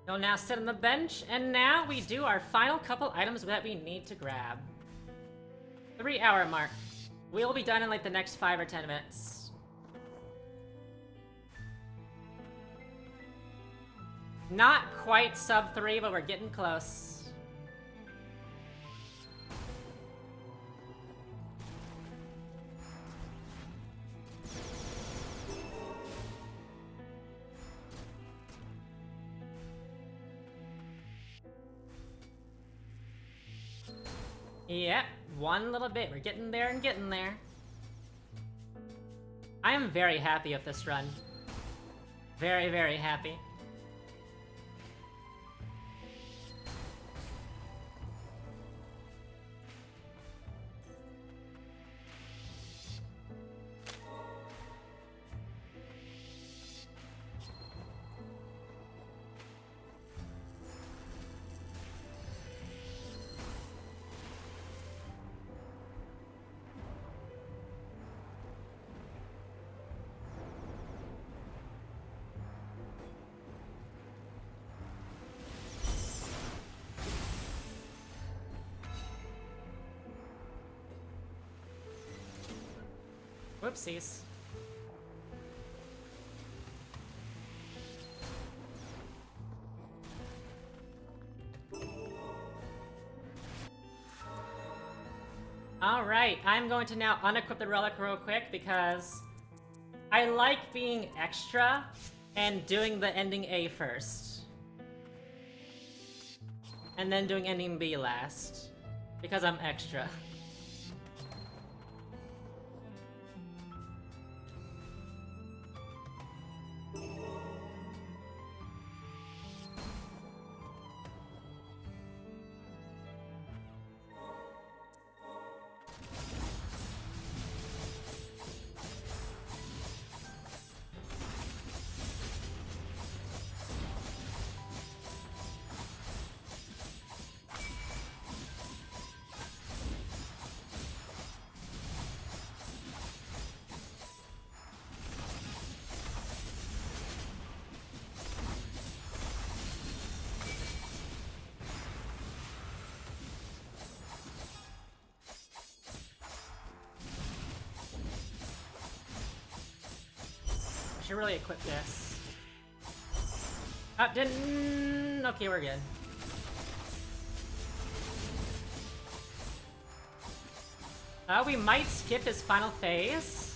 [SPEAKER 1] You'll now sit on the bench, and now we do our final couple items that we need to grab. 3-hour mark. We'll be done in like the next 5 or 10 minutes. Not quite sub 3, but we're getting close. Yep, one little bit. We're getting there and getting there. I am very happy with this run. Very, very happy. Whoopsies. Alright, I'm going to now unequip the relic real quick because I like being extra and doing the ending A first. And then doing ending B last. Because I'm extra. Should really equip this. Oh, didn't. Okay, we're good. We might skip his final phase.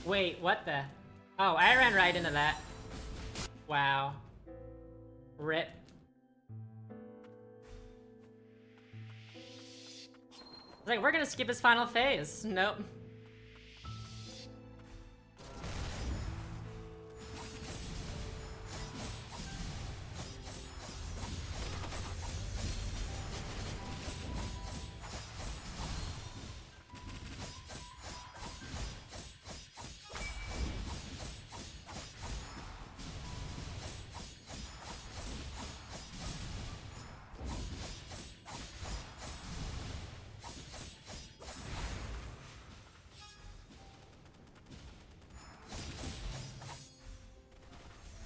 [SPEAKER 1] Wait, what the? Oh, I ran right into that. Wow. Rip. Like, we're gonna skip his final phase. Nope.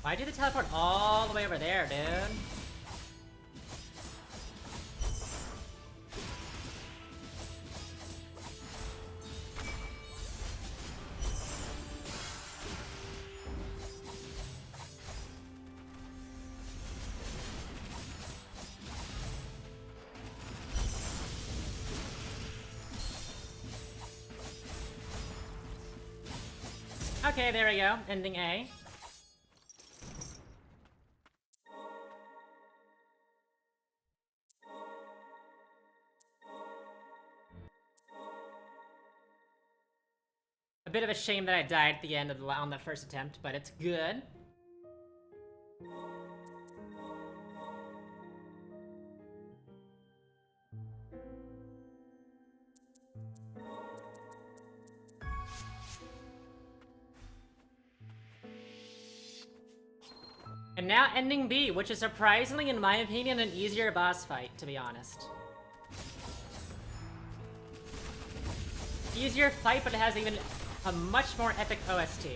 [SPEAKER 1] Why'd you teleport all the way over there, dude? Okay, there we go. Ending A. A bit of a shame that I died at the end of on the first attempt, but it's good. And now ending B, which is surprisingly, in my opinion, an easier boss fight, to be honest. Easier fight, but it has even a much more epic OST.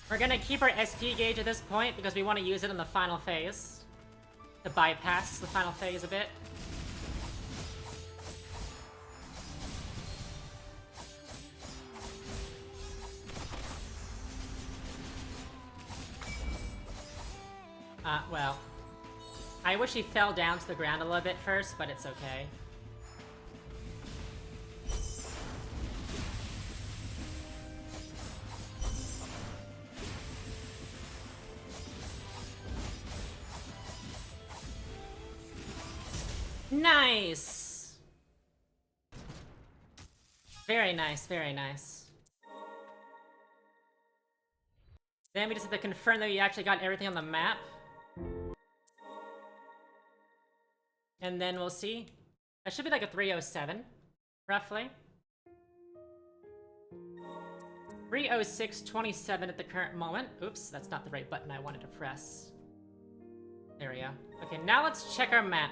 [SPEAKER 1] We're gonna keep our SP gauge at this point because we want to use it in the final phase to bypass the final phase a bit. Well, I wish he fell down to the ground a little bit first, but it's okay. Nice! Very nice, very nice. Then we just have to confirm that we actually got everything on the map. And then we'll see. That should be like a 307, roughly. 306.27 at the current moment. Oops, that's not the right button I wanted to press. There we go. Okay, now let's check our map.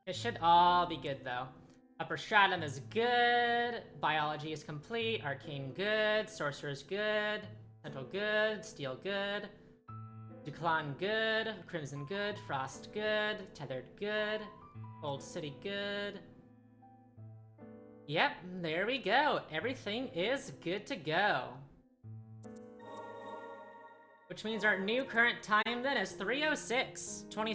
[SPEAKER 1] It should all be good, though. Upper Stratum is good. Biology is complete. Arcane good. Sorcerer's good. Central good. Steel good. Duclan good. Crimson good. Frost good. Tethered good. Old City good. Yep, there we go. Everything is good to go. Which means our new current time then is 3:06.27